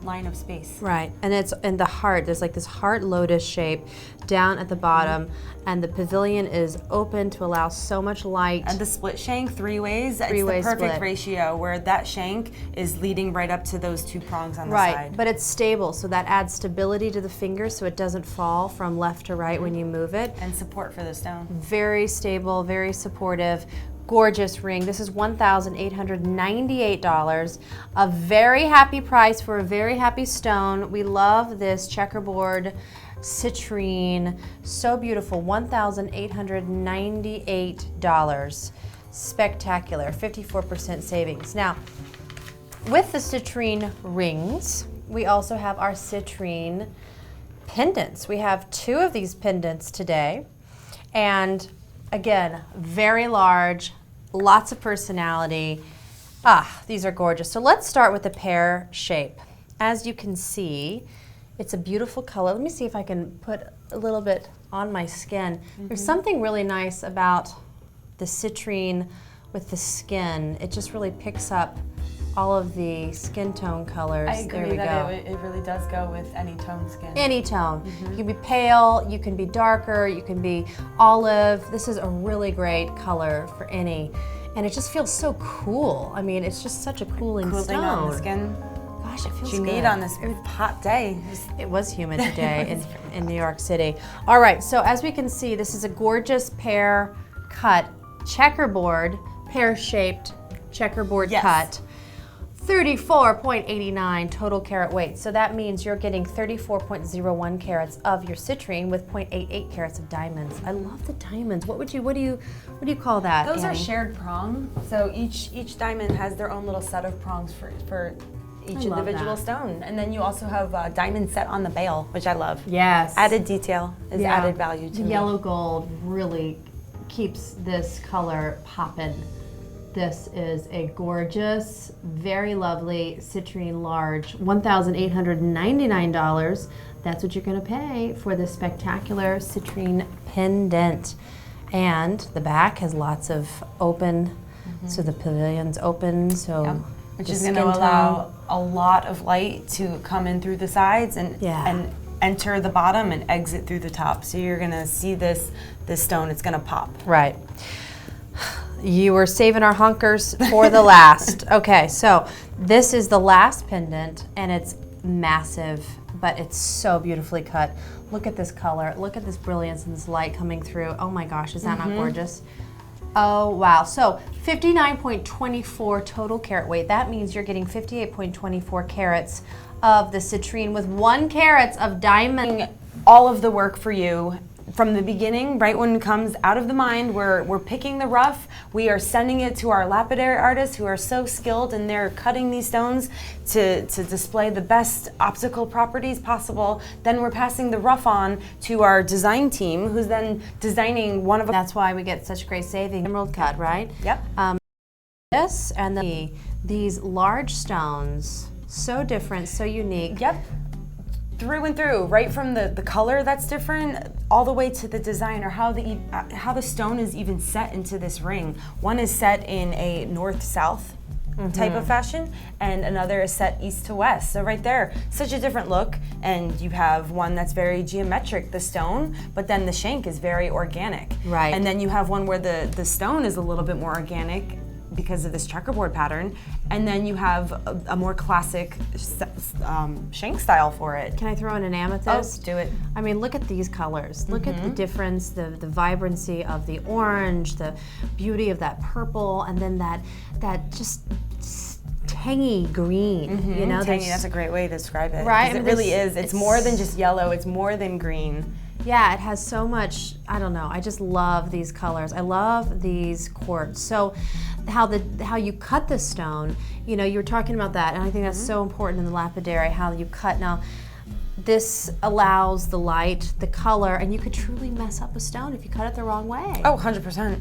Speaker 8: line of space.
Speaker 1: Right, and it's in the heart. There's like this heart lotus shape down at the bottom, and the pavilion is open to allow so much light.
Speaker 8: And the split shank, three ways, it's the perfect ratio where that shank is leading right up to those two prongs on the side.
Speaker 1: Right, but it's stable, so that adds stability to the finger so it doesn't fall from left to right when you move it.
Speaker 8: And support for the stone.
Speaker 1: Very stable, very supportive. Gorgeous ring. This is $1,898. A very happy price for a very happy stone. We love this checkerboard citrine. So beautiful. $1,898. Spectacular. 54% savings. Now, with the citrine rings, we also have our citrine pendants. We have 2 of these pendants today. And again, very large, lots of personality. These are gorgeous. So let's start with the pear shape. As you can see, it's a beautiful color. Let me see if I can put a little bit on my skin. There's something really nice about the citrine with the skin. It just really picks up all of the skin tone colors.
Speaker 8: I agree
Speaker 1: there we
Speaker 8: that
Speaker 1: go.
Speaker 8: it really does go with any tone skin.
Speaker 1: Any tone. You can be pale, you can be darker, you can be olive. This is a really great color for any. And it just feels so cool. I mean, it's just such a cooling
Speaker 8: Cool
Speaker 1: stone.
Speaker 8: thing on the skin.
Speaker 1: Gosh, it feels
Speaker 8: What you
Speaker 1: good.
Speaker 8: need on this hot day.
Speaker 1: It was humid today in New York City. All right, so as we can see, this is a gorgeous pear cut, checkerboard, pear-shaped checkerboard cut. 34.89 total carat weight. So that means you're getting 34.01 carats of your citrine with 0.88 carats of diamonds. I love the diamonds. What do you call that?
Speaker 8: Those are
Speaker 1: Annie?
Speaker 8: shared prong. So each diamond has their own little set of prongs for each
Speaker 1: love
Speaker 8: individual
Speaker 1: that.
Speaker 8: stone. And then you also have a diamond set on the bail, which I love.
Speaker 1: Yes.
Speaker 8: Added detail is
Speaker 1: Yeah.
Speaker 8: added value to
Speaker 1: The
Speaker 8: me.
Speaker 1: yellow gold really keeps this color poppin'. This is a gorgeous, very lovely citrine large, $1,899. That's what you're gonna pay for this spectacular citrine pendant. And the back has lots of open, so the pavilion's open, so
Speaker 8: Yep. Which
Speaker 1: the
Speaker 8: is
Speaker 1: skin
Speaker 8: going to
Speaker 1: tone-
Speaker 8: allow a lot of light to come in through the sides and enter the bottom and exit through the top. So you're going to see this stone, it's going to pop.
Speaker 1: Right. You were saving our hunkers for the last. Okay, so this is the last pendant, and it's massive, but it's so beautifully cut. Look at this color. Look at this brilliance and this light coming through. Oh my gosh, is that not gorgeous? Oh wow, so 59.24 total carat weight. That means you're getting 58.24 carats of the citrine with 1 carat of diamond.
Speaker 8: All of the work for you from the beginning, right when it comes out of the mind, we're picking the rough, we are sending it to our lapidary artists who are so skilled and they're cutting these stones to display the best optical properties possible. Then we're passing the rough on to our design team who's then designing one of a...
Speaker 1: That's why we get such great saving. Emerald cut, right?
Speaker 8: Yep.
Speaker 1: This and these large stones, so different, so unique.
Speaker 8: Yep. Through and through, right from the color that's different, all the way to the design or how the stone is even set into this ring. One is set in a north-south type of fashion, and another is set east to west. So right there, such a different look, and you have one that's very geometric, the stone, but then the shank is very organic.
Speaker 1: Right.
Speaker 8: And then you have one where the stone is a little bit more organic because of this checkerboard pattern, and then you have a more classic shank style for it.
Speaker 1: Can I throw in an amethyst?
Speaker 8: Oh, do it.
Speaker 1: I mean, look at these colors. Look at the difference, the vibrancy of the orange, the beauty of that purple, and then that just tangy green. You know,
Speaker 8: Tangy,
Speaker 1: there's-
Speaker 8: that's a great way to describe it.
Speaker 1: Right,
Speaker 8: 'Cause
Speaker 1: I
Speaker 8: it
Speaker 1: mean,
Speaker 8: really
Speaker 1: this-
Speaker 8: is. It's more than just yellow, it's more than green.
Speaker 1: Yeah, it has so much, I don't know, I just love these colors. I love these quartz. So how you cut the stone, you know, you were talking about that, and I think that's so important in the lapidary, how you cut. Now, this allows the light, the color, and you could truly mess up a stone if you cut it the wrong way.
Speaker 8: Oh, 100%.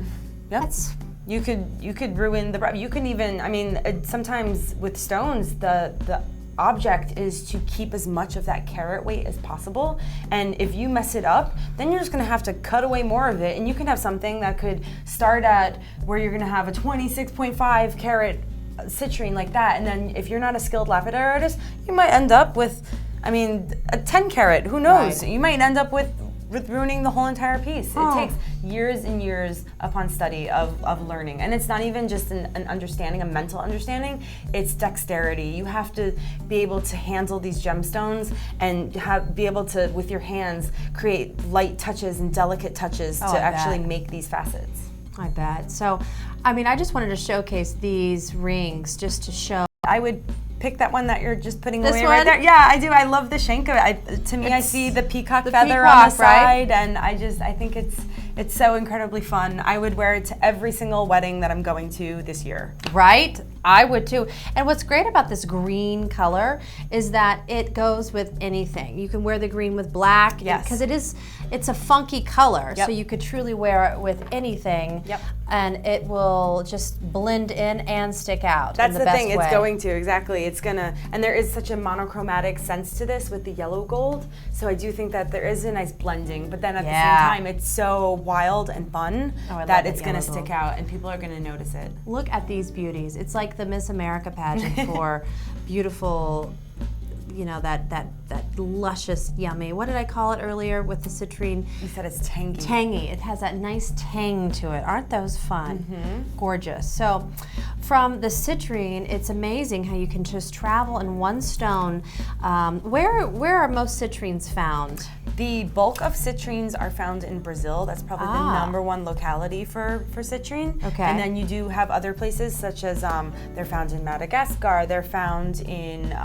Speaker 8: Yep.
Speaker 1: That's
Speaker 8: You could ruin the, you can even, I mean, sometimes with stones, the object is to keep as much of that carat weight as possible, and if you mess it up, then you're just going to have to cut away more of it, and you can have something that could start at where you're going to have a 26.5 carat citrine like that, and then if you're not a skilled lapidary artist, you might end up with, I mean, a 10 carat, who knows?
Speaker 1: Right.
Speaker 8: You might end up with ruining the whole entire piece.
Speaker 1: Oh.
Speaker 8: It takes years and years upon study of learning. And it's not even just an understanding, a mental understanding, it's dexterity. You have to be able to handle these gemstones and be able to, with your hands, create light touches and delicate touches to
Speaker 1: I
Speaker 8: actually
Speaker 1: bet.
Speaker 8: make these facets.
Speaker 1: I bet. So, I mean, I just wanted to showcase these rings just to show.
Speaker 8: I would pick that one that you're just putting
Speaker 1: This
Speaker 8: away
Speaker 1: one?
Speaker 8: right there. Yeah, I do. I love the shank of it. To me, I see the peacock
Speaker 1: the
Speaker 8: feather on the
Speaker 1: peacock, right?
Speaker 8: side, and I think it's so incredibly fun. I would wear it to every single wedding that I'm going to this year.
Speaker 1: Right? I would too. And what's great about this green color is that it goes with anything. You can wear the green with black,
Speaker 8: Yes.
Speaker 1: because it's a funky color.
Speaker 8: Yep.
Speaker 1: So you could truly wear it with anything.
Speaker 8: Yep.
Speaker 1: And it will just blend in and stick out.
Speaker 8: That's
Speaker 1: in
Speaker 8: the
Speaker 1: best
Speaker 8: thing,
Speaker 1: way.
Speaker 8: it's going to, exactly. It's gonna, and there is such a monochromatic sense to this with the yellow gold. So I do think that there is a nice blending, but then at the
Speaker 1: Yeah.
Speaker 8: same time, it's so wild and fun
Speaker 1: I
Speaker 8: that
Speaker 1: love
Speaker 8: it's
Speaker 1: that
Speaker 8: going to
Speaker 1: yellow
Speaker 8: stick
Speaker 1: gold.
Speaker 8: out and people are going to notice it.
Speaker 1: Look at these beauties. It's like the Miss America pageant for beautiful, you know, that luscious, yummy. What did I call it earlier with the citrine?
Speaker 8: You said it's tangy.
Speaker 1: Tangy. It has that nice tang to it. Aren't those fun?
Speaker 8: Mm-hmm.
Speaker 1: Gorgeous. So from the citrine, it's amazing how you can just travel in one stone. Where are most citrines found?
Speaker 8: The bulk of citrines are found in Brazil. That's probably the #1 locality for citrine.
Speaker 1: Okay.
Speaker 8: And then you do have other places such as they're found in Madagascar, they're found in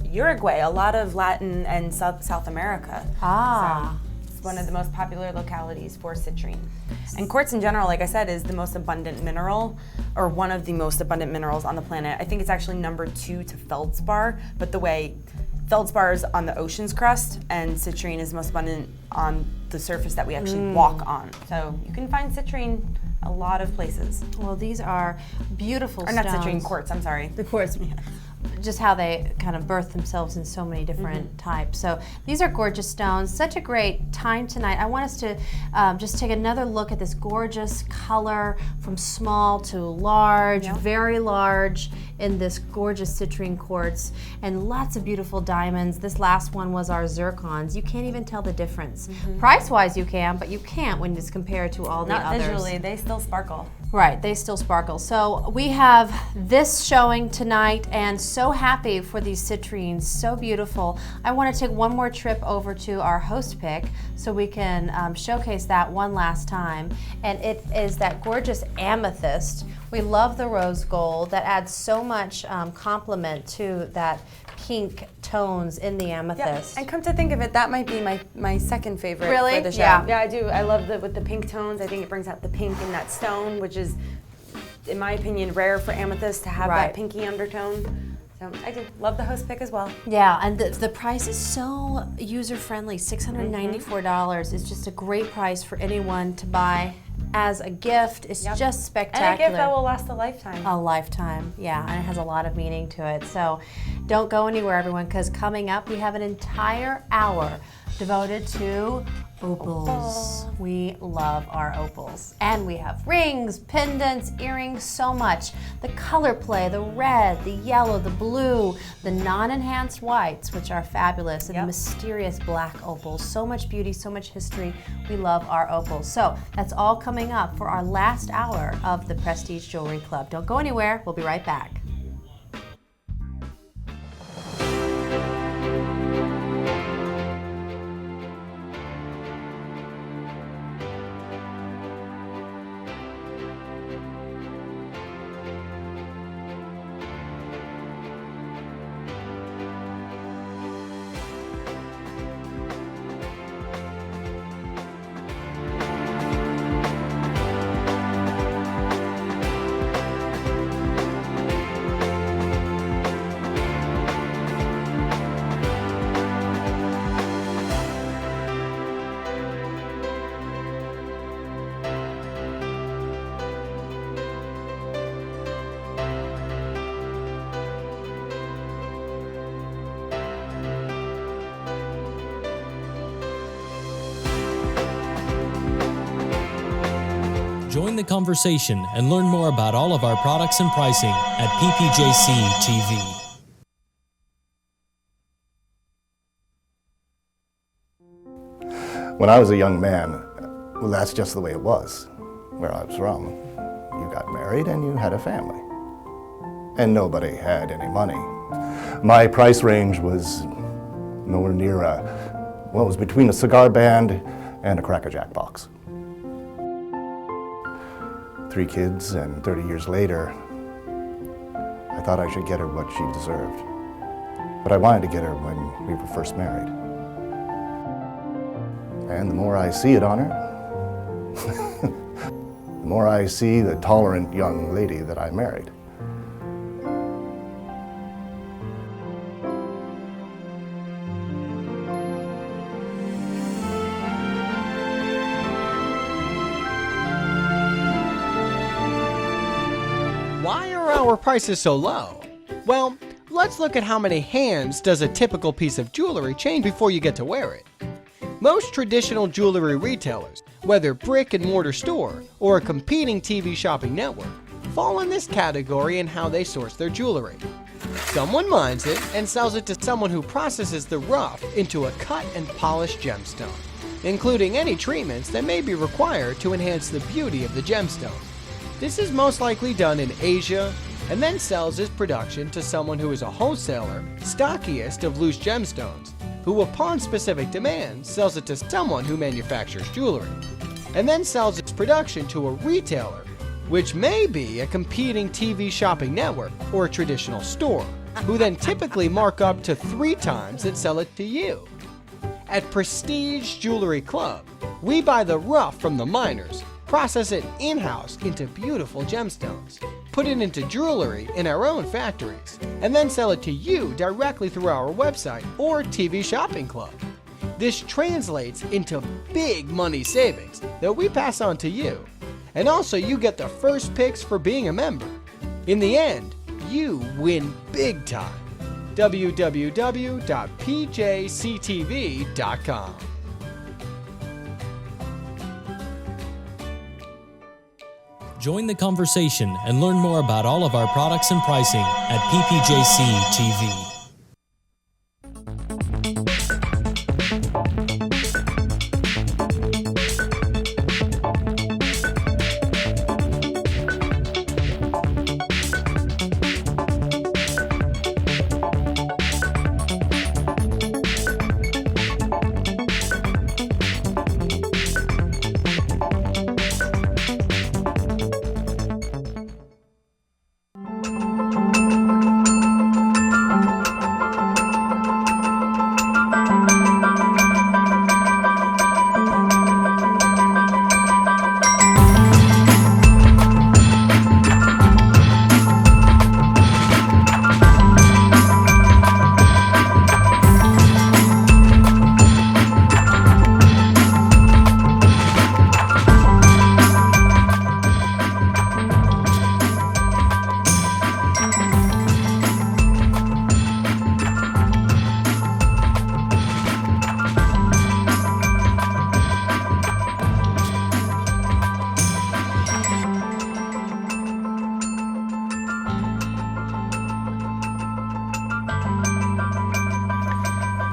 Speaker 8: Uruguay, a lot of Latin and South America. So it's one of the most popular localities for citrine. And quartz in general, like I said, is the most abundant mineral, or one of the most abundant minerals on the planet. I think it's actually #2 to feldspar, but the way feldspar is on the ocean's crust, and citrine is most abundant on the surface that we actually walk on. So you can find citrine a lot of places.
Speaker 1: Well, these are beautiful
Speaker 8: Or
Speaker 1: stones.
Speaker 8: not citrine, quartz, I'm sorry.
Speaker 1: The quartz. Just how they kind of birth themselves in so many different types. So these are gorgeous stones. Such a great time tonight. I want us to just take another look at this gorgeous color from small to large, very large in this gorgeous citrine quartz, and lots of beautiful diamonds. This last one was our zircons. You can't even tell the difference. Price-wise you can, but you can't when it's compared to all the
Speaker 8: Not
Speaker 1: others.
Speaker 8: visually, they still sparkle.
Speaker 1: Right, they still sparkle. So we have this showing tonight, and so happy for these citrines, so beautiful. I want to take one more trip over to our host pick so we can showcase that one last time. And it is that gorgeous amethyst. We love the rose gold. That adds so much complement to that pink tones in the amethyst.
Speaker 8: And come to think of it, that might be my second favorite
Speaker 1: Really?
Speaker 8: for the show.
Speaker 1: Yeah.
Speaker 8: Yeah, I do. I love with the pink tones. I think it brings out the pink in that stone, which is, in my opinion, rare for amethyst to have that pinky undertone. So I do love the host pick as well.
Speaker 1: Yeah, and the price is so user-friendly. $694 is just a great price for anyone to buy as a gift. It's just spectacular.
Speaker 8: And a gift that will last a lifetime.
Speaker 1: A lifetime, yeah, and it has a lot of meaning to it. So don't go anywhere, everyone, because coming up we have an entire hour devoted to opals. We love our opals. And we have rings, pendants, earrings, so much. The color play, the red, the yellow, the blue, the non-enhanced whites, which are fabulous, and the mysterious black opals. So much beauty, so much history. We love our opals. So that's all coming up for our last hour of the Prestige Jewelry Club. Don't go anywhere. We'll be right back.
Speaker 7: Join the conversation and learn more about all of our products and pricing at PJCTV.
Speaker 5: When I was a young man, well, that's just the way it was where I was from. You got married and you had a family. And nobody had any money. My price range was nowhere near well, it was between a cigar band and a Cracker Jack box. 3 kids, and 30 years later, I thought I should get her what she deserved. But I wanted to get her when we were first married. And the more I see it on her, the more I see the tolerant young lady that I married.
Speaker 6: Why are our prices so low? Well, let's look at how many hands does a typical piece of jewelry change before you get to wear it. Most traditional jewelry retailers, whether brick and mortar store or a competing TV shopping network, fall in this category in how they source their jewelry. Someone mines it and sells it to someone who processes the rough into a cut and polished gemstone, including any treatments that may be required to enhance the beauty of the gemstone. This is most likely done in Asia and then sells its production to someone who is a wholesaler, stockiest of loose gemstones, who upon specific demand sells it to someone who manufactures jewelry, and then sells its production to a retailer, which may be a competing TV shopping network or a traditional store, who then typically mark up to 3 times and sell it to you. At Prestige Jewelry Club, we buy the rough from the miners, process it in-house into beautiful gemstones, put it into jewelry in our own factories, and then sell it to you directly through our website or TV shopping club. This translates into big money savings that we pass on to you. And also you get the first picks for being a member. In the end, you win big time. www.pjctv.com.
Speaker 7: Join the conversation and learn more about all of our products and pricing at PPJCTV.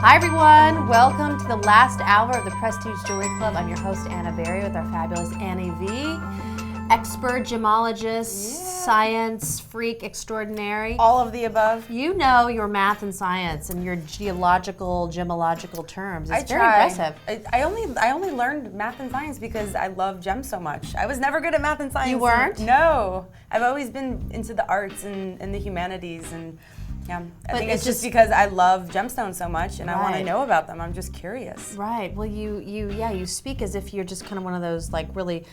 Speaker 1: Hi everyone, welcome to the last hour of the Prestige Jewelry Club. I'm your host Anna Berry with our fabulous Annie V, expert gemologist, science freak extraordinary.
Speaker 8: All of the above.
Speaker 1: You know your math and science and your gemological terms. It's very
Speaker 8: tried.
Speaker 1: impressive.
Speaker 8: I only learned math and science because I love gems so much. I was never good at math and science.
Speaker 1: You weren't?
Speaker 8: No. I've always been into the arts and the humanities, and yeah, I think it's just
Speaker 1: just
Speaker 8: because I love gemstones so much and I want to
Speaker 1: Right.
Speaker 8: know about them. I'm just curious.
Speaker 1: Right. Well, you speak as if you're just kind of one of those like really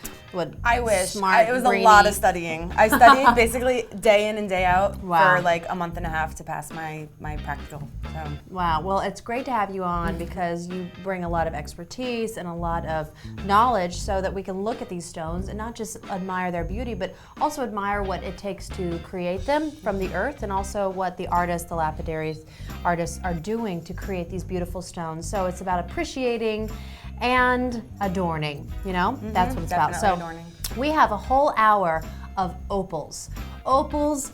Speaker 8: I wish.
Speaker 1: smart.
Speaker 8: It was
Speaker 1: brainy-
Speaker 8: a lot of studying. I studied basically day in and day out
Speaker 1: Wow.
Speaker 8: for like a month and a half to pass my practical. So.
Speaker 1: Wow. Well, it's great to have you on because you bring a lot of expertise and a lot of knowledge so that we can look at these stones and not just admire their beauty, but also admire what it takes to create them from the earth and also what the artists, the lapidary artists are doing to create these beautiful stones. So it's about appreciating and adorning, you know? That's what it's about. So
Speaker 8: adorning.
Speaker 1: we have a whole hour of opals. Opals,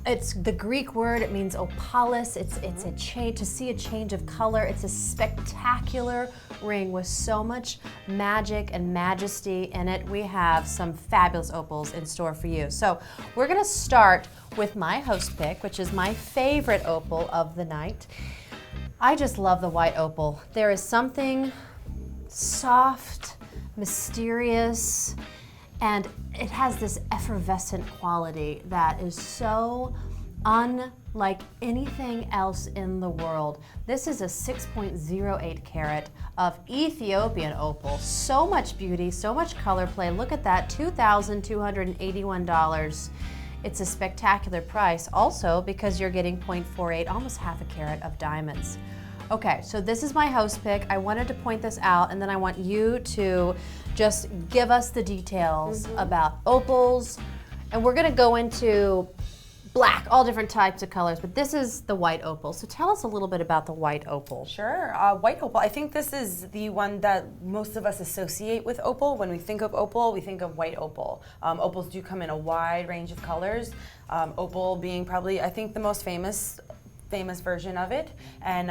Speaker 1: it's the Greek word, it means opalis. It's a change, to see a change of color. It's a spectacular ring with so much magic and majesty in it. We have some fabulous opals in store for you. So we're gonna start with my host pick, which is my favorite opal of the night. I just love the white opal. There is something soft, mysterious, and it has this effervescent quality that is so unlike anything else in the world. This is a 6.08 carat of Ethiopian opal. So much beauty, so much color play. Look at that, $2,281. It's a spectacular price also because you're getting 0.48, almost half a carat of diamonds. Okay, so this is my host pick. I wanted to point this out and then I want you to just give us the details about opals. And we're gonna go into black, all different types of colors, but this is the white opal. So tell us a little bit about the white opal.
Speaker 8: Sure, white opal. I think this is the one that most of us associate with opal. When we think of opal, we think of white opal. Opals do come in a wide range of colors. Opal being probably, I think, the most famous version of it. And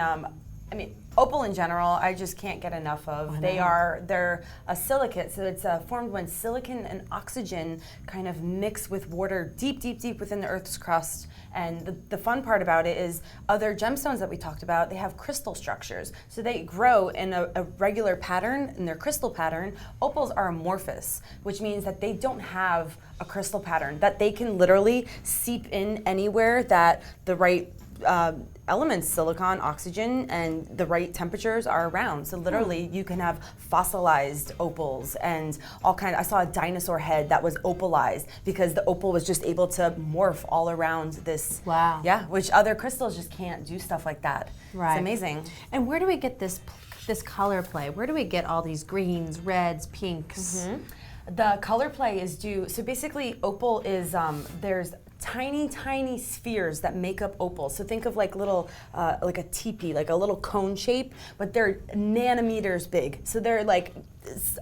Speaker 8: I mean, opal in general, I just can't get enough of. They're a silicate, so it's formed when silicon and oxygen kind of mix with water deep within the Earth's crust. And the fun part about it is other gemstones that we talked about, they have crystal structures. So they grow in a regular pattern, in their crystal pattern. Opals are amorphous, which means that they don't have a crystal pattern, that they can literally seep in anywhere that the right elements, silicon, oxygen, and the right temperatures are around. So literally you can have fossilized opals and all kind of, I saw a dinosaur head that was opalized because the opal was just able to morph all around this.
Speaker 1: Wow.
Speaker 8: Yeah, which other crystals just can't do stuff like that.
Speaker 1: Right.
Speaker 8: It's amazing.
Speaker 1: And where do we get this color play? Where do we get all these greens, reds, pinks?
Speaker 8: The color play is due, so basically opal is, there's tiny spheres that make up opals. So think of like little, like a teepee, like a little cone shape, but they're nanometers big. So they're like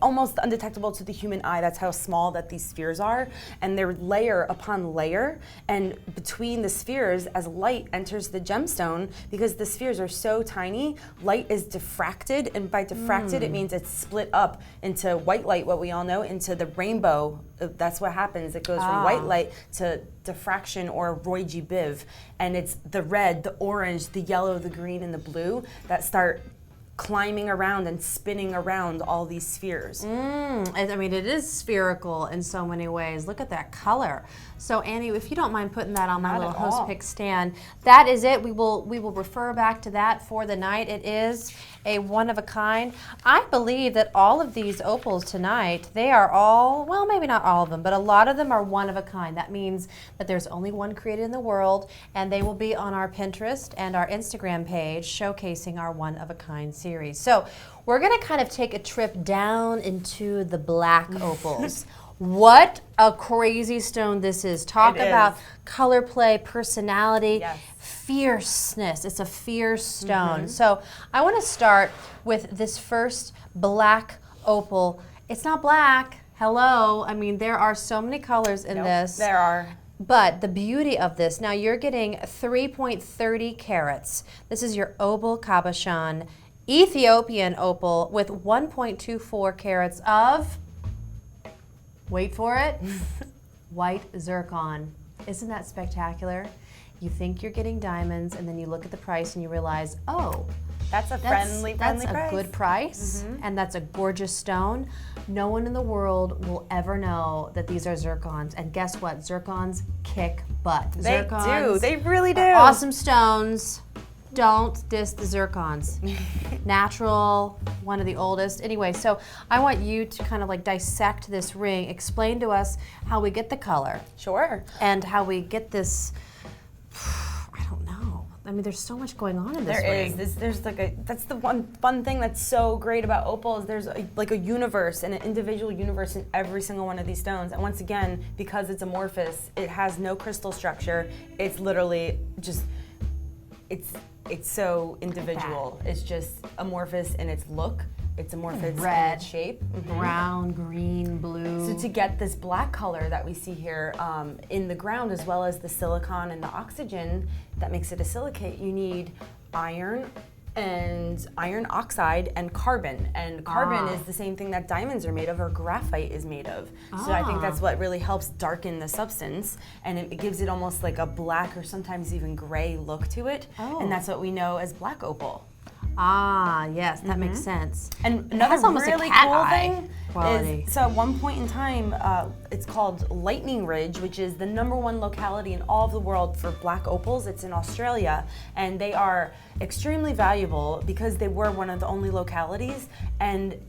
Speaker 8: almost undetectable to the human eye. That's how small that these spheres are. And they're layer upon layer. And between the spheres, as light enters the gemstone, because the spheres are so tiny, light is diffracted. And by diffracted, it means it's split up into white light, what we all know, into the rainbow. That's what happens. It goes from white light to diffraction, or Roy G. Biv. And it's the red, the orange, the yellow, the green, and the blue that start climbing around and spinning around all these spheres.
Speaker 1: I mean, it is spherical in so many ways. Look at that color. So Annie, if you don't mind putting that on my little host pick stand, that is it. We will refer back to that for the night. It is a one of a kind. I believe that all of these opals tonight, they are all, well, maybe not all of them, but a lot of them are one of a kind. That means that there's only one created in the world, and they will be on our Pinterest and our Instagram page showcasing our one of a kind series. So we're gonna kind of take a trip down into the black opals. What a crazy stone this is. Talk about color play, personality, fierceness. It's a fierce stone. So I want to start with this first black opal. It's not black. Hello. I mean, there are so many colors in this.
Speaker 8: There are.
Speaker 1: But the beauty of this, now you're getting 3.30 carats. This is your opal cabochon Ethiopian opal with 1.24 carats of, wait for it, white zircon. Isn't that spectacular? You think you're getting diamonds, and then you look at the price and you realize, oh,
Speaker 8: that's a friendly
Speaker 1: that's
Speaker 8: price.
Speaker 1: a good price, and that's a gorgeous stone. No one in the world will ever know that these are zircons. And guess what? Zircons kick butt.
Speaker 8: They
Speaker 1: Zircons
Speaker 8: do. They really do.
Speaker 1: are awesome stones. Don't diss the zircons. Natural, one of the oldest. Anyway, so I want you to kind of like dissect this ring. Explain to us how we get the color.
Speaker 8: Sure.
Speaker 1: And how we get this, I don't know. I mean, there's so much going on in this ring.
Speaker 8: There is. There's like that's the one fun thing that's so great about opals. There's like a universe, and an individual universe in every single one of these stones. And once again, because it's amorphous, it has no crystal structure. It's literally just, it's so individual. It's just amorphous in its look. It's amorphous in its shape.
Speaker 1: Brown, green, blue.
Speaker 8: So to get this black color that we see here in the ground, as well as the silicon and the oxygen that makes it a silicate, you need iron and iron oxide and carbon. And carbon is the same thing that diamonds are made of, or graphite is made of. So I think that's what really helps darken the substance, and it gives it almost like a black or sometimes even gray look to it. And that's what we know as black opal.
Speaker 1: Ah, yes, that makes sense.
Speaker 8: And another
Speaker 1: almost a
Speaker 8: really
Speaker 1: cat
Speaker 8: cool
Speaker 1: eye
Speaker 8: thing
Speaker 1: quality.
Speaker 8: is, so at one point in time, it's called Lightning Ridge, which is the #1 locality in all of the world for black opals. It's in Australia, and they are extremely valuable because they were one of the only localities. And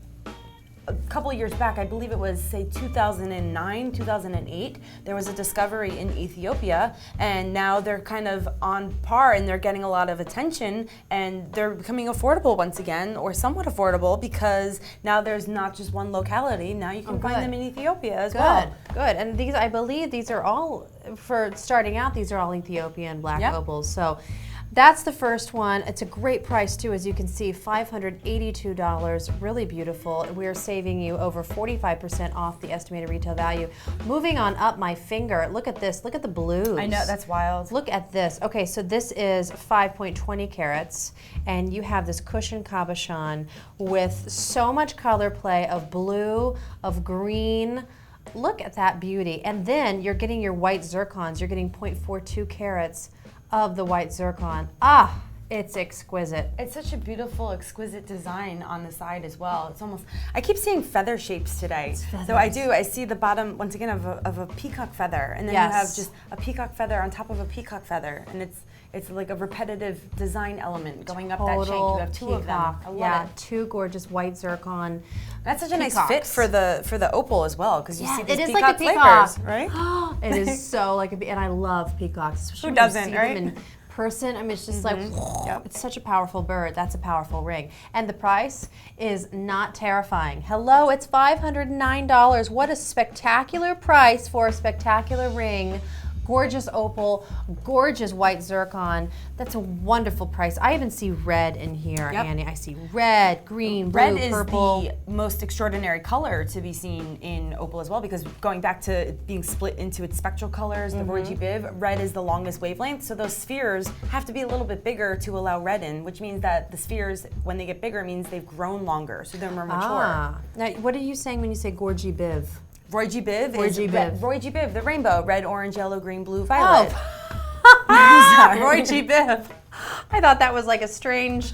Speaker 8: a couple of years back, I believe it was, say, 2009, 2008, there was a discovery in Ethiopia, and now they're kind of on par and they're getting a lot of attention, and they're becoming affordable once again, or somewhat affordable, because now there's not just one locality, now you can find them in Ethiopia as well.
Speaker 1: Good. And these, I believe these are all, for starting out, these are all Ethiopian black opals. So that's the first one. It's a great price too, as you can see, $582, really beautiful. We're saving you over 45% off the estimated retail value. Moving on up my finger, look at this, look at the blues.
Speaker 8: I know, that's wild.
Speaker 1: Look at this. Okay, so this is 5.20 carats, and you have this cushion cabochon with so much color play of blue, of green. Look at that beauty. And then you're getting your white zircons. You're getting 0.42 carats of the white zircon. Ah, it's exquisite.
Speaker 8: It's such a beautiful, exquisite design on the side as well. It's almost, I keep seeing feather shapes today. So I see the bottom, once again, of a peacock feather. And then you have just a peacock feather on top of a peacock feather. And it's like a repetitive design element going up that shank. You have two of them. I love it.
Speaker 1: Two gorgeous white zircon.
Speaker 8: That's such a nice fit for the opal as well, because you see these
Speaker 1: it is
Speaker 8: peacock
Speaker 1: like a peacock
Speaker 8: flavors, right?
Speaker 1: It is so like a, and I love peacocks.
Speaker 8: Who doesn't,
Speaker 1: when you see
Speaker 8: right?
Speaker 1: them in person, I mean, it's just like, it's such a powerful bird. That's a powerful ring. And the price is not terrifying. Hello, it's $509. What a spectacular price for a spectacular ring. Gorgeous opal, gorgeous white zircon. That's a wonderful price. I even see red in here, Annie. I see red, green, blue, purple.
Speaker 8: Red is the most extraordinary color to be seen in opal as well, because going back to it being split into its spectral colors, the Roy G. Biv, red is the longest wavelength, so those spheres have to be a little bit bigger to allow red in, which means that the spheres, when they get bigger, means they've grown longer, so they're more mature.
Speaker 1: Now, what are you saying when you say Roy G. Biv?
Speaker 8: Roy G. Biv
Speaker 1: Roy G. Biv.
Speaker 8: Roy G. Biv, the rainbow, red, orange, yellow, green, blue, violet.
Speaker 1: Roy G. Biv. I thought that was like a strange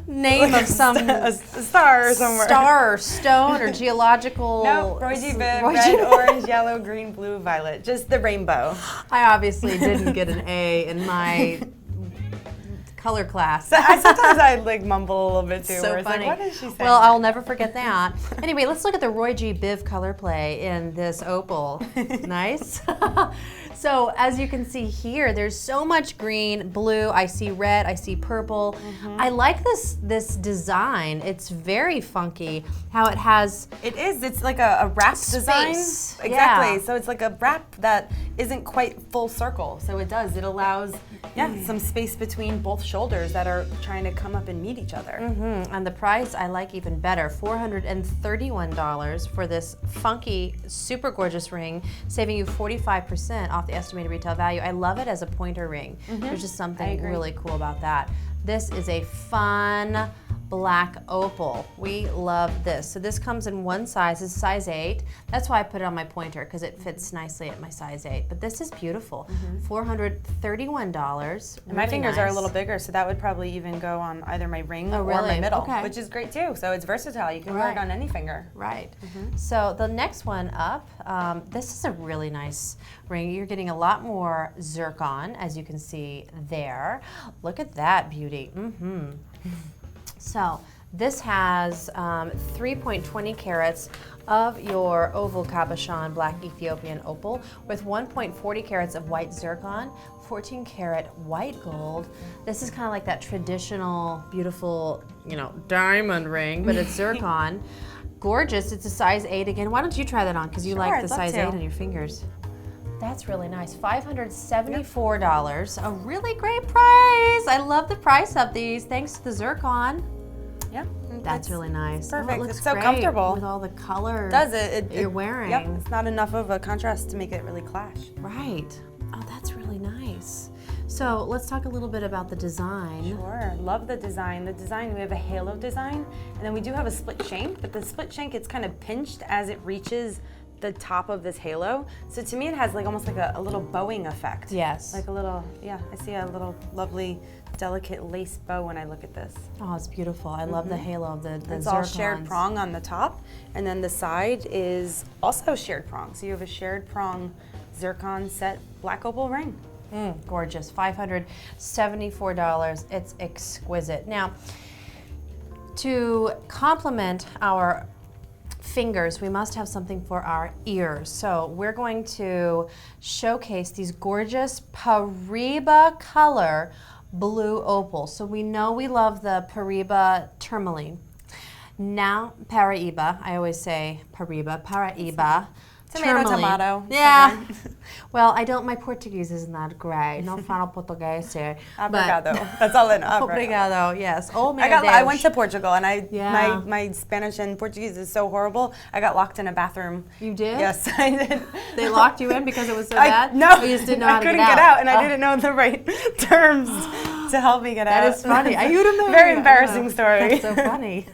Speaker 1: name of some
Speaker 8: a star somewhere.
Speaker 1: Star or stone or geological.
Speaker 8: No, Roy G. Biv, red, orange, yellow, green, blue, violet. Just the rainbow.
Speaker 1: I obviously didn't get an A in my color class.
Speaker 8: Sometimes I like mumble a little bit too.
Speaker 1: So
Speaker 8: where it's
Speaker 1: funny.
Speaker 8: Like, what is she saying?
Speaker 1: Well, I'll never forget that. Anyway, let's look at the Roy G. Biv color play in this opal. Nice. So as you can see here, there's so much green, blue, I see red, I see purple. I like this design. It's very funky how it has...
Speaker 8: It is, it's like a wrap design. Exactly,
Speaker 1: Yeah.
Speaker 8: so it's like a wrap that isn't quite full circle. So it allows some space between both shoulders that are trying to come up and meet each other.
Speaker 1: And the price I like even better, $431 for this funky, super gorgeous ring, saving you 45% off the estimated retail value. I love it as a pointer ring. There's just something really cool about that. This is a fun black opal. We love this. So this comes in one size, it's size 8. That's why I put it on my pointer, because it fits nicely at my size 8. But this is beautiful. $431.
Speaker 8: And my fingers are a little bigger, so that would probably even go on either my ring or my middle, which is great too. So it's versatile. You can wear it on any finger.
Speaker 1: Right. So the next one up, this is a really nice ring. You're getting a lot more zircon, as you can see there. Look at that beauty. So this has 3.20 carats of your oval cabochon black Ethiopian opal with 1.40 carats of white zircon, 14 karat white gold. This is kind of like that traditional, beautiful, diamond ring, but it's zircon. Gorgeous. It's a size 8 again. Why don't you try that on? Because you like the size 8 on your fingers. That's really nice. $574. A really great price. I love the price of these, thanks to the zircon.
Speaker 8: Yeah.
Speaker 1: That's really nice.
Speaker 8: Perfect.
Speaker 1: It looks
Speaker 8: it's so
Speaker 1: great
Speaker 8: comfortable
Speaker 1: with all the color you're wearing.
Speaker 8: Yep. It's not enough of a contrast to make it really clash.
Speaker 1: Right. Oh, that's really nice. So let's talk a little bit about the design.
Speaker 8: Sure. Love the design. The design, we have a halo design, and then we do have a split shank, but the split shank, it's kind of pinched as it reaches the top of this halo. So to me, it has like almost like a little bowing effect.
Speaker 1: Yes.
Speaker 8: Like a little, I see a little lovely, delicate lace bow when I look at this.
Speaker 1: Oh, it's beautiful. I love the halo of the
Speaker 8: It's
Speaker 1: zircons.
Speaker 8: all shared prong on the top, and then the side is also shared prong. So you have a shared prong zircon set black opal ring.
Speaker 1: Gorgeous. $574. It's exquisite. Now, to complement our fingers, we must have something for our ears. So we're going to showcase these gorgeous Pariba color blue opals. So we know we love the Pariba tourmaline. Now, Paraiba, I always say Pariba, Paraiba.
Speaker 8: Tomato.
Speaker 1: Yeah. Well, my Portuguese isn't that great. Não falo português here.
Speaker 8: Obrigado. That's all I know.
Speaker 1: Obrigado, yes. Oh, meu
Speaker 8: I
Speaker 1: Deus.
Speaker 8: went to Portugal, and my Spanish and Portuguese is so horrible. I got locked in a bathroom.
Speaker 1: You did?
Speaker 8: Yes, I did.
Speaker 1: They locked you in because it was so bad?
Speaker 8: No,
Speaker 1: or you just didn't know how
Speaker 8: I
Speaker 1: to
Speaker 8: couldn't get out, and I
Speaker 1: Oh.
Speaker 8: didn't know the right terms to help me get out.
Speaker 1: That is funny. Ayúdame.
Speaker 8: Very embarrassing story.
Speaker 1: That's so funny.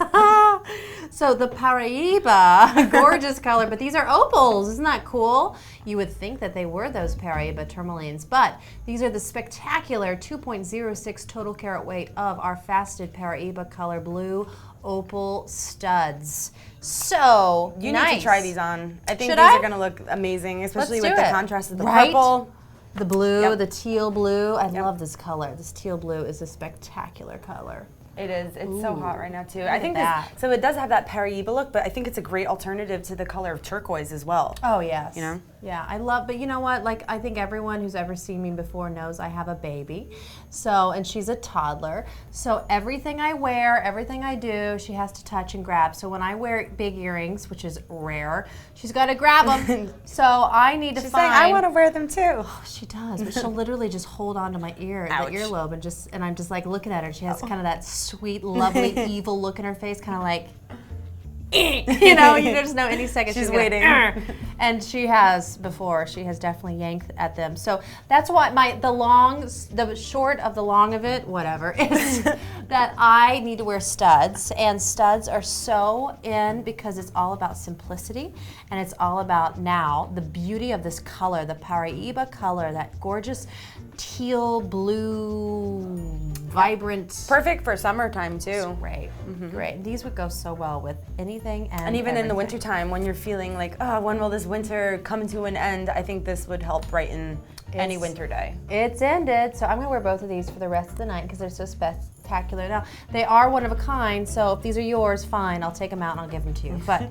Speaker 1: So the Paraiba, gorgeous color, but these are opals. Isn't that cool? You would think that they were those Paraiba tourmalines, but these are the spectacular 2.06 total carat weight of our faceted Paraiba color blue opal studs. So
Speaker 8: You
Speaker 1: nice.
Speaker 8: need to try these on. I think
Speaker 1: Should
Speaker 8: these
Speaker 1: I?
Speaker 8: are going to look amazing, especially
Speaker 1: Let's
Speaker 8: with
Speaker 1: do
Speaker 8: the
Speaker 1: it.
Speaker 8: contrast of the
Speaker 1: Right?
Speaker 8: purple.
Speaker 1: The blue,
Speaker 8: Yep.
Speaker 1: the teal blue. I love this color. This teal blue is a spectacular color.
Speaker 8: It is. It's so hot right now too.
Speaker 1: Look
Speaker 8: I
Speaker 1: at
Speaker 8: think
Speaker 1: that.
Speaker 8: so it does have that Paraiba look, but I think it's a great alternative to the color of turquoise as well.
Speaker 1: Oh yes.
Speaker 8: You know?
Speaker 1: Yeah, I love, but you know what? Like, I think everyone who's ever seen me before knows I have a baby. So, and she's a toddler. So everything I wear, everything I do, she has to touch and grab. So when I wear big earrings, which is rare, she's got to grab them. So I need to
Speaker 8: She's
Speaker 1: find.
Speaker 8: saying, I want to wear them too.
Speaker 1: Oh, she does, but she'll literally just hold on to my ear,
Speaker 8: Ouch.
Speaker 1: the earlobe, and I'm just like looking at her. She has kind of that sweet, lovely, evil look in her face, kind of like, you just know any second
Speaker 8: She's
Speaker 1: gonna,
Speaker 8: waiting.
Speaker 1: and she has definitely yanked at them. So that's why the short of the long of it, whatever, is that I need to wear studs, and studs are so in because it's all about simplicity, and it's all about now the beauty of this color, the Paraiba color, that gorgeous teal blue, vibrant.
Speaker 8: Perfect for summertime too.
Speaker 1: Great, great. These would go so well with anything
Speaker 8: And even in the
Speaker 1: everything.
Speaker 8: wintertime, when you're feeling like, oh, when will this winter come to an end? I think this would help brighten any winter day.
Speaker 1: It's ended, so I'm gonna wear both of these for the rest of the night because they're so spectacular. Now, they are one of a kind, so if these are yours, fine, I'll take them out and I'll give them to you. But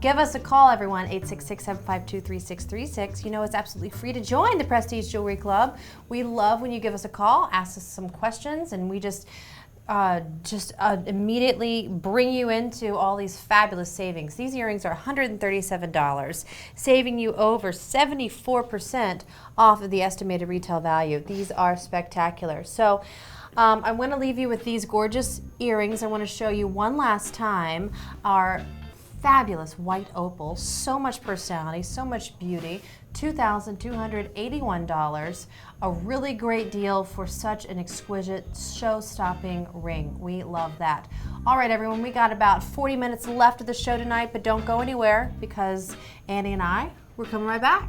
Speaker 1: give us a call, everyone, 866-752-3636. You know it's absolutely free to join the Prestige Jewelry Club. We love when you give us a call, ask us some questions, and we just immediately bring you into all these fabulous savings. These earrings are $137, saving you over 74% off of the estimated retail value. These are spectacular. So I want to leave you with these gorgeous earrings. I want to show you one last time our fabulous white opal. So much personality, so much beauty. $2,281. A really great deal for such an exquisite, show-stopping ring. We love that. All right, everyone, we got about 40 minutes left of the show tonight, but don't go anywhere because Annie and we're coming right back.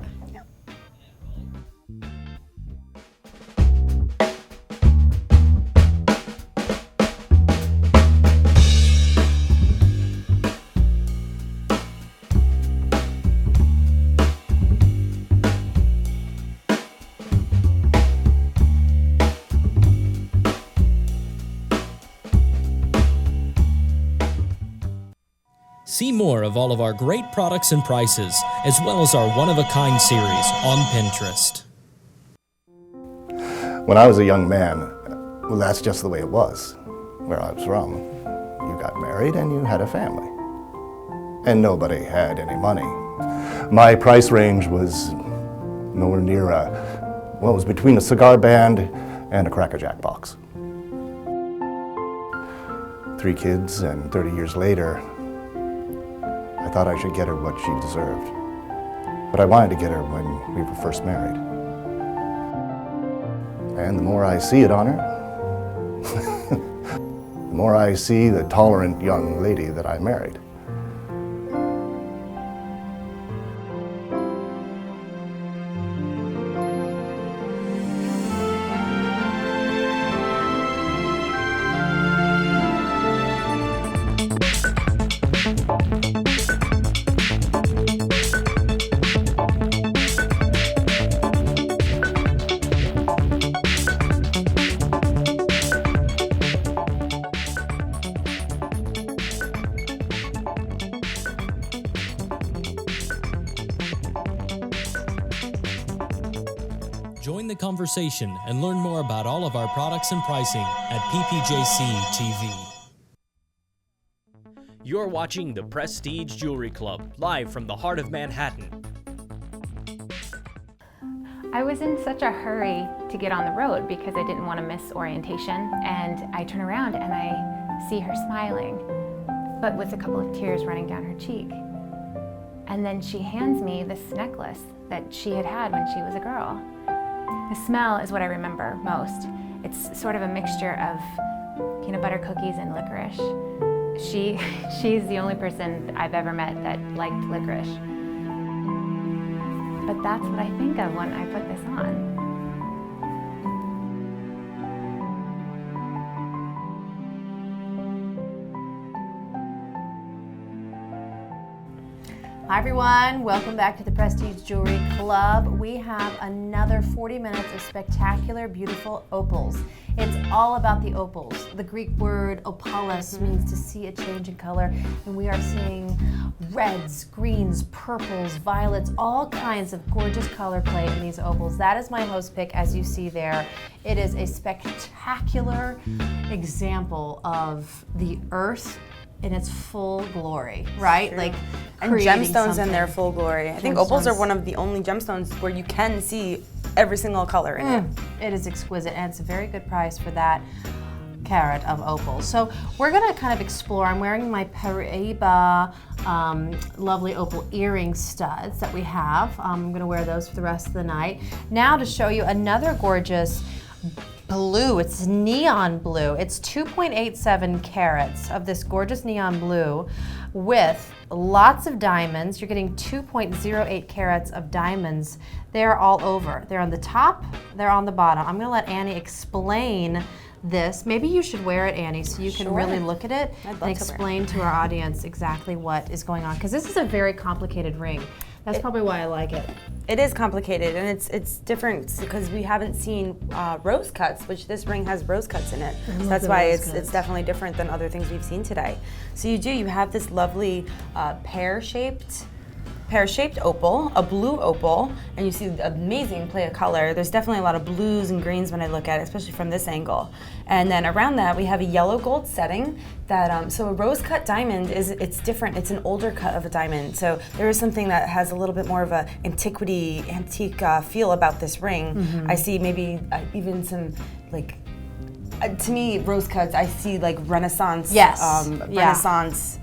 Speaker 7: See more of all of our great products and prices, as well as our one-of-a-kind series on Pinterest.
Speaker 5: When I was a young man, well, that's just the way it was where I was from. You got married and you had a family. And nobody had any money. My price range was nowhere near it was between a cigar band and a Cracker Jack box. 3 kids, and 30 years later, I thought I should get her what she deserved. But I wanted to get her when we were first married. And the more I see it on her, the more I see the tolerant young lady that I married.
Speaker 7: Join the conversation and learn more about all of our products and pricing at PJCTV.
Speaker 3: You're watching the Prestige Jewelry Club, live from the heart of Manhattan.
Speaker 4: I was in such a hurry to get on the road because I didn't want to miss orientation, and I turn around and I see her smiling, but with a couple of tears running down her cheek. And then she hands me this necklace that she had had when she was a girl. The smell is what I remember most. It's sort of a mixture of peanut butter cookies and licorice. She's the only person I've ever met that liked licorice. But that's what I think of when I put this on.
Speaker 1: Hi everyone, welcome back to the Prestige Jewelry Club. We have another 40 minutes of spectacular, beautiful opals. It's all about the opals. The Greek word opalus means to see a change in color, and we are seeing reds, greens, purples, violets, all kinds of gorgeous color play in these opals. That is my host pick, as you see there. It is a spectacular example of the earth in its full glory, right? Like,
Speaker 8: and gemstones in their full glory. I think opals are one of the only gemstones where you can see every single color in it.
Speaker 1: It is exquisite, and it's a very good price for that carat of opal. So we're gonna kind of explore. I'm wearing my Paraiba lovely opal earring studs that we have. I'm gonna wear those for the rest of the night. Now to show you another gorgeous blue. It's neon blue. It's 2.87 carats of this gorgeous neon blue with lots of diamonds. You're getting 2.08 carats of diamonds. They're all over. They're on the top, they're on the bottom. I'm gonna let Annie explain this. Maybe you should wear it, Annie, so you can really look at it and explain to our audience exactly what is going on. Because this is a very complicated ring. That's probably why I like it.
Speaker 8: It is complicated, and it's different because we haven't seen rose cuts, which this ring has rose cuts in it. So that's why it's definitely different than other things we've seen today. So you have this lovely pear-shaped opal, a blue opal, and you see the amazing play of color. There's definitely a lot of blues and greens when I look at it, especially from this angle. And then around that, we have a yellow gold setting that, so a rose cut diamond it's different. It's an older cut of a diamond. So there is something that has a little bit more of a antique feel about this ring. I see maybe even some like, to me, rose cuts, I see like Renaissance, Renaissance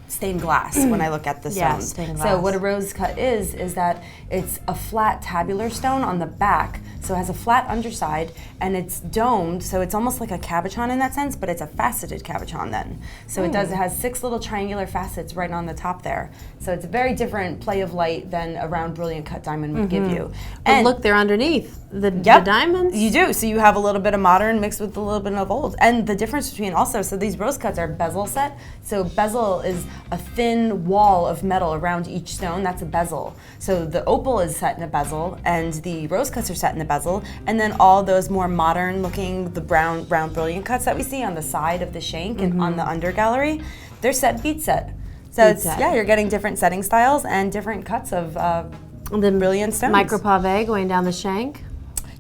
Speaker 8: stained glass when I look at the stones. So what a rose cut is that it's a flat tabular stone on the back. So it has a flat underside and it's domed, so it's almost like a cabochon in that sense, but it's a faceted cabochon then. So it has 6 little triangular facets right on the top there. So it's a very different play of light than a round brilliant cut diamond would give you.
Speaker 1: And look, they're underneath the diamonds.
Speaker 8: You do, so you have a little bit of modern mixed with a little bit of old. And the difference between also, so these rose cuts are bezel set. So bezel is a thin wall of metal around each stone. That's a bezel. So the opal is set in a bezel, and the rose cuts are set in a bezel, and then all those more modern looking, the brown brilliant cuts that we see on the side of the shank and on the under gallery, they're set bead set. So you're getting different setting styles and different cuts of the brilliant stones.
Speaker 1: Micro pave going down the shank.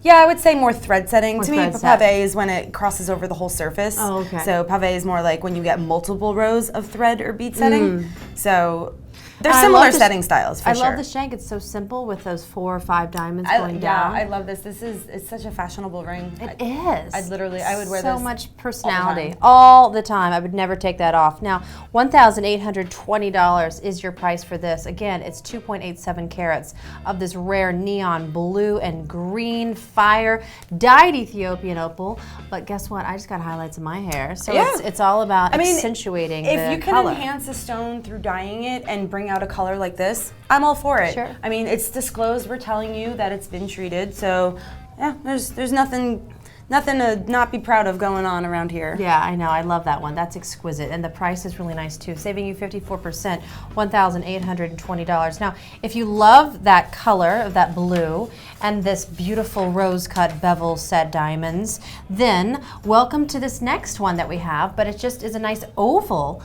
Speaker 8: Yeah, I would say more thread setting. To me, pave is when it crosses over the whole surface.
Speaker 1: Oh, okay.
Speaker 8: So pave is more like when you get multiple rows of thread or bead setting. So they're similar setting styles, for sure.
Speaker 1: I love the shank. It's so simple with those 4 or 5 diamonds going down.
Speaker 8: Yeah, I love this. It's such a fashionable ring.
Speaker 1: It is.
Speaker 8: I would wear this
Speaker 1: so much personality all the time. I would never take that off. Now, $1,820 is your price for this. Again, it's 2.87 carats of this rare neon blue and green fire dyed Ethiopian opal. But guess what? I just got highlights in my hair, so it's all about accentuating the color.
Speaker 8: If you can enhance a stone through dyeing it and bring out a color like this, I'm all for it.
Speaker 1: Sure.
Speaker 8: I mean, it's disclosed. We're telling you that it's been treated. So, yeah, there's nothing to not be proud of going on around here.
Speaker 1: Yeah, I know. I love that one. That's exquisite. And the price is really nice, too. Saving you 54%, $1,820. Now, if you love that color of that blue and this beautiful rose-cut bevel set diamonds, then welcome to this next one that we have. But it just is a nice oval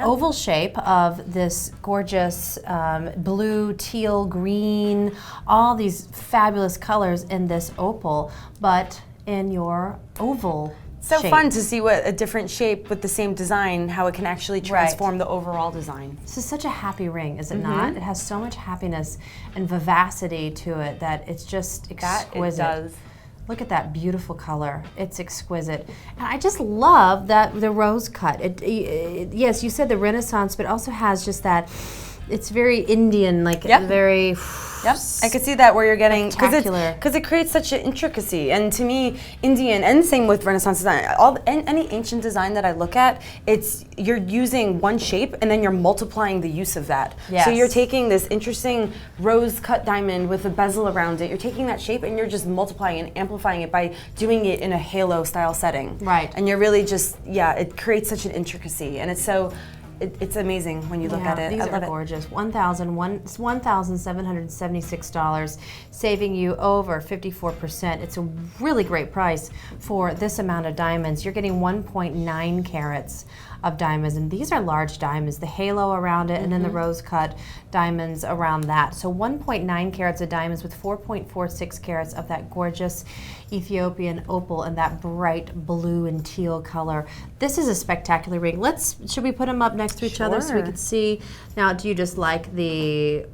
Speaker 1: oval shape of this gorgeous blue, teal, green, all these fabulous colors in this opal, but in your oval
Speaker 8: So
Speaker 1: shape.
Speaker 8: fun to see what a different shape with the same design, how it can actually transform the overall design.
Speaker 1: This is such a happy ring, is it not? It has so much happiness and vivacity to it that it's just exquisite.
Speaker 8: That it does.
Speaker 1: Look at that beautiful color. It's exquisite. And I just love that the rose cut. Yes, you said the Renaissance, but it also has just that, it's very Indian, like very...
Speaker 8: Yep, I could see that where you're getting,
Speaker 1: Spectacular.
Speaker 8: because it creates such an intricacy. And to me, Indian, and same with Renaissance design, any ancient design that I look at, you're using one shape and then you're multiplying the use of that.
Speaker 1: Yes.
Speaker 8: So you're taking this interesting rose cut diamond with a bezel around it, you're taking that shape and you're just multiplying and amplifying it by doing it in a halo style setting.
Speaker 1: Right.
Speaker 8: And you're really just, it creates such an intricacy. And it's so, it's amazing when you look at it.
Speaker 1: These are gorgeous. $1,776, saving you over 54%. It's a really great price for this amount of diamonds. You're getting 1.9 carats of diamonds, and these are large diamonds. The halo around it, and then the rose cut diamonds around that. So 1.9 carats of diamonds with 4.46 carats of that gorgeous Ethiopian opal and that bright blue and teal color. This is a spectacular ring. Should we put them up next to each other so we can see? Now, do you just like the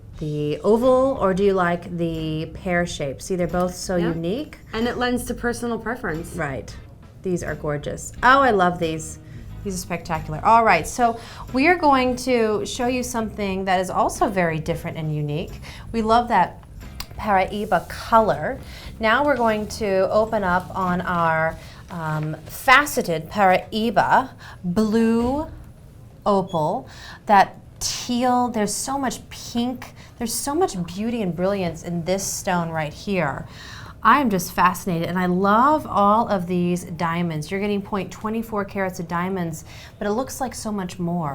Speaker 1: oval, or do you like the pear shape? See, they're both so unique.
Speaker 8: And it lends to personal preference.
Speaker 1: Right. These are gorgeous. Oh, I love these. These are spectacular. All right, so we are going to show you something that is also very different and unique. We love that Paraíba color. Now we're going to open up on our faceted Paraíba blue opal. That teal, there's so much pink, there's so much beauty and brilliance in this stone right here. I'm just fascinated, and I love all of these diamonds. You're getting 0.24 carats of diamonds, but it looks like so much more.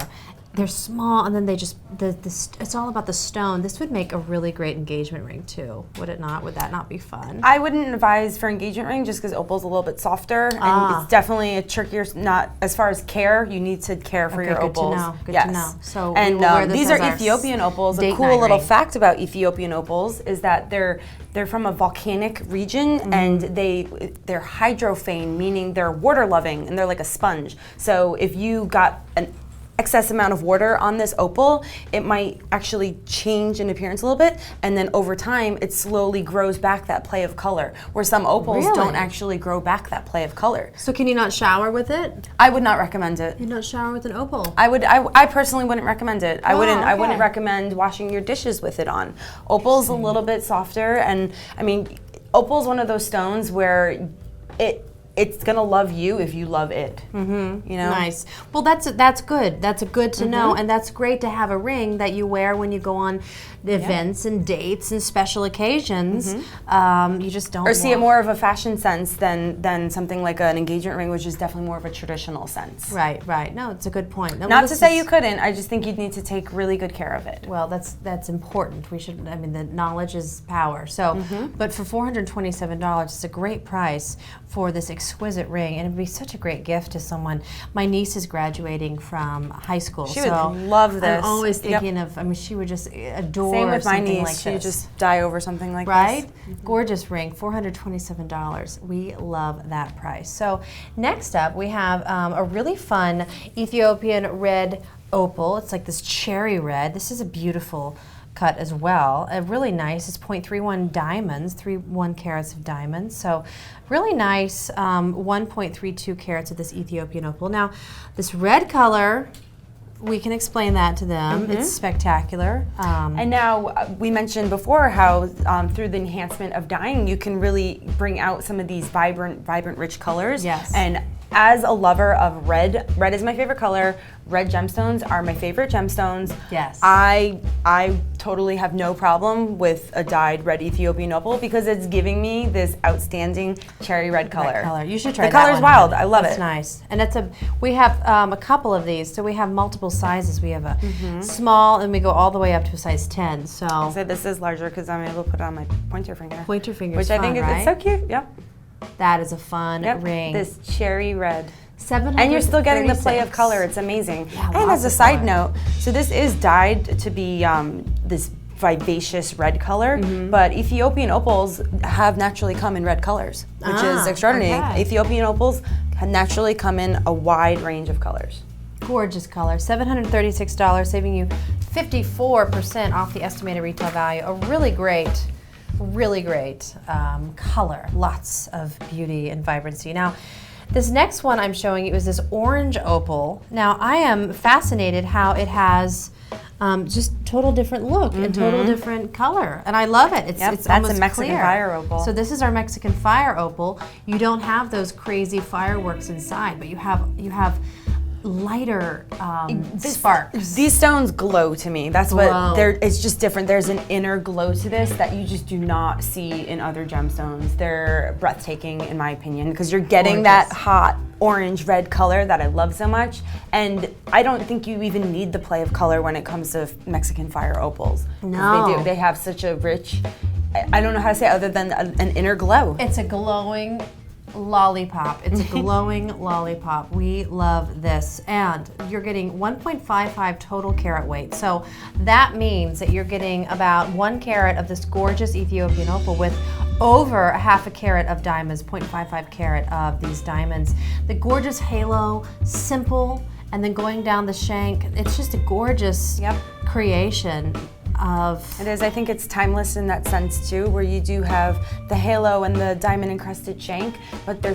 Speaker 1: They're small, and then they just, it's all about the stone. This would make a really great engagement ring too, would it not? Would that not be fun?
Speaker 8: I wouldn't advise for engagement ring just because opal's a little bit softer, and it's definitely a trickier, not as far as care, you need to care for your opals.
Speaker 1: Good to know. So
Speaker 8: and these are Ethiopian opals. A cool little fact about Ethiopian opals is that they're from a volcanic region, and they're hydrophane, meaning they're water loving, and they're like a sponge. So if you got an excess amount of water on this opal, it might actually change in appearance a little bit, and then over time it slowly grows back that play of color, where some opals don't actually grow back that play of color.
Speaker 1: So can you not shower with it?
Speaker 8: I would not recommend it.
Speaker 1: You not shower with an opal?
Speaker 8: I personally wouldn't recommend it. I wouldn't recommend washing your dishes with it on. Opal's a little bit softer, and I mean, opal's one of those stones where it's gonna love you if you love it. You know.
Speaker 1: Nice. Well, that's good. That's good to know, and that's great to have a ring that you wear when you go on events and dates and special occasions. You just don't.
Speaker 8: Or see it more of a fashion sense than something like an engagement ring, which is definitely more of a traditional sense.
Speaker 1: Right. Right. No, it's a good point. No,
Speaker 8: Not to say you couldn't. I just think you'd need to take really good care of it.
Speaker 1: Well, that's important. We should. I mean, the knowledge is power. So, but for $427, it's a great price for this exquisite ring, and it'd be such a great gift to someone. My niece is graduating from high school.
Speaker 8: She would love this.
Speaker 1: I'm always thinking of. I mean, she would just adore.
Speaker 8: Same with my niece.
Speaker 1: Like
Speaker 8: she would just die over something like this.
Speaker 1: Right? Gorgeous ring, $427. We love that price. So next up, we have a really fun Ethiopian red opal. It's like this cherry red. This is a beautiful cut as well. Really nice. It's 0.31 diamonds, 31 carats of diamonds. So really nice 1.32 carats of this Ethiopian opal. Now, this red color, we can explain that to them. It's spectacular.
Speaker 8: And now we mentioned before how through the enhancement of dyeing, you can really bring out some of these vibrant, rich colors.
Speaker 1: Yes.
Speaker 8: And as a lover of red is my favorite color. Red gemstones are my favorite gemstones.
Speaker 1: Yes.
Speaker 8: I totally have no problem with a dyed red Ethiopian opal because it's giving me this outstanding cherry red color.
Speaker 1: You should try
Speaker 8: the
Speaker 1: that
Speaker 8: color's
Speaker 1: one
Speaker 8: wild.
Speaker 1: out.
Speaker 8: I love
Speaker 1: It's
Speaker 8: it.
Speaker 1: nice. And we have a couple of these, so we have multiple sizes. We have a small, and we go all the way up to a size 10. So
Speaker 8: this is larger because I'm able to put it on my pointer finger.
Speaker 1: Pointer finger,
Speaker 8: which I think
Speaker 1: fun,
Speaker 8: is so cute. Yep.
Speaker 1: That is a fun ring.
Speaker 8: This cherry red. And you're still getting the play of color. It's amazing.
Speaker 1: Yeah,
Speaker 8: and as a
Speaker 1: of
Speaker 8: side
Speaker 1: color.
Speaker 8: note, so this is dyed to be this vivacious red color, but Ethiopian opals have naturally come in red colors, which is extraordinary.
Speaker 1: okay.
Speaker 8: Ethiopian opals naturally come in a wide range of colors.
Speaker 1: Gorgeous color, $736, saving you 54% off the estimated retail value. A really great color. Lots of beauty and vibrancy. Now, this next one I'm showing you is this orange opal. Now, I am fascinated how it has just total different look and total different color, and I love it. It's
Speaker 8: That's
Speaker 1: almost
Speaker 8: a Mexican
Speaker 1: clear.
Speaker 8: fire opal.
Speaker 1: So this is our Mexican fire opal. You don't have those crazy fireworks inside, but you have lighter sparks.
Speaker 8: These stones glow to me. That's
Speaker 1: Glow.
Speaker 8: what they're. It's just different. There's an inner glow to this that you just do not see in other gemstones. They're breathtaking, in my opinion, because you're getting that hot orange red color that I love so much. And I don't think you even need the play of color when it comes to Mexican fire opals.
Speaker 1: No.
Speaker 8: They do. They have such a rich. I don't know how to say it other than an inner glow.
Speaker 1: It's a glowing lollipop. It's a glowing lollipop. We love this. And you're getting 1.55 total carat weight. So that means that you're getting about 1 carat of this gorgeous Ethiopian opal with over a half a carat of diamonds, 0.55 carat of these diamonds. The gorgeous halo, simple, and then going down the shank. It's just a gorgeous creation of...
Speaker 8: It is. I think it's timeless in that sense too, where you do have the halo and the diamond encrusted shank, but the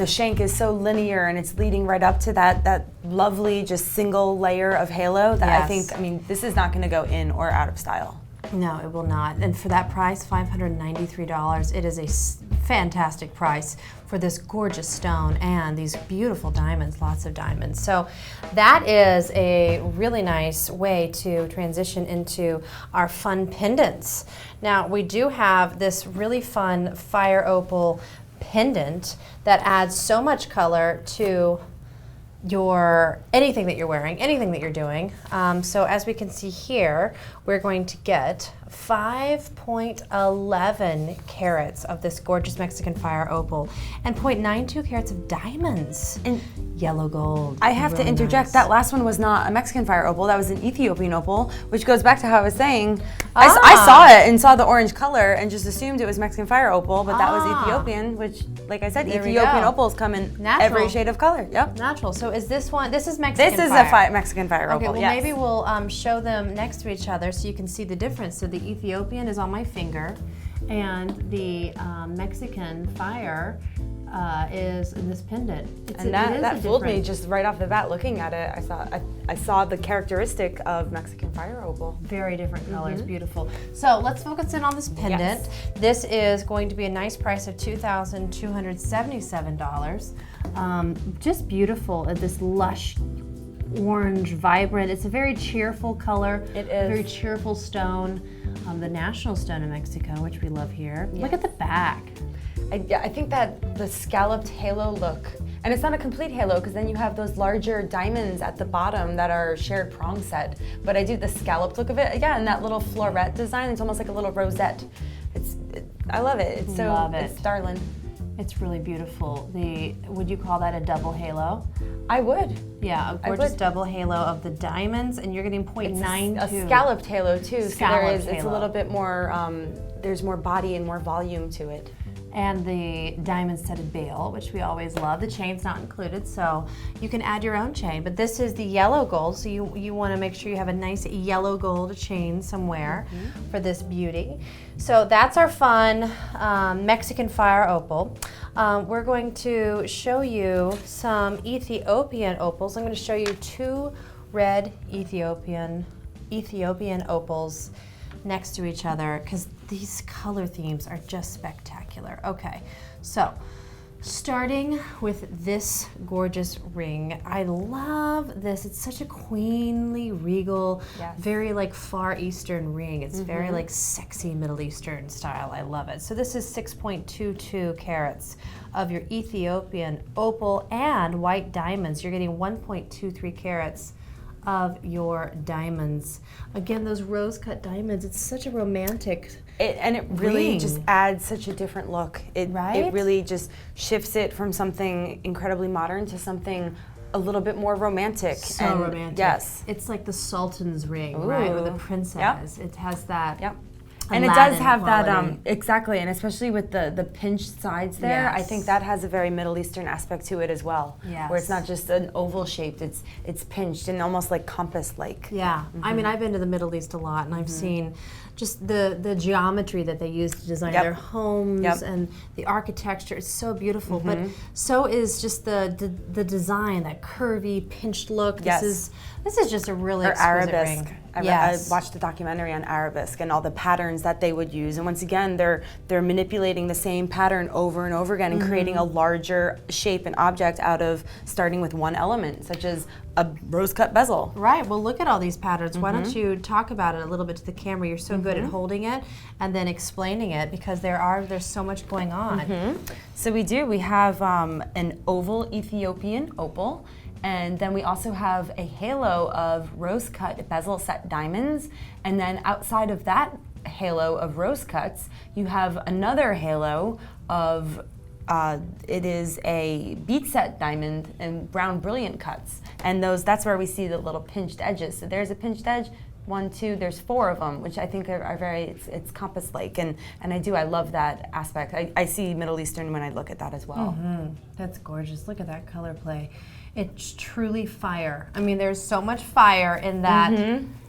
Speaker 8: shank is so linear and it's leading right up to that lovely just single layer of halo that I mean, this is not going to go in or out of style.
Speaker 1: No, it will not. And for that price, $593, it is a fantastic price for this gorgeous stone and these beautiful diamonds, lots of diamonds. So that is a really nice way to transition into our fun pendants. Now, we do have this really fun fire opal pendant that adds so much color to anything that you're wearing, anything that you're doing. So as we can see here, we're going to get 5.11 carats of this gorgeous Mexican fire opal and 0.92 carats of diamonds and yellow gold.
Speaker 8: I have to interject,
Speaker 1: nice.
Speaker 8: that last one was not a Mexican fire opal, that was an Ethiopian opal, which goes back to how I was saying, I saw it and saw the orange color and just assumed it was Mexican fire opal, but that was Ethiopian, which, like I said,
Speaker 1: There we
Speaker 8: Ethiopian
Speaker 1: go.
Speaker 8: opals come in
Speaker 1: Natural.
Speaker 8: every shade of color. Yep.
Speaker 1: Natural. So is this one, this is Mexican
Speaker 8: This is
Speaker 1: fire.
Speaker 8: a Mexican fire opal,
Speaker 1: Okay, well
Speaker 8: yes.
Speaker 1: maybe we'll show them next to each other so you can see the difference. So the Ethiopian is on my finger and the Mexican fire is in this pendant.
Speaker 8: That fooled me just right off the bat looking at it. I saw the characteristic of Mexican fire opal.
Speaker 1: Very different colors, beautiful. So let's focus in on this pendant.
Speaker 8: Yes.
Speaker 1: This is going to be a nice price of $2,277. Just beautiful, this lush orange, vibrant. It's a very cheerful color.
Speaker 8: It is.
Speaker 1: A very cheerful stone. The national stone in Mexico, which we love here.
Speaker 8: Yes.
Speaker 1: Look at the back.
Speaker 8: I think that the scalloped halo look, and it's not a complete halo because then you have those larger diamonds at the bottom that are shared prong set, but I do the scalloped look of it. Yeah, and that little floret design, it's almost like a little rosette. I love it. It's it's darling.
Speaker 1: It's really beautiful. Would you call that a double halo?
Speaker 8: I would.
Speaker 1: Yeah, a gorgeous double halo of the diamonds, and you're getting 0.92.
Speaker 8: A scalloped halo too.
Speaker 1: Scalloped
Speaker 8: so it's a little bit more. There's more body and more volume to it.
Speaker 1: And the diamond-studded bail, which we always love. The chain's not included, so you can add your own chain. But this is the yellow gold, so you want to make sure you have a nice yellow gold chain somewhere for this beauty. So that's our fun Mexican fire opal. We're going to show you some Ethiopian opals. I'm going to show you 2 red Ethiopian opals next to each other because these color themes are just spectacular. Okay, so starting with this gorgeous ring. I love this. It's such a queenly, regal, very like Far Eastern ring. It's very like sexy Middle Eastern style. I love it. So this is 6.22 carats of your Ethiopian opal and white diamonds. You're getting 1.23 carats of your diamonds. Again, those rose-cut diamonds, it's such a romantic
Speaker 8: And it really
Speaker 1: ring.
Speaker 8: just adds such a different look. It
Speaker 1: Right?
Speaker 8: really just shifts it from something incredibly modern to something a little bit more romantic.
Speaker 1: So
Speaker 8: and
Speaker 1: romantic.
Speaker 8: Yes.
Speaker 1: It's like the Sultan's ring, right? Or the
Speaker 8: Ooh.
Speaker 1: princess. It has that.
Speaker 8: Yep. And it
Speaker 1: Aladdin
Speaker 8: does have
Speaker 1: quality.
Speaker 8: that, exactly, and especially with the pinched sides there, I
Speaker 1: Yes.
Speaker 8: think that has a very Middle Eastern aspect to it as well. Where it's
Speaker 1: Yes.
Speaker 8: not just an oval shaped, it's pinched and almost like compass-like.
Speaker 1: Yeah, I mean, I've been to the Middle East a lot, and I've seen just the geometry that they use to design
Speaker 8: Yep.
Speaker 1: their homes
Speaker 8: Yep.
Speaker 1: and the architecture. It's so beautiful, but so is just the design, that curvy, pinched look.
Speaker 8: Yes.
Speaker 1: This is just a really
Speaker 8: Or
Speaker 1: exquisite
Speaker 8: arabesque.
Speaker 1: ring.
Speaker 8: I
Speaker 1: Yes.
Speaker 8: watched a documentary on arabesque and all the patterns that they would use. And once again, they're manipulating the same pattern over and over again and creating a larger shape and object out of starting with one element, such as a rose-cut bezel.
Speaker 1: Right. Well, look at all these patterns. Why don't you talk about it a little bit to the camera? You're so good at holding it and then explaining it, because there's so much going on.
Speaker 8: So we do. We have an oval Ethiopian opal, and then we also have a halo of rose-cut bezel set diamonds, and then outside of that halo of rose cuts, you have another halo of it is a bead set diamond and brown brilliant cuts, and that's where we see the little pinched edges. So there's a pinched edge. 1, 2, there's 4 of them, which I think are very, it's compass-like, and I love that aspect. I see Middle Eastern when I look at that as well.
Speaker 1: That's gorgeous. Look at that color play. It's truly fire. I mean, there's so much fire in that.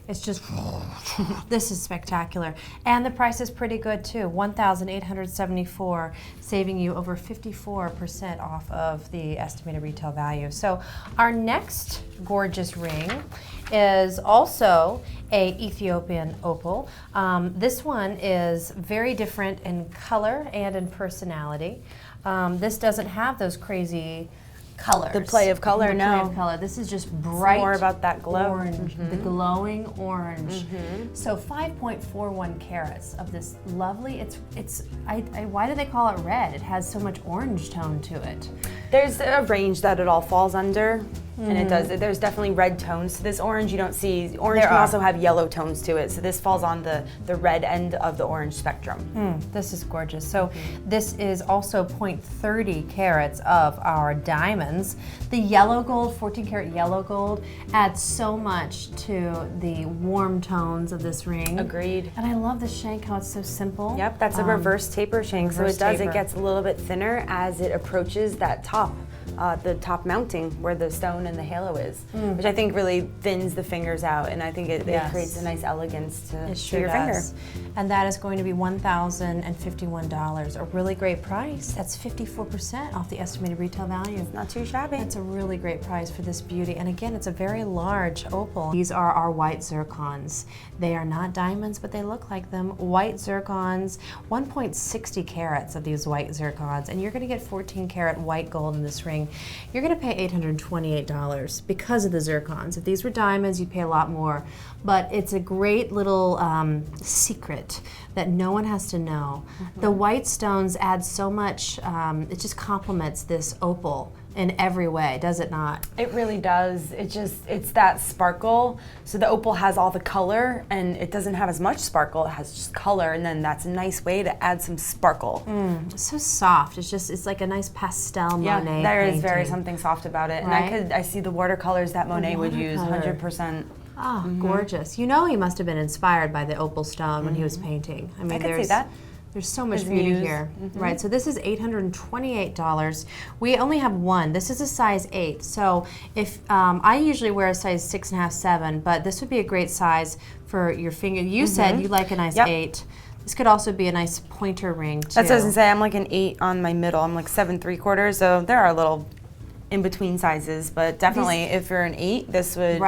Speaker 1: It's just, this is spectacular. And the price is pretty good too, $1,874, saving you over 54% off of the estimated retail value. So our next gorgeous ring is also a Ethiopian opal. This one is very different in color and in personality. This doesn't have those crazy colors.
Speaker 8: The play of color,
Speaker 1: The play
Speaker 8: no.
Speaker 1: of color. This is just bright.
Speaker 8: more about that glow.
Speaker 1: Orange, the glowing orange. So 5.41 carats of this lovely. Why do they call it red? It has so much orange tone to it.
Speaker 8: There's a range that it all falls under, and it does. There's definitely red tones to this orange. You don't see orange
Speaker 1: There
Speaker 8: can
Speaker 1: are.
Speaker 8: also have yellow tones to it. So this falls on the red end of the orange spectrum.
Speaker 1: This is gorgeous. So this is also 0.30 carats of our diamonds. The yellow gold, 14 karat yellow gold, adds so much to the warm tones of this ring.
Speaker 8: Agreed.
Speaker 1: And I love the shank, how it's so simple.
Speaker 8: Yep, that's a reverse taper shank. So
Speaker 1: reverse
Speaker 8: it
Speaker 1: taper.
Speaker 8: gets a little bit thinner as it approaches that top. The top mounting where the stone and the halo is, which I think really thins the fingers out, and I think it creates a nice elegance to your finger.
Speaker 1: And that is going to be $1,051, a really great price. That's 54% off the estimated retail value.
Speaker 8: Not too shabby.
Speaker 1: That's a really great price for this beauty. And again, it's a very large opal. These are our white zircons. They are not diamonds, but they look like them. White zircons, 1.60 carats of these white zircons, and you're gonna get 14 karat white gold in this ring. You're gonna pay $828 because of the zircons. If these were diamonds, you'd pay a lot more. But it's a great little secret that no one has to know. The white stones add so much, it just complements this opal in every way, does it not?
Speaker 8: It really does. It's that sparkle. So the opal has all the color, and it doesn't have as much sparkle. It has just color, and then that's a nice way to add some sparkle.
Speaker 1: It's so soft. It's like a nice pastel Monet
Speaker 8: there
Speaker 1: painting.
Speaker 8: is very something soft about it,
Speaker 1: Right?
Speaker 8: and I see the watercolors that Monet would use,
Speaker 1: watercolor.
Speaker 8: 100%.
Speaker 1: Oh, gorgeous. You know he must have been inspired by the opal stone when he was painting. I mean,
Speaker 8: could see that.
Speaker 1: There's so much
Speaker 8: His
Speaker 1: beauty
Speaker 8: muse.
Speaker 1: here. Right, so this is $828. We only have one. This is a size 8. So if I usually wear a size 6.5, 7, but this would be a great size for your finger. You said you like a nice 8. This could also be a nice pointer ring too.
Speaker 8: That's what I was gonna say. I'm like an 8 on my middle. I'm like 7.75. So there are little in-between sizes, but definitely if you're an 8, this would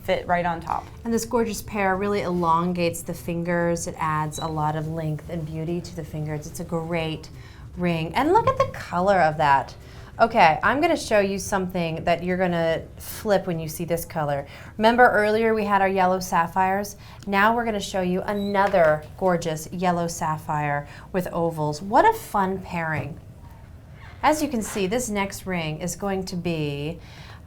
Speaker 8: fit right on top.
Speaker 1: And this gorgeous pair really elongates the fingers. It adds a lot of length and beauty to the fingers. It's a great ring. And look at the color of that. Okay, I'm gonna show you something that you're gonna flip when you see this color. Remember earlier we had our yellow sapphires? Now we're gonna show you another gorgeous yellow sapphire with ovals. What a fun pairing. As you can see, this next ring is going to be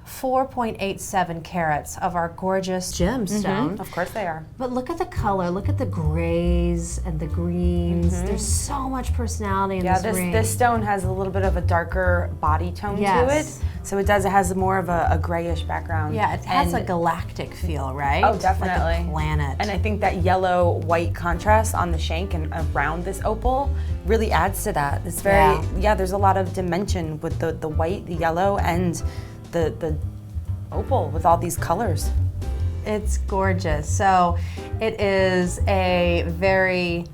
Speaker 1: 4.87 carats of our gorgeous gemstone.
Speaker 8: Of course they are.
Speaker 1: But look at the color, look at the grays and the greens. There's so much personality in this ring.
Speaker 8: This stone has a little bit of a darker body tone to it. So it has more of a grayish background.
Speaker 1: Yeah, it has a galactic feel, right?
Speaker 8: Oh, definitely.
Speaker 1: Like a planet.
Speaker 8: And I think that yellow-white contrast on the shank and around this opal really adds to that. It's very, there's a lot of dimension with the white, the yellow, and the opal with all these colors.
Speaker 1: It's gorgeous. So it is a very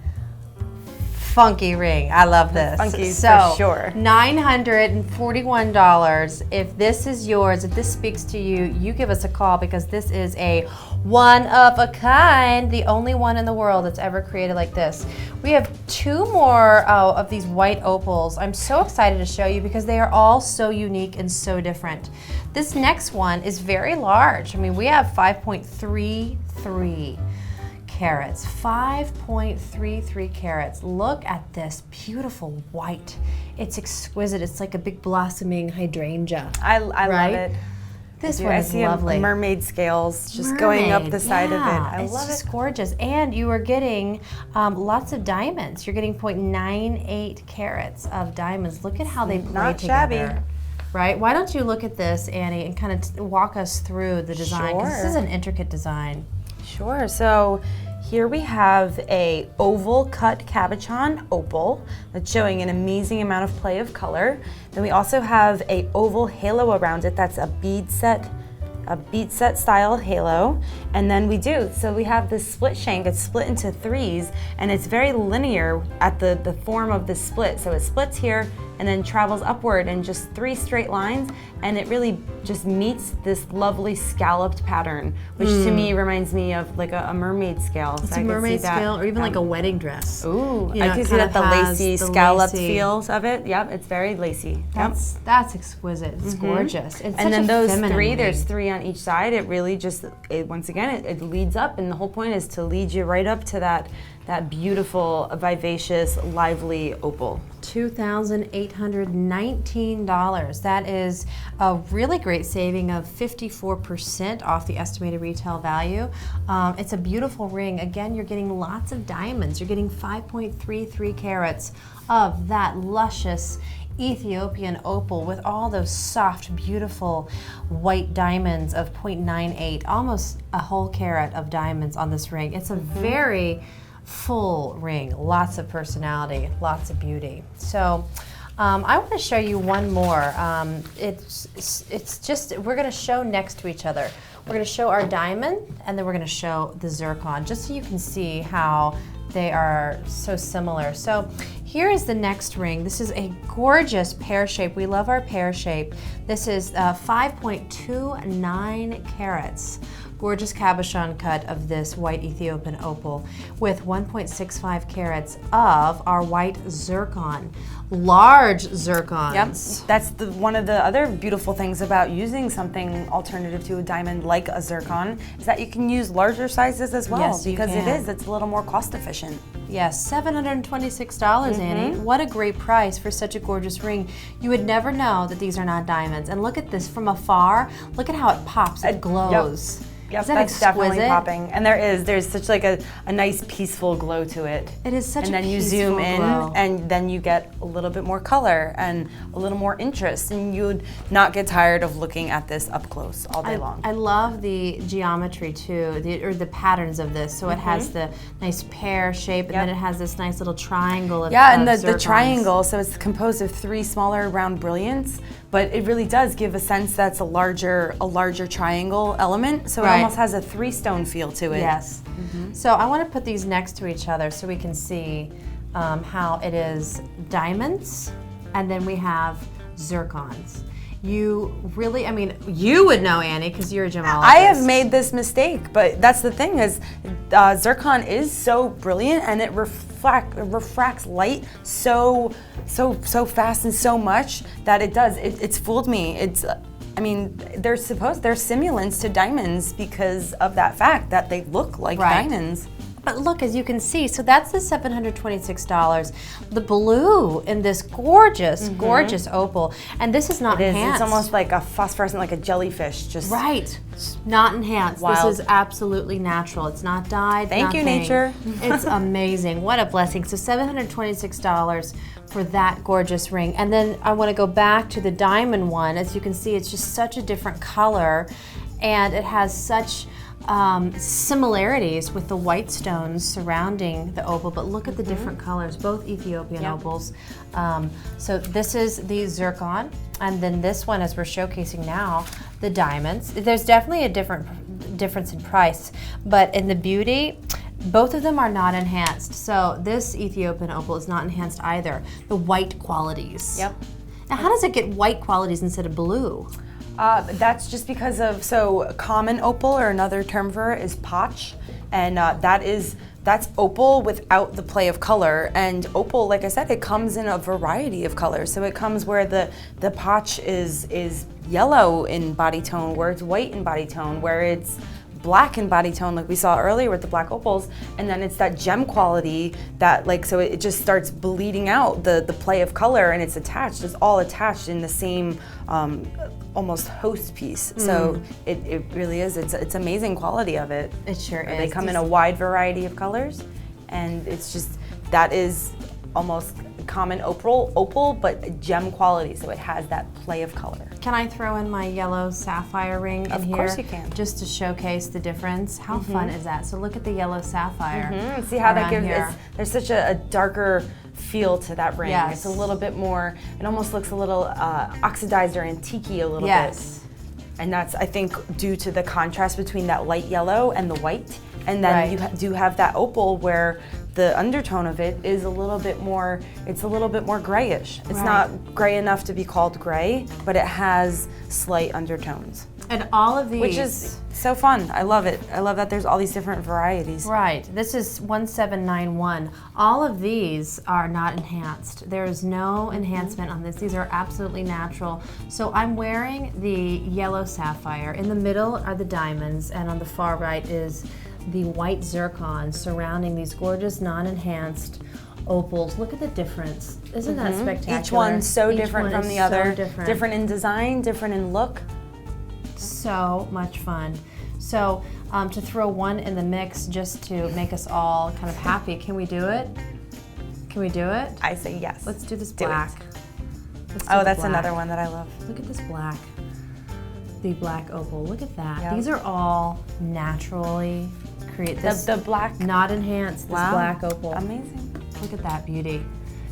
Speaker 1: funky ring. I love this.
Speaker 8: Funky
Speaker 1: so,
Speaker 8: for sure.
Speaker 1: $941. If this is yours, if this speaks to you, you give us a call because this is a one of a kind, the only one in the world that's ever created like this. We have 2 more of these white opals. I'm so excited to show you because they are all so unique and so different. This next one is very large. I mean, we have 5.33 carats, 5.33 carats. Look at this beautiful white. It's exquisite. It's like a big blossoming hydrangea.
Speaker 8: I love it.
Speaker 1: This one is lovely.
Speaker 8: Mermaid scales just going up the side of it. I love it.
Speaker 1: It's just gorgeous. And you are getting lots of diamonds. You're getting 0.98 carats of diamonds. Look at how they play together.
Speaker 8: Shabby.
Speaker 1: Right? Why don't you look at this, Annie, and kind of walk us through the design? Because this is an intricate design.
Speaker 8: Sure. So here we have a oval cut cabochon opal that's showing an amazing amount of play of color. Then we also have a oval halo around it that's a bead set style halo. And then we have this split shank. It's split into 3s, and it's very linear at the form of the split. So it splits here and then travels upward in just 3 straight lines, and it really just meets this lovely scalloped pattern, which to me reminds me of like a mermaid scale.
Speaker 1: It's a mermaid scale, or even like a wedding dress.
Speaker 8: Ooh,
Speaker 1: you know,
Speaker 8: I can see that the lacy, scalloped
Speaker 1: lacy
Speaker 8: feels of it. Yep, it's very lacy.
Speaker 1: That's exquisite. It's gorgeous. It's
Speaker 8: and then those 3,
Speaker 1: ring.
Speaker 8: there's 3 on each side. It really just, once again, it leads up, and the whole point is to lead you right up to that beautiful, vivacious, lively opal.
Speaker 1: $2,819. That is a really great saving of 54% off the estimated retail value. It's a beautiful ring. Again, you're getting lots of diamonds. You're getting 5.33 carats of that luscious Ethiopian opal with all those soft, beautiful white diamonds of 0.98, almost a whole carat of diamonds on this ring. It's a very full ring, lots of personality, lots of beauty. So I want to show you one more. It's just, we're going to show next to each other. We're going to show our diamond, and then we're going to show the zircon, just so you can see how they are so similar. So here is the next ring. This is a gorgeous pear shape. We love our pear shape. This is 5.29 carats. Gorgeous cabochon cut of this white Ethiopian opal with 1.65 carats of our white zircon. Large zircons.
Speaker 8: Yep, that's one of the other beautiful things about using something alternative to a diamond like a zircon is that you can use larger sizes as well.
Speaker 1: Yes,
Speaker 8: because it's a little more cost efficient.
Speaker 1: Yes, $726, Annie. What a great price for such a gorgeous ring. You would never know that these are not diamonds. And look at this from afar. Look at how it pops, it glows.
Speaker 8: Yep,
Speaker 1: Is that
Speaker 8: that's definitely
Speaker 1: exquisite?
Speaker 8: popping. And there's such like a nice peaceful glow to it.
Speaker 1: It is such a
Speaker 8: And then you
Speaker 1: peaceful
Speaker 8: zoom in
Speaker 1: glow.
Speaker 8: and then you get a little bit more color and a little more interest, and you would not get tired of looking at this up close all day long.
Speaker 1: I love the geometry too, the patterns of this. So it has the nice pear shape, and then it has this nice little triangle of
Speaker 8: and the
Speaker 1: zircons.
Speaker 8: triangle, so it's composed of 3 smaller round brilliants, but it really does give a sense that's a larger triangle element, so it almost has a 3-stone feel to it.
Speaker 1: Yes. So I want to put these next to each other so we can see how it is diamonds, and then we have zircons. You really, I mean, you would know, Annie, because you're a gemologist.
Speaker 8: I have made this mistake, but that's the thing is, zircon is so brilliant, and it refracts light so fast and so much that it's fooled me. I mean, they're simulants to diamonds because of that fact that they look like diamonds.
Speaker 1: But look, as you can see, so that's the $726. The blue in this gorgeous, gorgeous opal, and this is not enhanced.
Speaker 8: It's almost like a phosphorescent, like a jellyfish. Just
Speaker 1: right, not enhanced.
Speaker 8: Wild.
Speaker 1: This is absolutely natural. It's not dyed.
Speaker 8: Thank you, nature.
Speaker 1: It's amazing. What a blessing. So $726 for that gorgeous ring. And then I want to go back to the diamond one. As you can see, it's just such a different color, and it has such similarities with the white stones surrounding the opal, but look at the different colors, both Ethiopian opals. So this is the zircon, and then this one, as we're showcasing now, the diamonds. There's definitely a difference in price, but in the beauty, both of them are not enhanced. So this Ethiopian opal is not enhanced either. The white qualities.
Speaker 8: Yep.
Speaker 1: Now, how does it get white qualities instead of blue?
Speaker 8: That's just because of, so common opal, or another term for it, is potch, and that's opal without the play of color. And opal, like I said, it comes in a variety of colors. So it comes where the potch is yellow in body tone, where it's white in body tone, where it's black in body tone, like we saw earlier with the black opals, and then it's that gem quality that, like, so it just starts bleeding out the play of color, and it's all attached in the same almost host piece. So it really is, it's amazing quality of it.
Speaker 1: It sure is.
Speaker 8: They come in a wide variety of colors, and it's just, that is almost common opal, but gem quality, so it has that play of color.
Speaker 1: Can I throw in my yellow sapphire ring in here?
Speaker 8: Of course you can.
Speaker 1: Just to showcase the difference. How fun is that? So look at the yellow sapphire.
Speaker 8: See how that gives,
Speaker 1: here.
Speaker 8: there's such a darker feel to that ring.
Speaker 1: Yes.
Speaker 8: It's a little bit more, it almost looks a little oxidized or antique-y a little bit. And that's, I think, due to the contrast between that light yellow and the white. And then you do have that opal where the undertone of it is a little bit more, it's a little bit more grayish. It's not gray enough to be called gray, but it has slight undertones.
Speaker 1: And all of these,
Speaker 8: which is so fun. I love it. I love that there's all these different varieties.
Speaker 1: Right. This is 1791. All of these are not enhanced. There is no enhancement on this. These are absolutely natural. So I'm wearing the yellow sapphire. In the middle are the diamonds, and on the far right is the white zircon surrounding these gorgeous non-enhanced opals. Look at the difference. Isn't that spectacular?
Speaker 8: Each one's so different from the other.
Speaker 1: Different
Speaker 8: in design, different in look.
Speaker 1: So much fun. So to throw one in the mix just to make us all kind of happy, can we do it? Can we do it?
Speaker 8: I say yes.
Speaker 1: Let's do this black.
Speaker 8: Oh, that's another one that I love.
Speaker 1: Look at this black. The black opal. Look at that. These are all naturally created.
Speaker 8: The black.
Speaker 1: Not enhanced. This black opal.
Speaker 8: Amazing.
Speaker 1: Look at that beauty.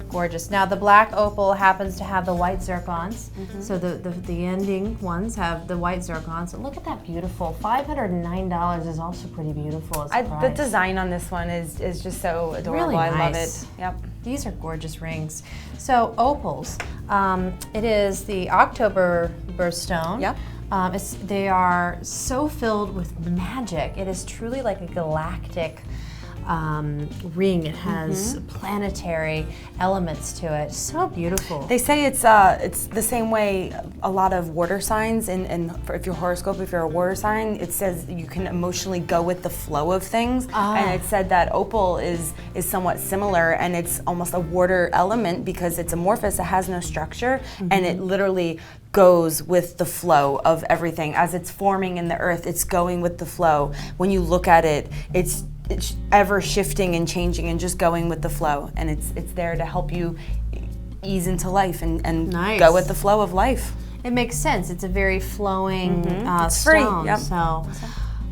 Speaker 1: Gorgeous. Now the black opal happens to have the white zircons. So the ending ones have the white zircons. So look at that beautiful. $509 is also pretty beautiful as a price.
Speaker 8: The design on this one is just so adorable.
Speaker 1: Really nice.
Speaker 8: I love it. Yep.
Speaker 1: These are gorgeous rings. So opals. It is the October birthstone.
Speaker 8: Yep.
Speaker 1: They are so filled with magic. It is truly like a galactic ring. It has planetary elements to it. So beautiful.
Speaker 8: They say it's the same way a lot of water signs, and if your horoscope, if you're a water sign, it says you can emotionally go with the flow of things. And it said that opal is somewhat similar, and it's almost a water element because it's amorphous. It has no structure, and it literally goes with the flow of everything. As it's forming in the earth, it's going with the flow. When you look at it, it's ever shifting and changing and just going with the flow, and it's there to help you ease into life and go with the flow of life.
Speaker 1: It makes sense. It's a very flowing
Speaker 8: it's
Speaker 1: stone.
Speaker 8: free. Yep.
Speaker 1: So,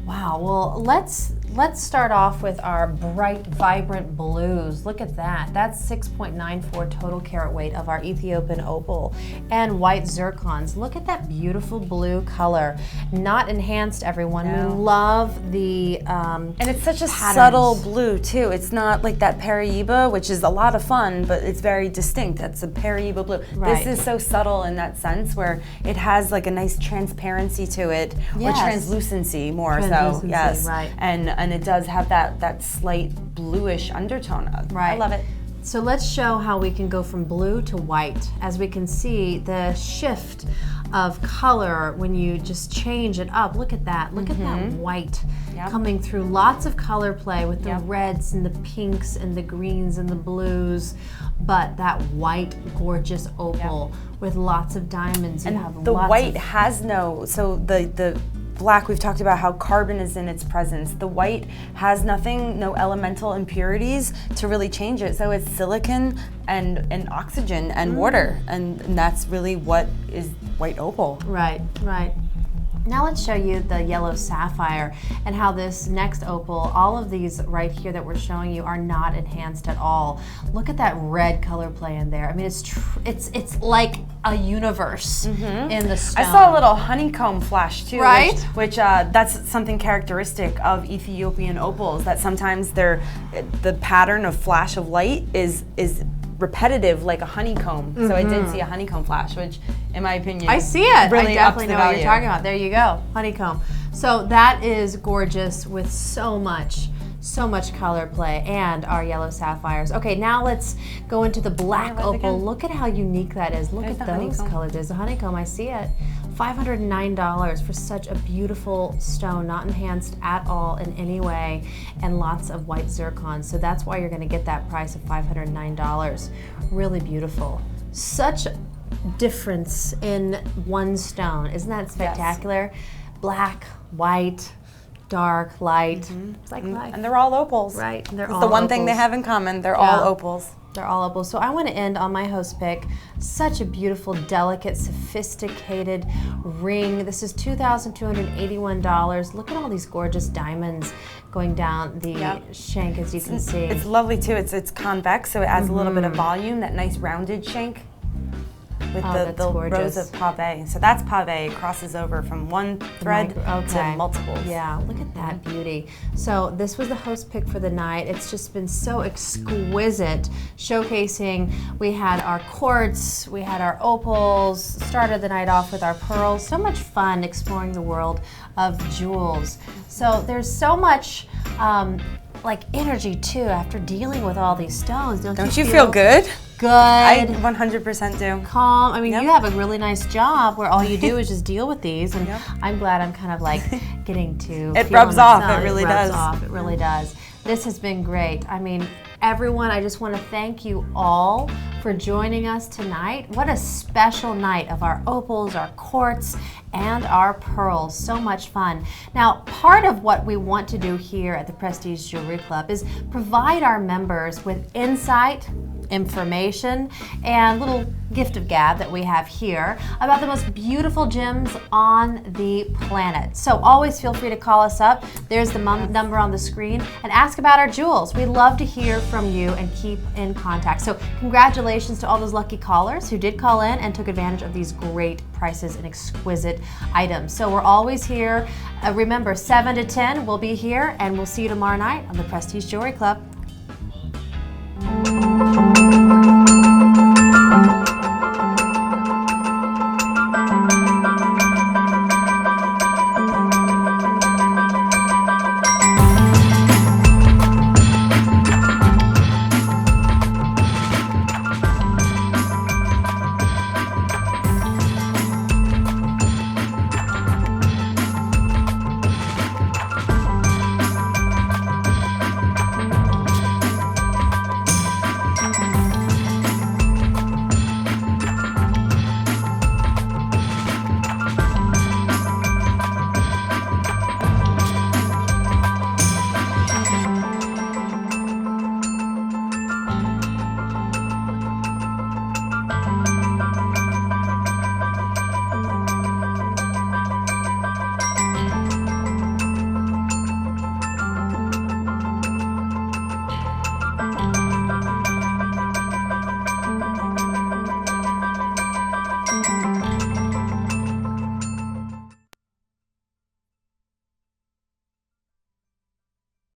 Speaker 1: wow. Well, let's start off with our bright, vibrant blues. Look at that. That's 6.94 total carat weight of our Ethiopian opal and white zircons. Look at that beautiful blue color. Not enhanced, everyone.
Speaker 8: No.
Speaker 1: We love the
Speaker 8: and it's such a
Speaker 1: patterns.
Speaker 8: subtle blue too. It's not like that Paraíba, which is a lot of fun, but it's very distinct. That's a Paraíba blue.
Speaker 1: Right.
Speaker 8: This is so subtle in that sense, where it has like a nice transparency to it, or translucency more so. Yes,
Speaker 1: right.
Speaker 8: And it does have that slight bluish undertone.
Speaker 1: Right.
Speaker 8: I love it.
Speaker 1: So let's show how we can go from blue to white. As we can see, the shift of color when you just change it up. Look at that. Look at that white coming through. Lots of color play with the reds and the pinks and the greens and the blues. But that white, gorgeous opal with lots of diamonds.
Speaker 8: And
Speaker 1: you have
Speaker 8: the
Speaker 1: lots
Speaker 8: white
Speaker 1: of
Speaker 8: has no, so the black, we've talked about how carbon is in its presence. The white has nothing, no elemental impurities to really change it. So it's silicon and oxygen and water, and that's really what is white opal.
Speaker 1: Right, right. Now let's show you the yellow sapphire and how this next opal, all of these right here that we're showing you are not enhanced at all. Look at that red color play in there. I mean, it's like a universe in the stone.
Speaker 8: I saw a little honeycomb flash too,
Speaker 1: right?
Speaker 8: Which that's something characteristic of Ethiopian opals, that sometimes the pattern of flash of light is repetitive, like a honeycomb. So I did see a honeycomb flash, which in my opinion,
Speaker 1: I see it.
Speaker 8: Really
Speaker 1: I definitely know what
Speaker 8: value.
Speaker 1: you're talking about. There you go, honeycomb. So that is gorgeous with so much color play, and our yellow sapphires. Okay, now let's go into the black opal. Look at how unique that is. Look at those colors. There's a honeycomb, I see it. $509 for such a beautiful stone, not enhanced at all in any way, and lots of white zircon. So that's why you're going to get that price of $509. Really beautiful. Such difference in one stone. Isn't that spectacular? Black, white, dark, light. It's like life.
Speaker 8: And they're all opals.
Speaker 1: Right. They're
Speaker 8: That's
Speaker 1: all
Speaker 8: the one
Speaker 1: opals.
Speaker 8: thing they have in common. They're all opals.
Speaker 1: They're all opals. So I want to end on my host pick. Such a beautiful, delicate, sophisticated ring. This is $2,281. Look at all these gorgeous diamonds going down the shank, as you can see.
Speaker 8: It's lovely too. It's convex, so it adds a little bit of volume. That nice rounded shank with the rows of pave. So that's pave. It crosses over from one thread to multiples.
Speaker 1: Yeah, look at that beauty. So this was the host pick for the night. It's just been so exquisite, showcasing. We had our quartz, we had our opals, started the night off with our pearls. So much fun exploring the world of jewels. So there's so much like energy too after dealing with all these stones.
Speaker 8: Don't you feel good?
Speaker 1: Good.
Speaker 8: I 100% do.
Speaker 1: Calm. I mean, you have a really nice job where all you do is just deal with these, and I'm glad I'm kind of like getting to.
Speaker 8: It rubs off. It really does.
Speaker 1: It really does. This has been great. I mean, everyone, I just want to thank you all for joining us tonight. What a special night of our opals, our quartz, and our pearls. So much fun. Now, part of what we want to do here at the Prestige Jewelry Club is provide our members with insight, information, and little gift of gab that we have here about the most beautiful gems on the planet. So always feel free to call us up. There's the number on the screen, and ask about our jewels. We love to hear from you and keep in contact. So congratulations to all those lucky callers who did call in and took advantage of these great prices and exquisite items. So we're always here. Remember, 7 to 10, we'll be here, and we'll see you tomorrow night on the Prestige Jewelry Club.